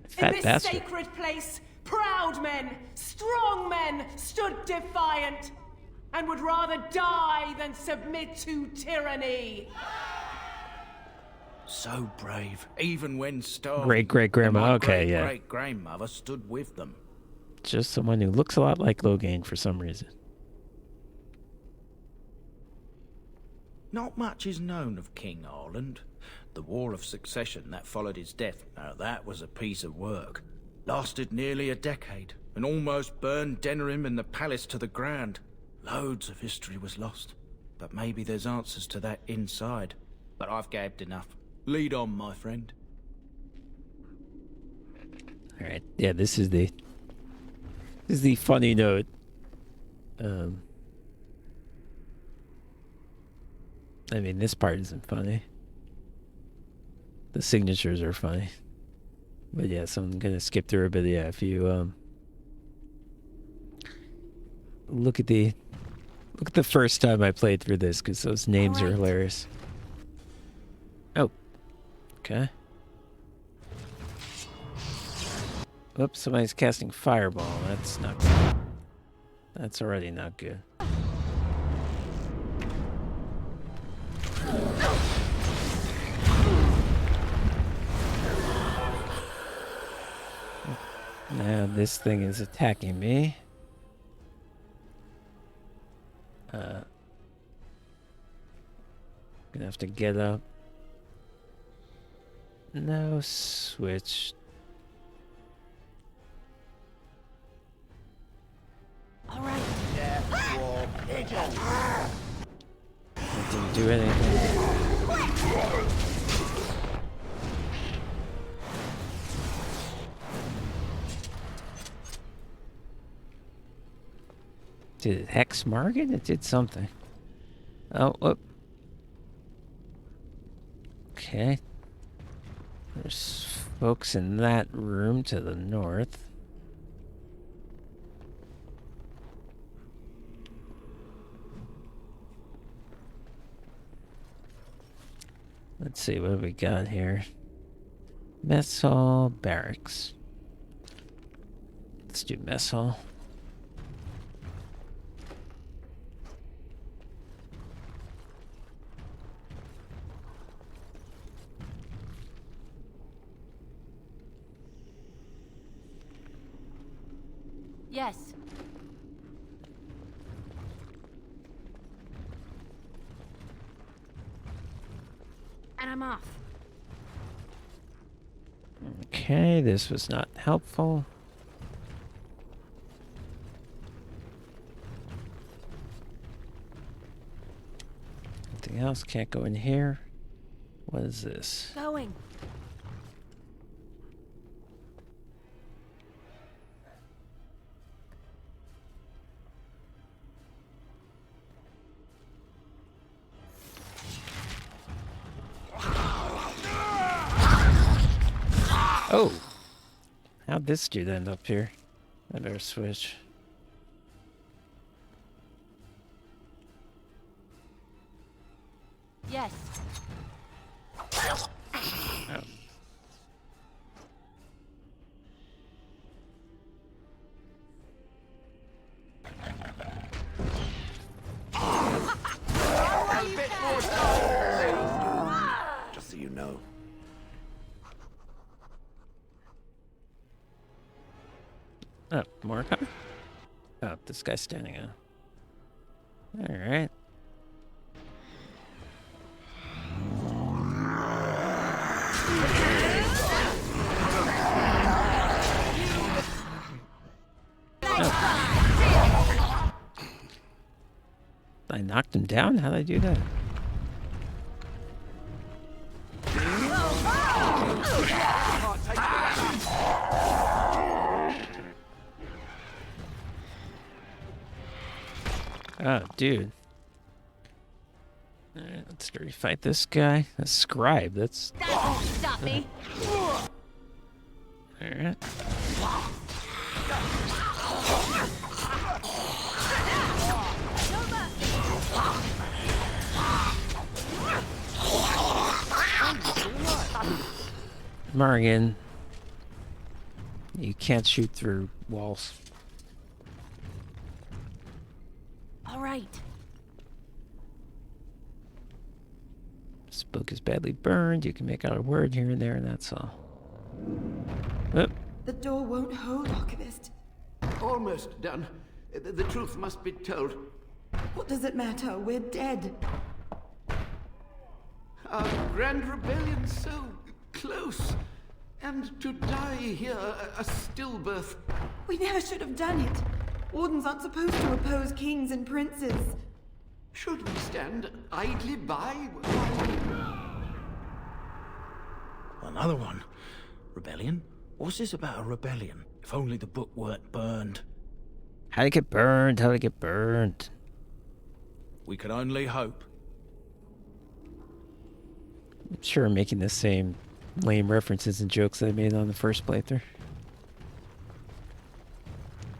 Fat in this bastard. sacred place, proud men, strong men stood defiant, and would rather die than submit to tyranny. So brave, even when starving. Great-great-grandma, And my okay, yeah. great-great-grandmother stood with them. Just someone who looks a lot like Logain for some reason. Not much is known of King Arland. The War of Succession that followed his death, now that was a piece of work. Lasted nearly a decade, and almost burned Denerim and the palace to the ground. Loads of history was lost, but maybe there's answers to that inside. But I've gabbed enough. Lead on, my friend. Alright, yeah, this is the funny note. I mean, this part isn't funny. The signatures are funny. But yeah, so I'm gonna skip through it, but yeah, if you look at the first time I played through this, because those names are hilarious. Oh. Okay. Oops, somebody's casting fireball. That's not good. That's already not good. Now this thing is attacking me. Gonna have to get up. No switch. All right. It didn't do anything. Did it hex mark it? It did something. Oh, whoop. Okay. There's folks in that room to the north. Let's see, what do we got here? Mess hall, barracks. Let's do mess hall. Yes. And I'm off. Okay, this was not helpful. Anything else? Can't go in here. What is this? Going. Oh! How'd this dude end up here? I better switch. Yes. Oh. Just so you know. Oh, more coming? Oh, this guy's standing up. Alright. I knocked him down? How'd I do that? Oh, dude. Alright, let's dirty fight this guy. A scribe, that's... That won't stop me. Alright. Morgan, you can't shoot through walls. All right. This book is badly burned. You can make out a word here and there, and that's all. Oh. The door won't hold, Archivist. Almost done. The truth must be told. What does it matter? We're dead. Our grand rebellion so close. And to die here, a stillbirth. We never should have done it. Wardens aren't supposed to oppose kings and princes. Should we stand idly by? Another one. Rebellion? What's this about a rebellion? If only the book weren't burned. How'd it get burned? How'd it get burned? We can only hope. I'm sure I'm making the same lame references and jokes that I made on the first playthrough.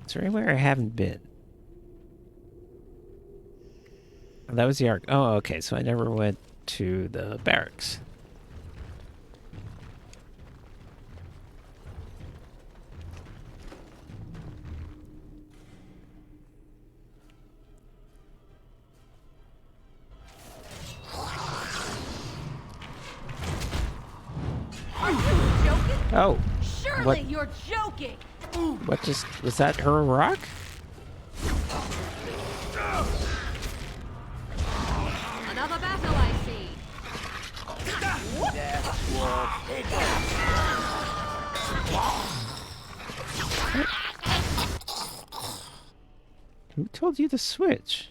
Is there anywhere I haven't been? Oh, that was the arc. Oh, okay, so I never went to the barracks. Are you joking? Oh. Surely What? you're joking. What just... Was that her rock? Another battle I see. Who told you to switch?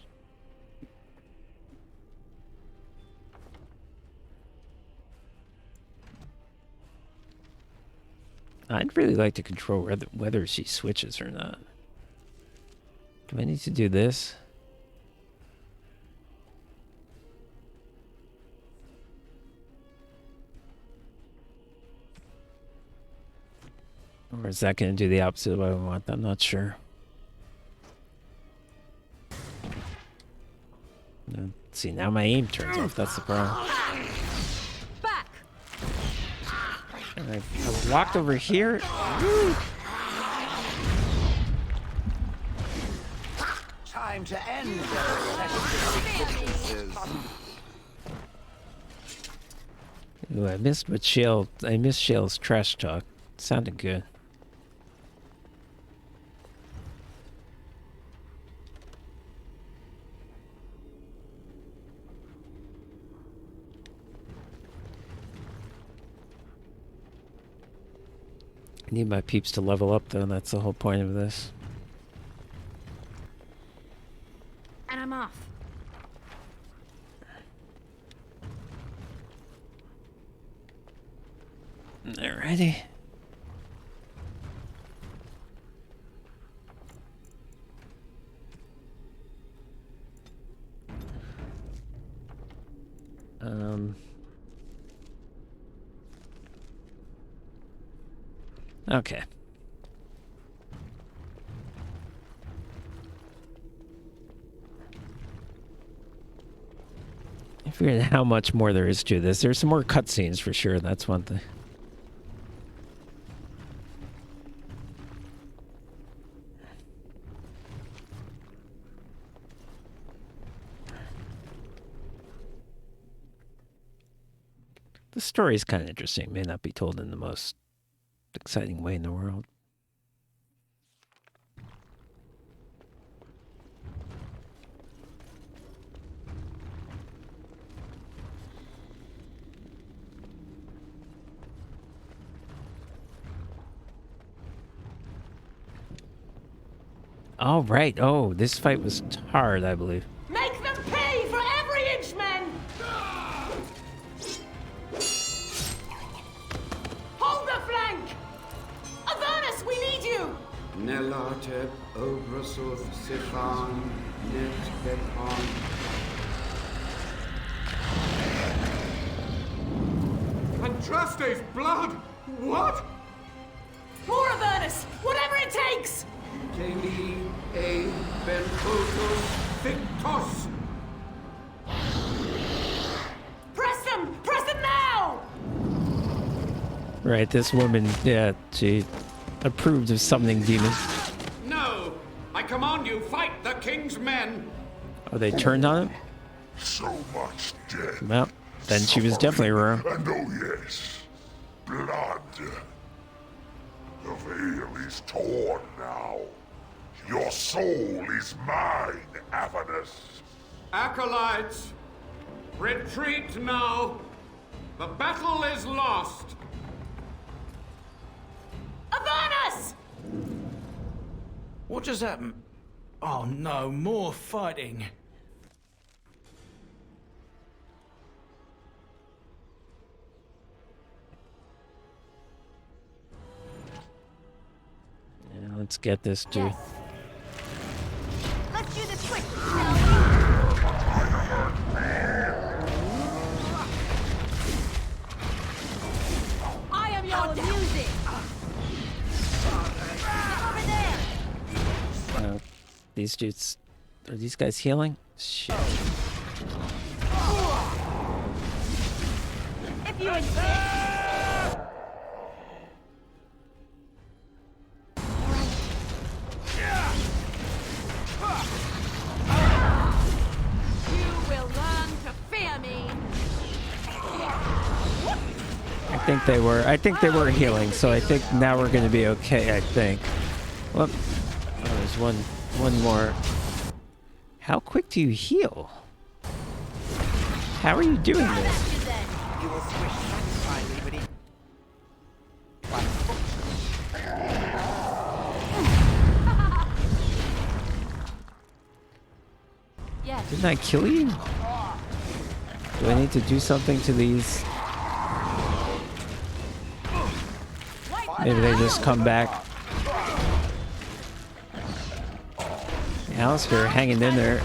I'd really like to control whether she switches or not. Do I need to do this? Or is that going to do the opposite of what I want? I'm not sure. See, now my aim turns off. That's the problem. Back. And I walked over here. Woo. Time to end their Ooh, I missed what Shale. I missed Shale's trash talk. Sounded good. I need my peeps to level up, though. That's the whole point of this. And I'm off. Alrighty. Okay. I figured out how much more there is to this. There's some more cutscenes for sure. That's one thing. The story is kind of interesting. It may not be told in the most exciting way in the world. All right. Oh, this fight was hard, I believe. Make them pay! Nelateb Obrasuth Sifan Net Bepon. Andraste's blood! What? More Avernus! Whatever it takes! Teli E Benfotos Victos! Press them! Press them now! Right, this woman, yeah, she approved of summoning demons. No! I command you, fight the king's men! Oh, they turned on him? So much death. Well, then she was definitely wrong. And oh yes, blood. The veil is torn now. Your soul is mine, Avernus. Acolytes, retreat now. The battle is lost. Avernus! What just happened? Oh no, more fighting. Yeah, let's get this dude. Yes. Let's do this quick, shall we? I am your music. Get over there. These dudes, are these guys healing? Shit. If you insist. You will learn to fear me. I think they were healing, so I think now we're gonna be okay, I think. Well, oh, there's one more. How quick do you heal? How are you doing this? You will swish satisfyingly, but it... Yes. Didn't I kill you? Do I need to do something to these? Maybe they just come back. Alistair hanging in there.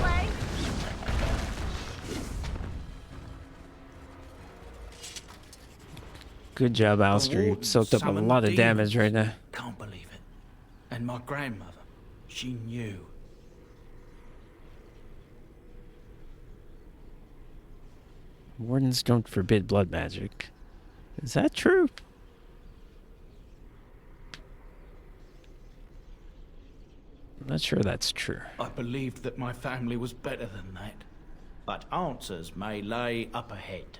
Good job, Alistair. You soaked up a lot of damage right now. Can't believe it. And my grandmother, she knew. Wardens don't forbid blood magic. Is that true? I'm not sure that's true. I believed that my family was better than that. But answers may lay up ahead.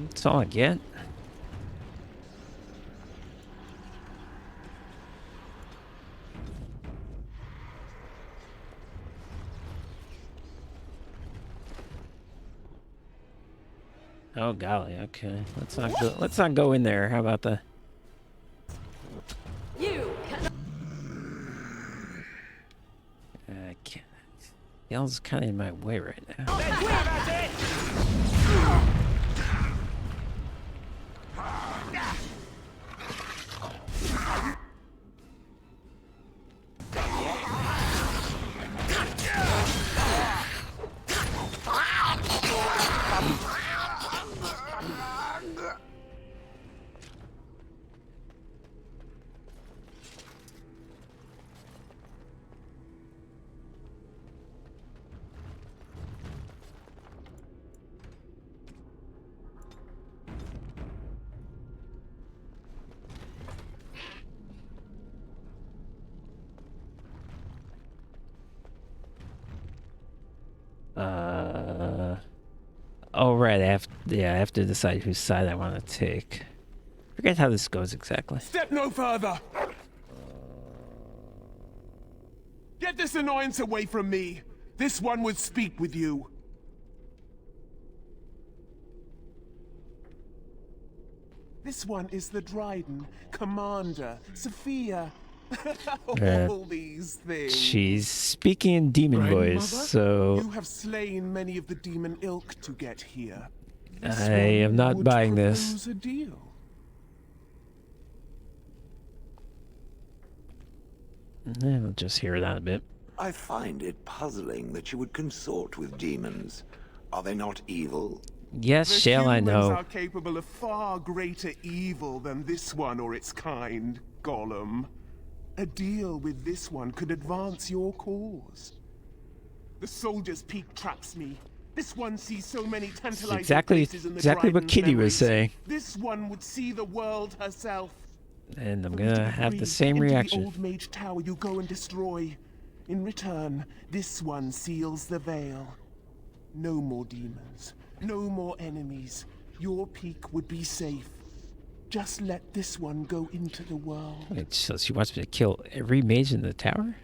That's all I get. Oh golly, okay. Let's not go in there. How about the You can. I can't. Yell's kinda in my way right now. Oh right, I have to decide whose side I want to take. Forget how this goes exactly. Step no further! Get this annoyance away from me! This one would speak with you. This one is the Dryden, Commander, Sophia. All these things. She's speaking in demon voice, so You have slain many of the demon ilk to get here. This I one am not would buying propose this. a deal. I'll just hear that a bit. I find it puzzling that you would consort with demons. Are they not evil? Yes, The Shale, I humans know. are capable of far greater evil than this one or its kind, Gollum. A deal with this one could advance your cause. The Soldier's Peak traps me. This one sees so many tantalizing Exactly places in the what Dryden's Kitty memories. was saying. This one would see the world herself. And I'm For me to gonna be have the free same into reaction. The old mage tower you go and destroy. In return, this one seals the veil. No more demons. No more enemies. Your peak would be safe. Just let this one go into the world. Wait, so she wants me to kill every mage in the tower?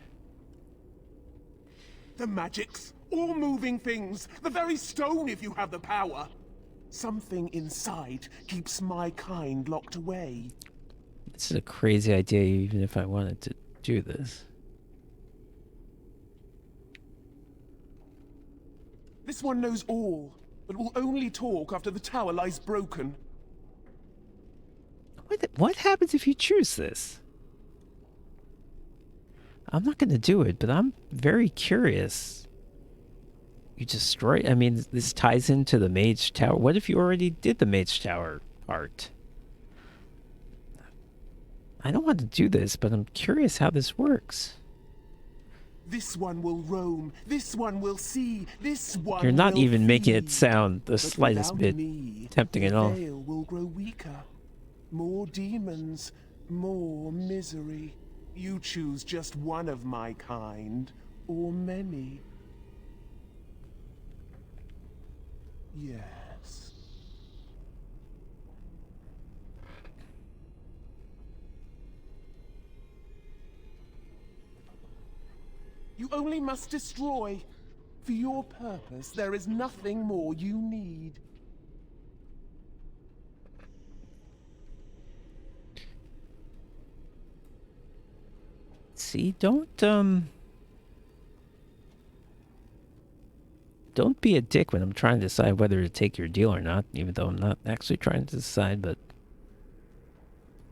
The magics, all moving things, the very stone if you have the power. Something inside keeps my kind locked away. This is a crazy idea, even if I wanted to do this. This one knows all, but will only talk after the tower lies broken. What happens if you choose this? I'm not going to do it, but I'm very curious. You destroy... I mean, this ties into the mage tower. What if you already did the mage tower part? I don't want to do this, but I'm curious how this works. This one will roam, this one will see, this one You're not will even making it feed. sound the But slightest without bit me, tempting at the all. veil will grow weaker. More demons, more misery. You choose just one of my kind, or many. Yes. You only must destroy. For your purpose, there is nothing more you need. See, don't be a dick when I'm trying to decide whether to take your deal or not, even though I'm not actually trying to decide, but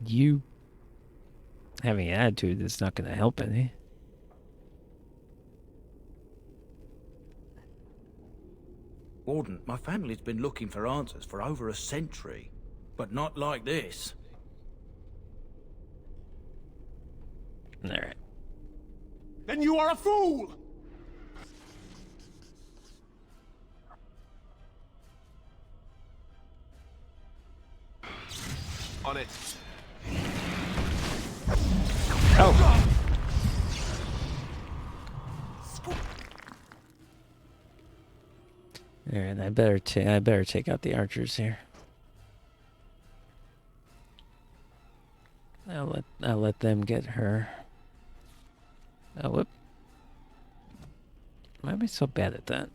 you having an attitude is not going to help any. Warden, my family's been looking for answers for over a century, but not like this. Alright. Then you are a fool! On it. Oh. Alright, I better take out the archers here. I'll let them get her. Oh, whoop. Why am I so bad at that?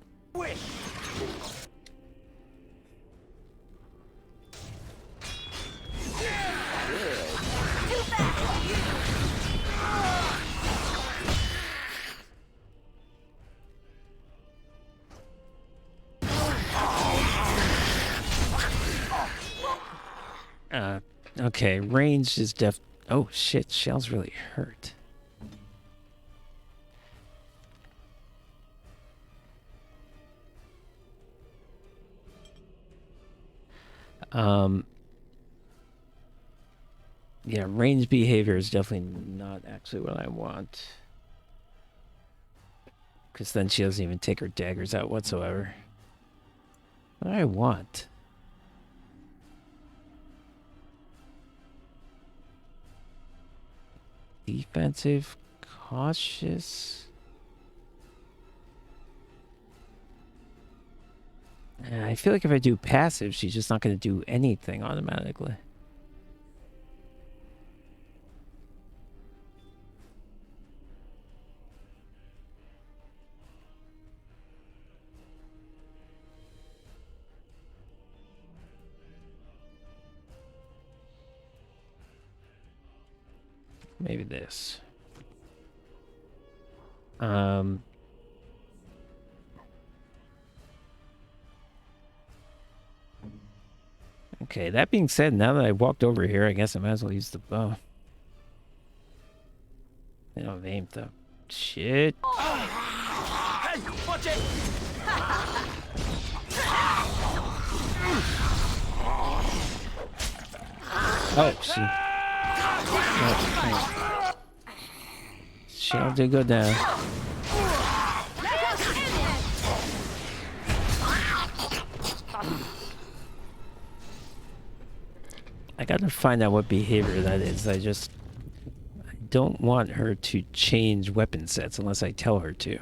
Okay, range is oh shit, Shell's really hurt. Yeah, range behavior is definitely not actually what I want. Because then she doesn't even take her daggers out whatsoever. What do I want? Defensive, cautious. I feel like if I do passive, she's just not going to do anything automatically. Maybe this. Okay, that being said, now that I walked over here, I guess I might as well use the bow. They don't have aim though. Shit. Hey, watch it! Oh, she don't do go down. I gotta find out what behavior that is. I don't want her to change weapon sets unless I tell her to.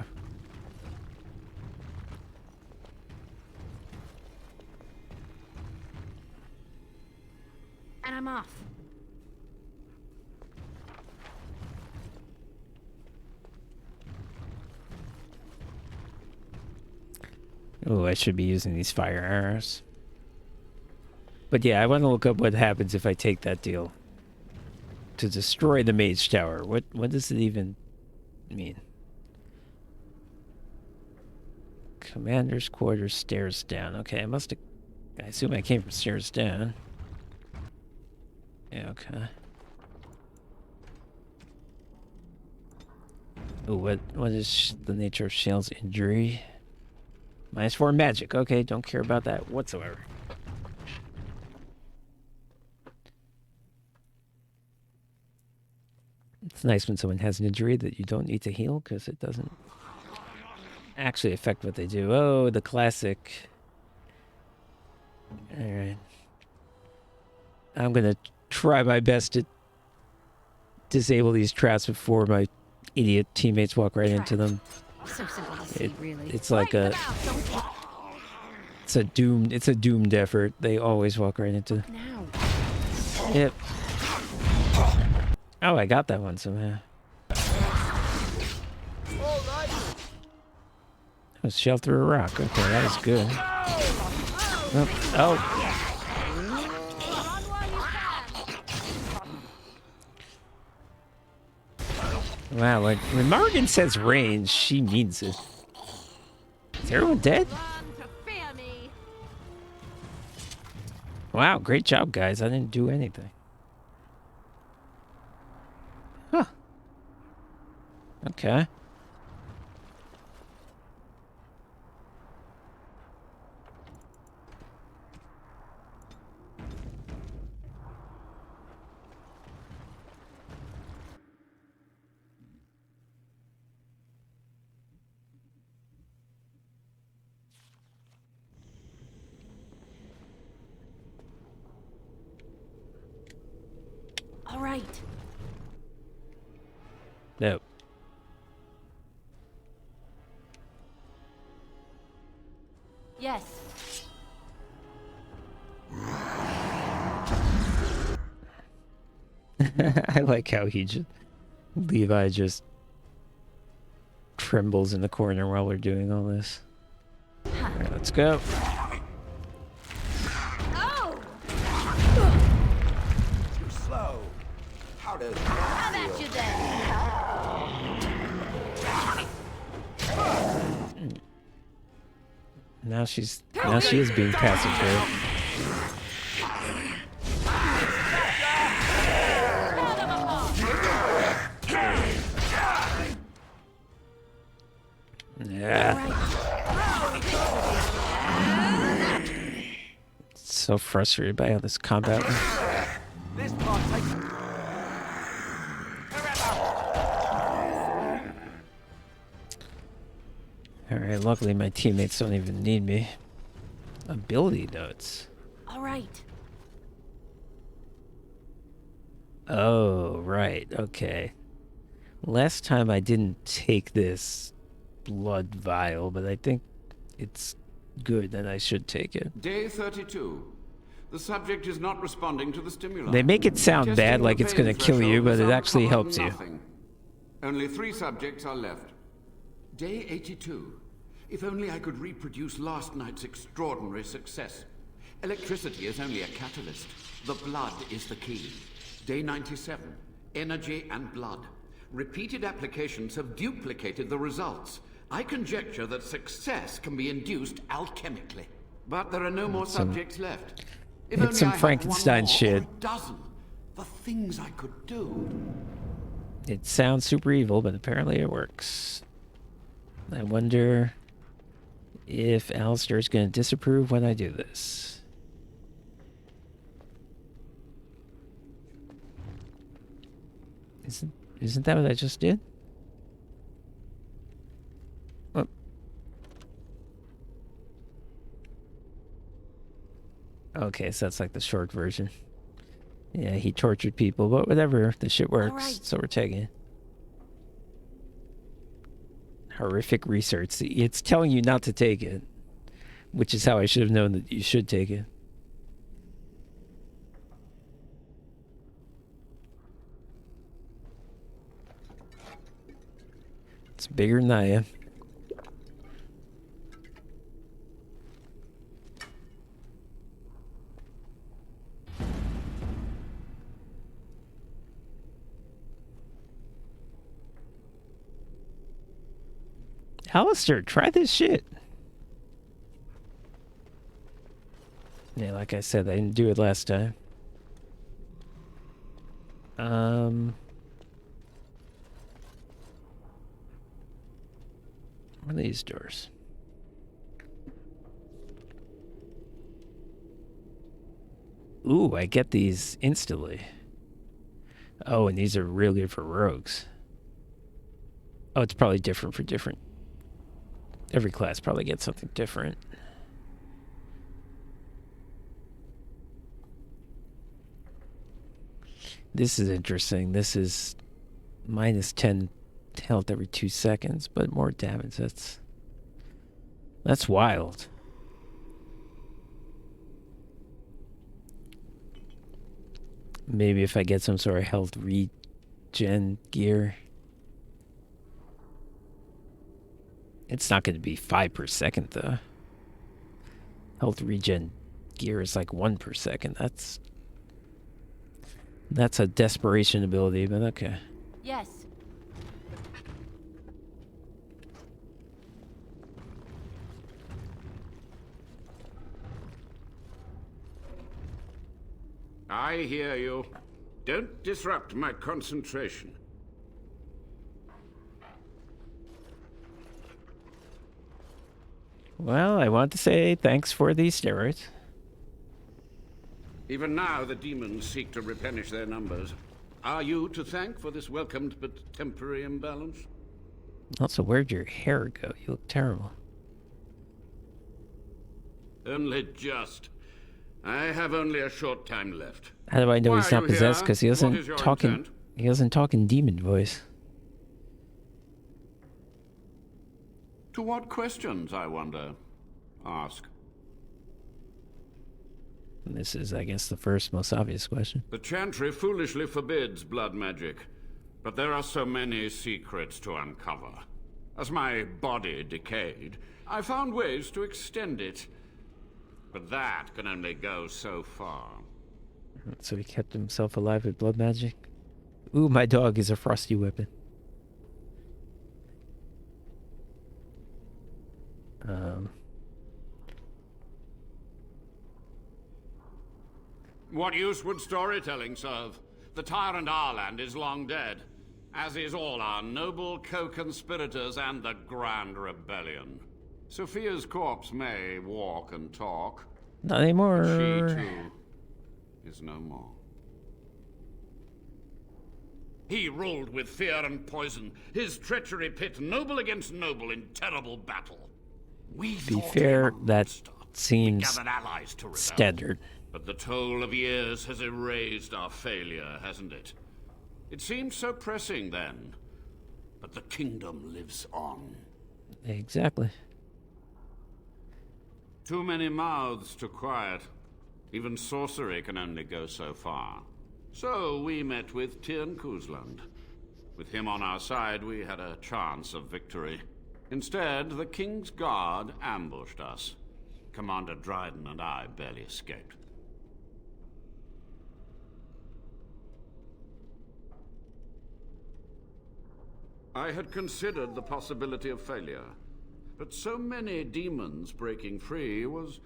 And I'm off. Oh, I should be using these fire arrows. But yeah, I want to look up what happens if I take that deal. To destroy the mage tower. What does it even mean? Commander's quarters, stairs down. Okay, I assume I came from stairs down. Yeah, okay. Oh, what is the nature of Shale's injury? -4 magic. Okay, don't care about that whatsoever. It's nice when someone has an injury that you don't need to heal, because it doesn't actually affect what they do. Oh, the classic. Alright. I'm gonna try my best to disable these traps before my idiot teammates walk right into them. So simple to see, really. It's like it's a doomed effort. They always walk right into. Yep. Oh, I got that one somehow. Oh, shell through a rock. Okay, that was good. Oh. Wow, when Morgan says range, she means it. Is everyone dead? Wow, great job, guys. I didn't do anything. Huh. Okay. All right. No. Yes. I like how Levi just trembles in the corner while we're doing all this. All right, let's go. Oh! Too slow. How does How about you then? Now she is being passive there. Yeah. So frustrated by how this combat went. This part takes... Alright, luckily my teammates don't even need me. Ability notes. All right. Oh, right. Okay. Last time I didn't take this blood vial, but I think it's good and I should take it. Day 32. The subject is not responding to the stimuli. They make it sound Testing bad, like the it's gonna pain kill you, threshold but has it actually uncovered helps you. nothing. Only 3 subjects are left. Day 82. If only I could reproduce last night's extraordinary success. Electricity is only a catalyst. The blood is the key. Day 97. Energy and blood. Repeated applications have duplicated the results. I conjecture that success can be induced alchemically. But there are no more subjects left. If It's only some I had Frankenstein one more, shit. or a dozen. The things I could do. It sounds super evil, but apparently it works. I wonder if Alistair is going to disapprove when I do this. Isn't that what I just did? Oh. Okay, so that's like the short version. Yeah, he tortured people, but whatever. The shit works, right. so we're taking it. Horrific research. It's telling you not to take it, which is how I should have known that you should take it. It's bigger than I am. Alistair, try this shit. Yeah, like I said, I didn't do it last time. What are these doors? Ooh, I get these instantly. Oh, and these are really good for rogues. Oh, it's probably different for different. Every class probably gets something different. This is interesting. This is minus 10 health every 2 seconds, but more damage. That's wild. Maybe if I get some sort of health regen gear. It's not going to be 5 per second, though. Health regen gear is like 1 per second. That's a desperation ability, but okay. Yes. I hear you. Don't disrupt my concentration. Well, I want to say thanks for these steroids. Even now, the demons seek to replenish their numbers. Are you to thank for this welcomed but temporary imbalance? Also, where'd your hair go? You look terrible. Only just. I have only a short time left. How do I know Why he's are not you possessed? here? Because he What doesn't is your talk in intent? he doesn't talk in demon voice. To what questions, I wonder? Ask. And this is, I guess, the first most obvious question. The Chantry foolishly forbids blood magic, but there are so many secrets to uncover. As my body decayed, I found ways to extend it. But that can only go so far. So he kept himself alive with blood magic. Ooh, my dog is a frosty weapon. What use would storytelling serve? The tyrant Arland is long dead, as is all our noble co-conspirators and the Grand Rebellion. Sophia's corpse may walk and talk. Not anymore. But she, too, is no more. He ruled with fear and poison. His treachery pit noble against noble in terrible battle. We To be fair, that seems gathered allies to rebel. standard. But the toll of years has erased our failure, hasn't it? It seemed so pressing then, but the kingdom lives on. Exactly. Too many mouths to quiet. Even sorcery can only go so far. So we met with Tyrn Kuzland. With him on our side, we had a chance of victory. Instead, the King's Guard ambushed us. Commander Dryden and I barely escaped. I had considered the possibility of failure, but so many demons breaking free was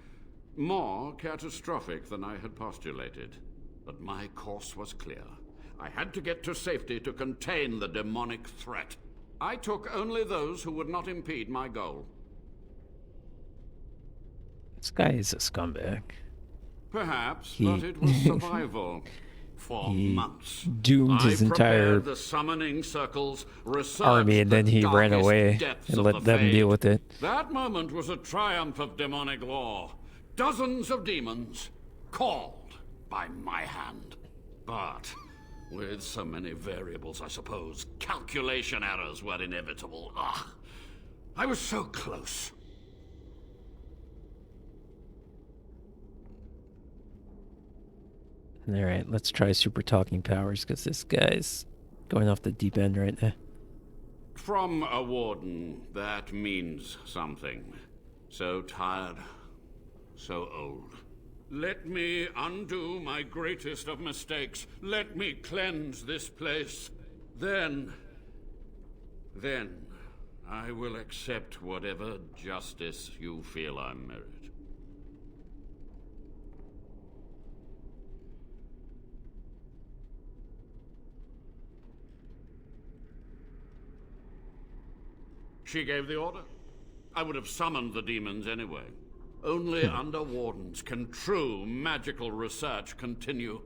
more catastrophic than I had postulated. But my course was clear. I had to get to safety to contain the demonic threat. I took only those who would not impede my goal. This guy is a scumbag. Perhaps, but it was survival. For months, doomed his entire the summoning circles, army, and then he ran away and let them deal with it. That moment was a triumph of demonic law. Dozens of demons called by my hand. But with so many variables, I suppose, calculation errors were inevitable. Ugh. I was so close. Alright, let's try super talking powers, because this guy's going off the deep end right now. From a warden, that means something. So tired, so old. Let me undo my greatest of mistakes. Let me cleanse this place. Then I will accept whatever justice you feel I merit. She gave the order. I would have summoned the demons anyway. Only under wardens can true magical research continue.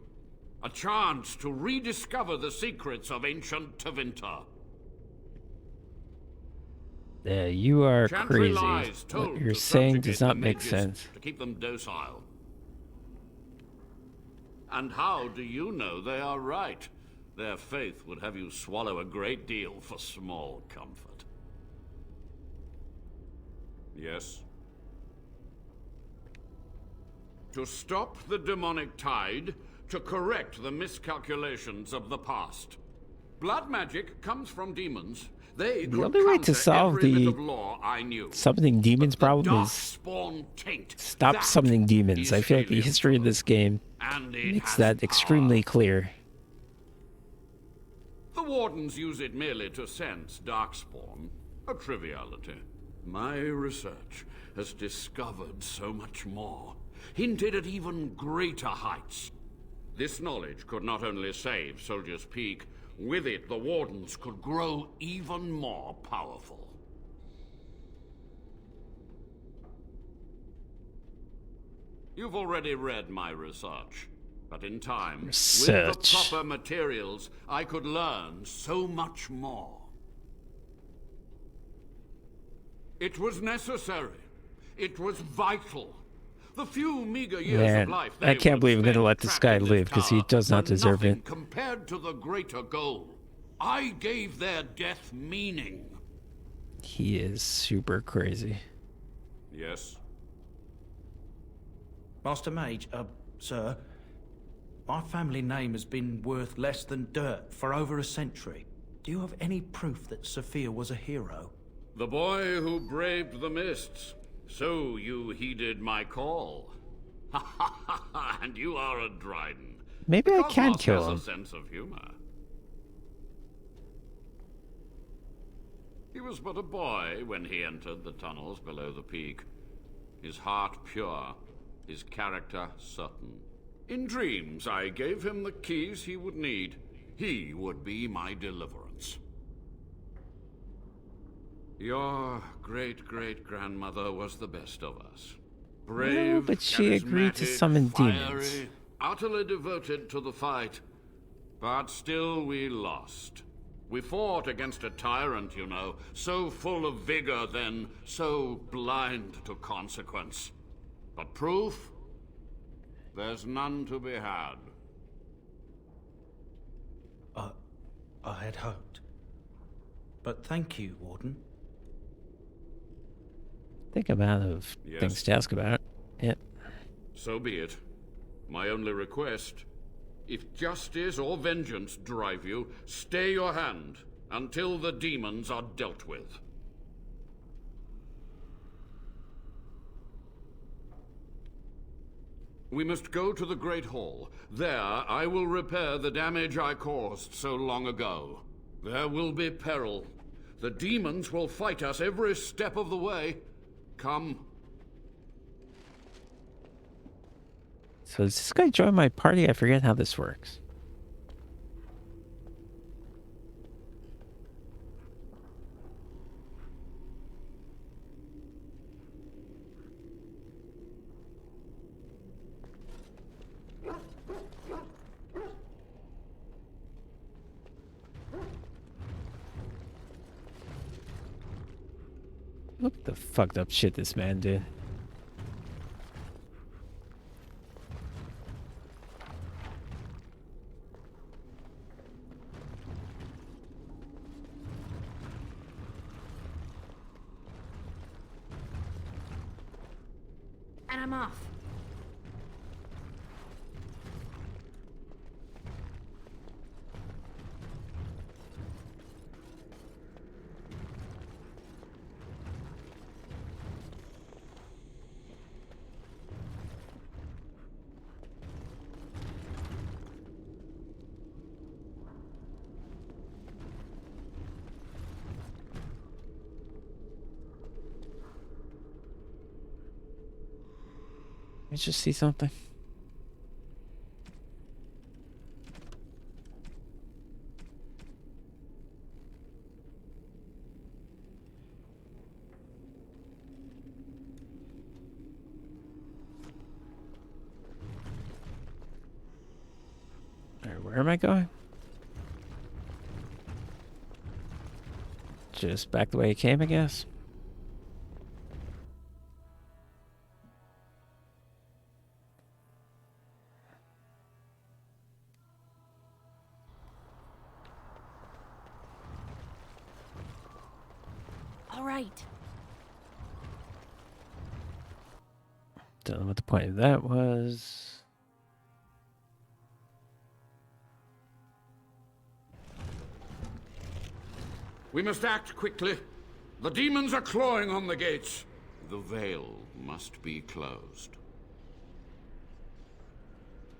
A chance to rediscover the secrets of ancient Tevinter. Yeah, you are Chantry crazy. lies told What you're to saying does subjugate not the make mages sense. To keep them docile. And how do you know they are right? Their faith would have you swallow a great deal for small comfort. Yes? To stop the demonic tide, to correct the miscalculations of the past. Blood magic comes from demons. They The could only way to counter solve every bit the of law I knew. summoning demons problem is Darkspawn taint. stop That summoning demons. is I feel like the alien history of this game and it makes has that extremely power. clear. The wardens use it merely to sense darkspawn. A triviality. My research has discovered so much more. Hinted at even greater heights. This knowledge could not only save Soldier's Peak, with it the wardens could grow even more powerful. You've already read my research, but in time, with the proper materials, I could learn so much more. It was necessary. It was vital. The few meager years Man, of life I can't believe I'm going to let this guy live, because he does not deserve it. Compared to the greater goal, I gave their death meaning. He is super crazy. Yes? Master Mage, sir, my family name has been worth less than dirt for over a century. Do you have any proof that Sophia was a hero? The boy who braved the mists. So you heeded my call. Ha ha ha ha! And you are a Dryden. Maybe I can Cosmos kill has him. a sense of humor. He was but a boy when he entered the tunnels below the peak. His heart pure, his character certain. In dreams, I gave him the keys he would need. He would be my deliverance. Your great-great-grandmother was the best of us. Brave, No, but she agreed to summon fiery, demons. utterly devoted to the fight. But still we lost. We fought against a tyrant, you know, so full of vigor then, so blind to consequence. But proof? There's none to be had. I had hoped. But thank you, Warden. I think I'm out of things to ask about. Yep. So be it. My only request, if justice or vengeance drive you, stay your hand until the demons are dealt with. We must go to the Great Hall. There I will repair the damage I caused so long ago. There will be peril, The demons will fight us every step of the way. Come. So does this guy join my party? I forget how this works. What the fucked up shit this man did. And I'm off. Let's just see something. All right, where am I going? Just back the way I came, I guess. All right. Don't know what the point of that was. We must act quickly. The demons are clawing on the gates. The veil must be closed.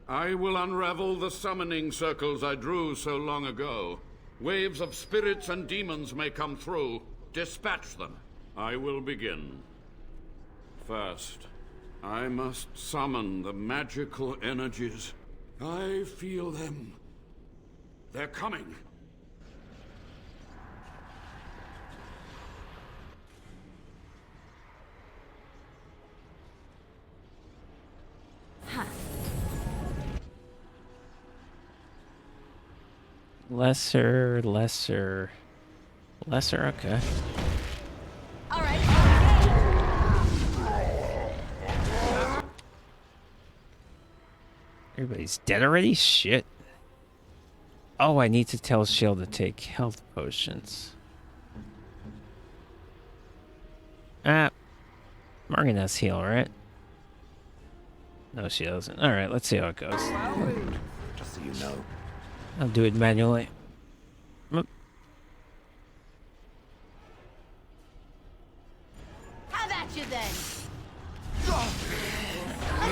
I will unravel the summoning circles I drew so long ago. Waves of spirits and demons may come through. Dispatch them. I will begin. First, I must summon the magical energies. I feel them. They're coming. Lesser, okay. All right. Everybody's dead already? Shit. Oh, I need to tell Shield to take health potions. Morgan has heal, right? No, she doesn't. Alright, let's see how it goes. Just so you know. I'll do it manually. Oop. Have at you then. Let's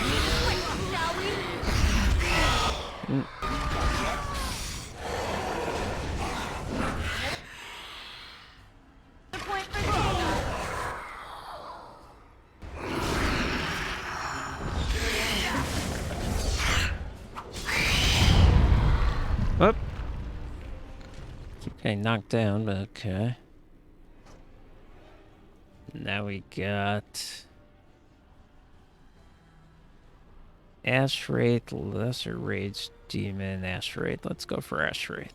keep it quick, shall we? The point for Whoop. Keep getting knocked down, but okay. Now we got Ash Wraith, Lesser Rage Demon, Ash Wraith. Let's go for Ash Wraith.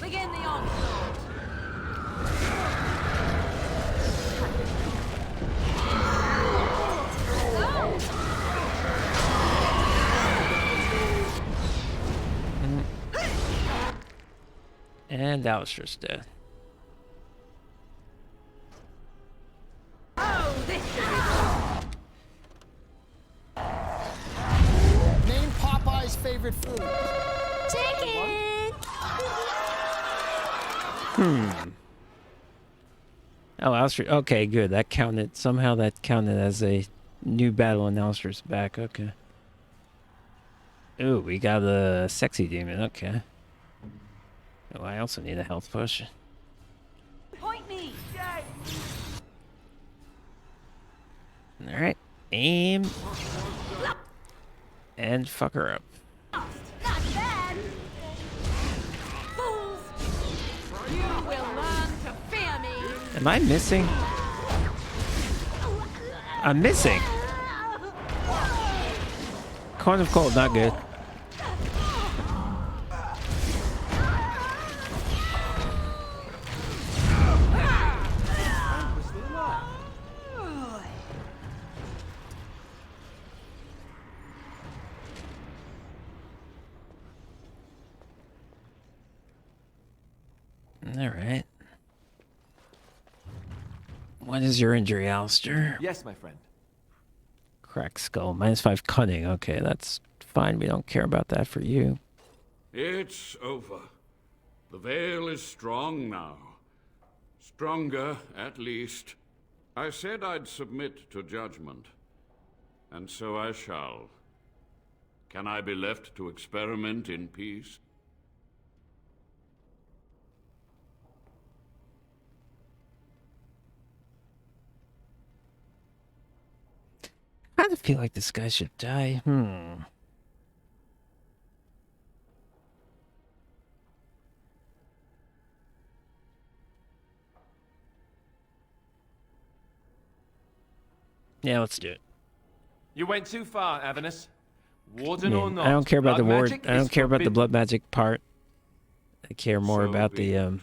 begin the onslaught. And Alistair's dead. Oh, this should be Name Popeye's favorite food. chicken. Oh, Alistair. Okay, good. That counted. Somehow that counted as a new battle and Alistair's back. Okay. Ooh, we got a sexy demon. Okay. Oh, I also need a health push. Point me. Alright. Aim. And fuck her up. Not bad. Fools! You will learn to fear me. Am I missing? I'm missing. Cone of Cold, not good. All right. What is your injury, Alistair? Yes, my friend. Cracked skull. -5 cunning. Okay, that's fine. We don't care about that for you. It's over. The veil is strong now. Stronger, at least. I said I'd submit to judgment. And so I shall. Can I be left to experiment in peace? I kind of feel like this guy should die. Yeah, let's do it. You went too far, Avernus. Warden I or mean, not. I don't care about the blood ward. magic I don't is care about the forbidden. blood magic part. I care more So about be the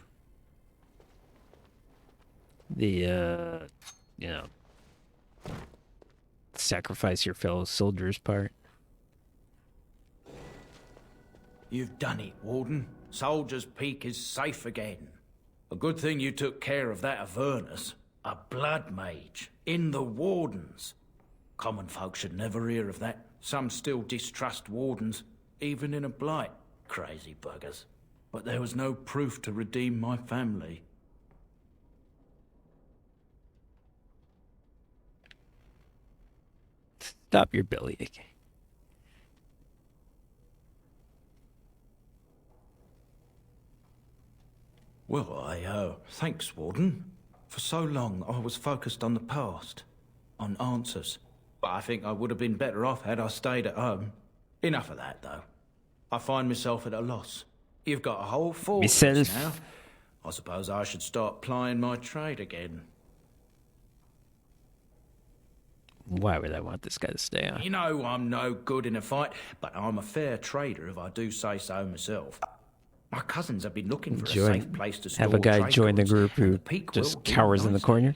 you know, sacrifice your fellow soldiers part. You've done it, Warden. Soldier's Peak is safe again. A good thing you took care of that Avernus. A blood mage. In the Wardens. Common folk should never hear of that. Some still distrust Wardens, even in a blight. Crazy buggers. But there was no proof to redeem my family. Stop your belly aching. Well, thanks, Warden. For so long, I was focused on the past, on answers. But I think I would have been better off had I stayed at home. Enough of that, though. I find myself at a loss. You've got a whole fortress Myself. now. I suppose I should start plying my trade again. Why would I want this guy to stay on? You know I'm no good in a fight, but I'm a fair trader if I do say so myself. My cousins have been looking for a safe place to store Have a guy join the dracones, group and who the Peak just will do cowers in the nicely. corner.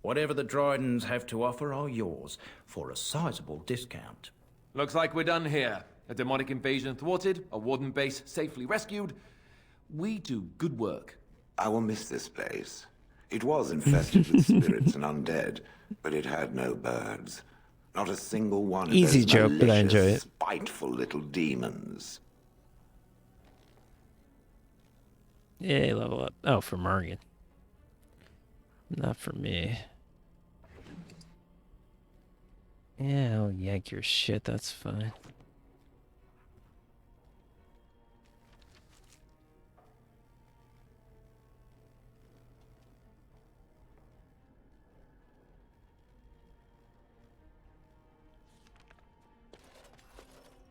Whatever the Drydens have to offer are yours, for a sizable discount. Looks like we're done here. A demonic invasion thwarted, a warden base safely rescued. We do good work. I will miss this place. It was infested with spirits and undead, but it had no birds. Not a single one of Easy those joke, but I enjoy malicious, it. spiteful little demons. Yay, level up. Oh, for Morgan. Not for me. Yeah, I'll yank your shit, that's fine.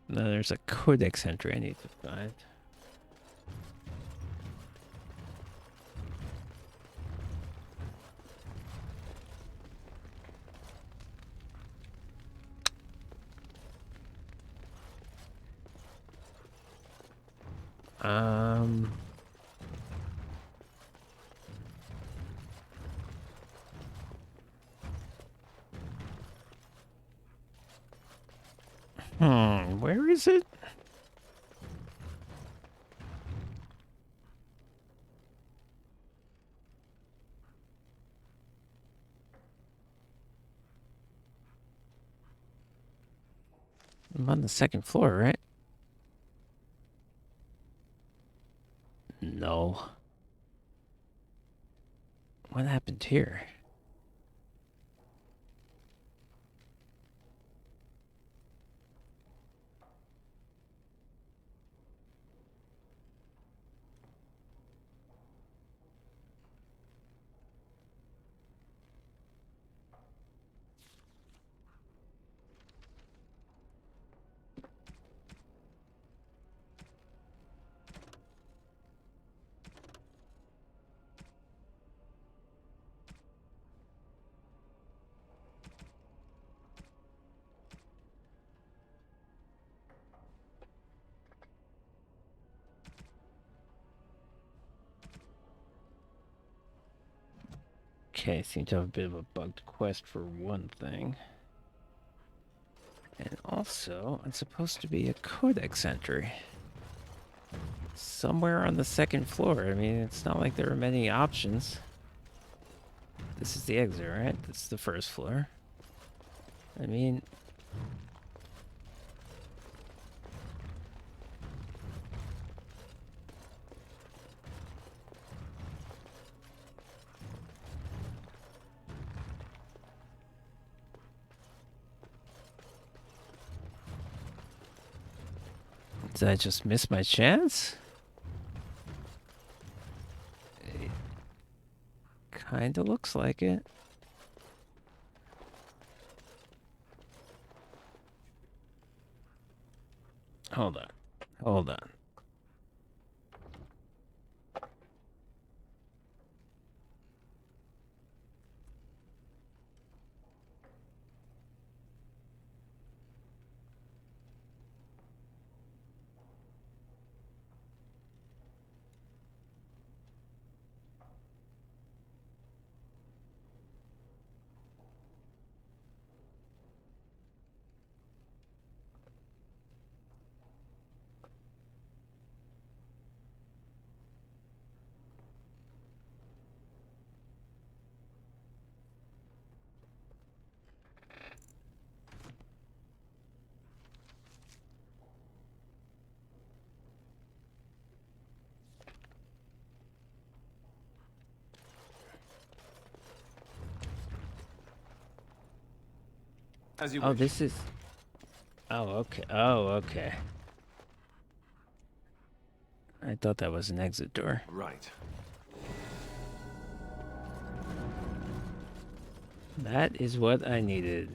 No, there's a codex entry I need to find. Where is it? I'm on the second floor, right? No. What happened here? Okay, seem to have a bit of a bugged quest for one thing. And also, it's supposed to be a codex entry. Somewhere on the second floor. I mean, it's not like there are many options. This is the exit, right? This is the first floor. I mean... Did I just miss my chance? It kinda looks like it. Hold on. Hold on. As you Oh, wish. this is... Oh, okay. Oh, okay. I thought that was an exit door. Right. That is what I needed.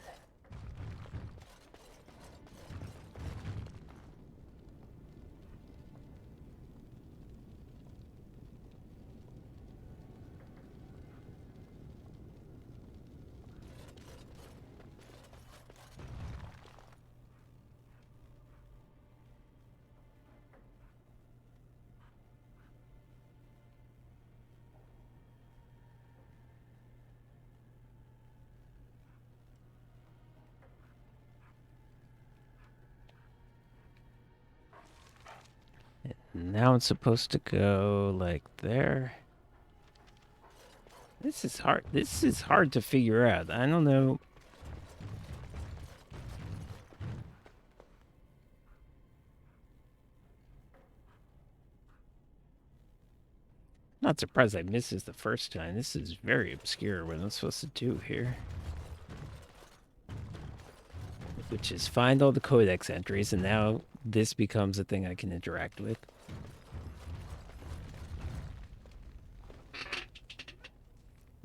Now it's supposed to go like there. This is hard. This is hard to figure out. I don't know. Not surprised I missed this the first time. This is very obscure what I'm supposed to do here. Which is find all the codex entries, and now this becomes a thing I can interact with.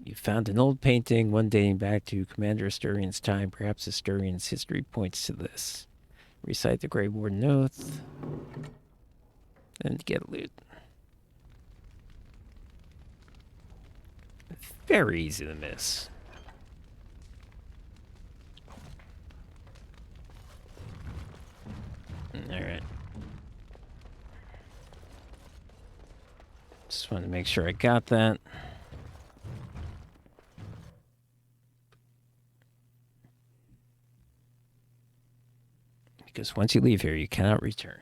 You found an old painting, one dating back to Commander Asturian's time. Perhaps Asturian's history points to this. Recite the Grey Warden Oath. And get loot. Very easy to miss. Alright. Just want to make sure I got that. Because once you leave here, you cannot return.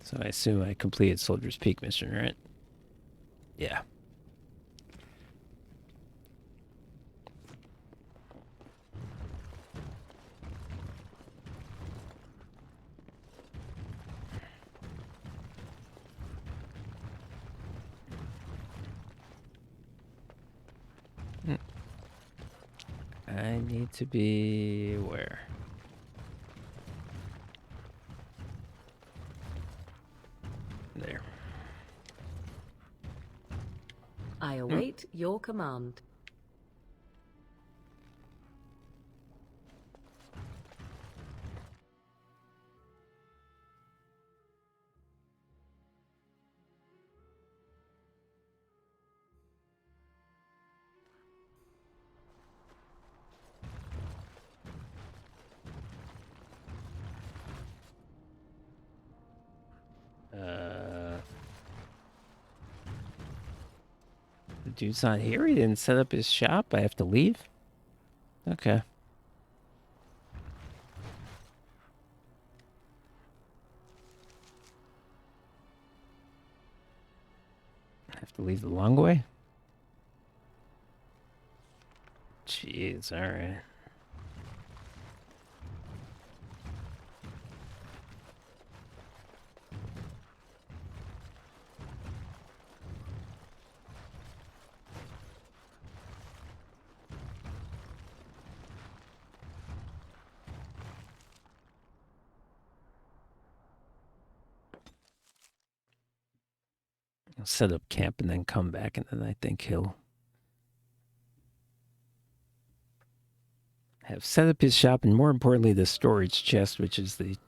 So I assume I completed Soldier's Peak mission, right? Yeah. I need to be where? There. I await your command. The dude's not here? He didn't set up his shop? I have to leave? Okay. I have to leave the long way? Jeez, alright. I'll set up camp and then come back, and then I think he'll have set up his shop, and more importantly, the storage chest, which is the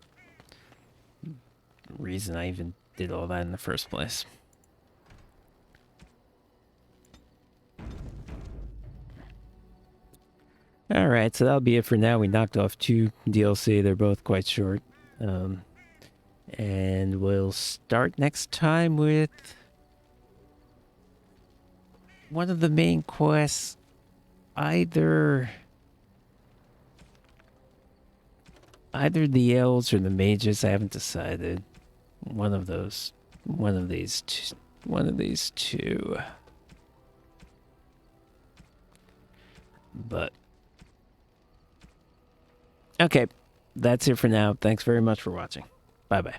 reason I even did all that in the first place. Alright, so that'll be it for now. We knocked off 2 DLC. They're both quite short. And we'll start next time with one of the main quests. Either the elves or the mages. I haven't decided. One of these two. But okay, that's it for now. Thanks very much for watching. Bye bye.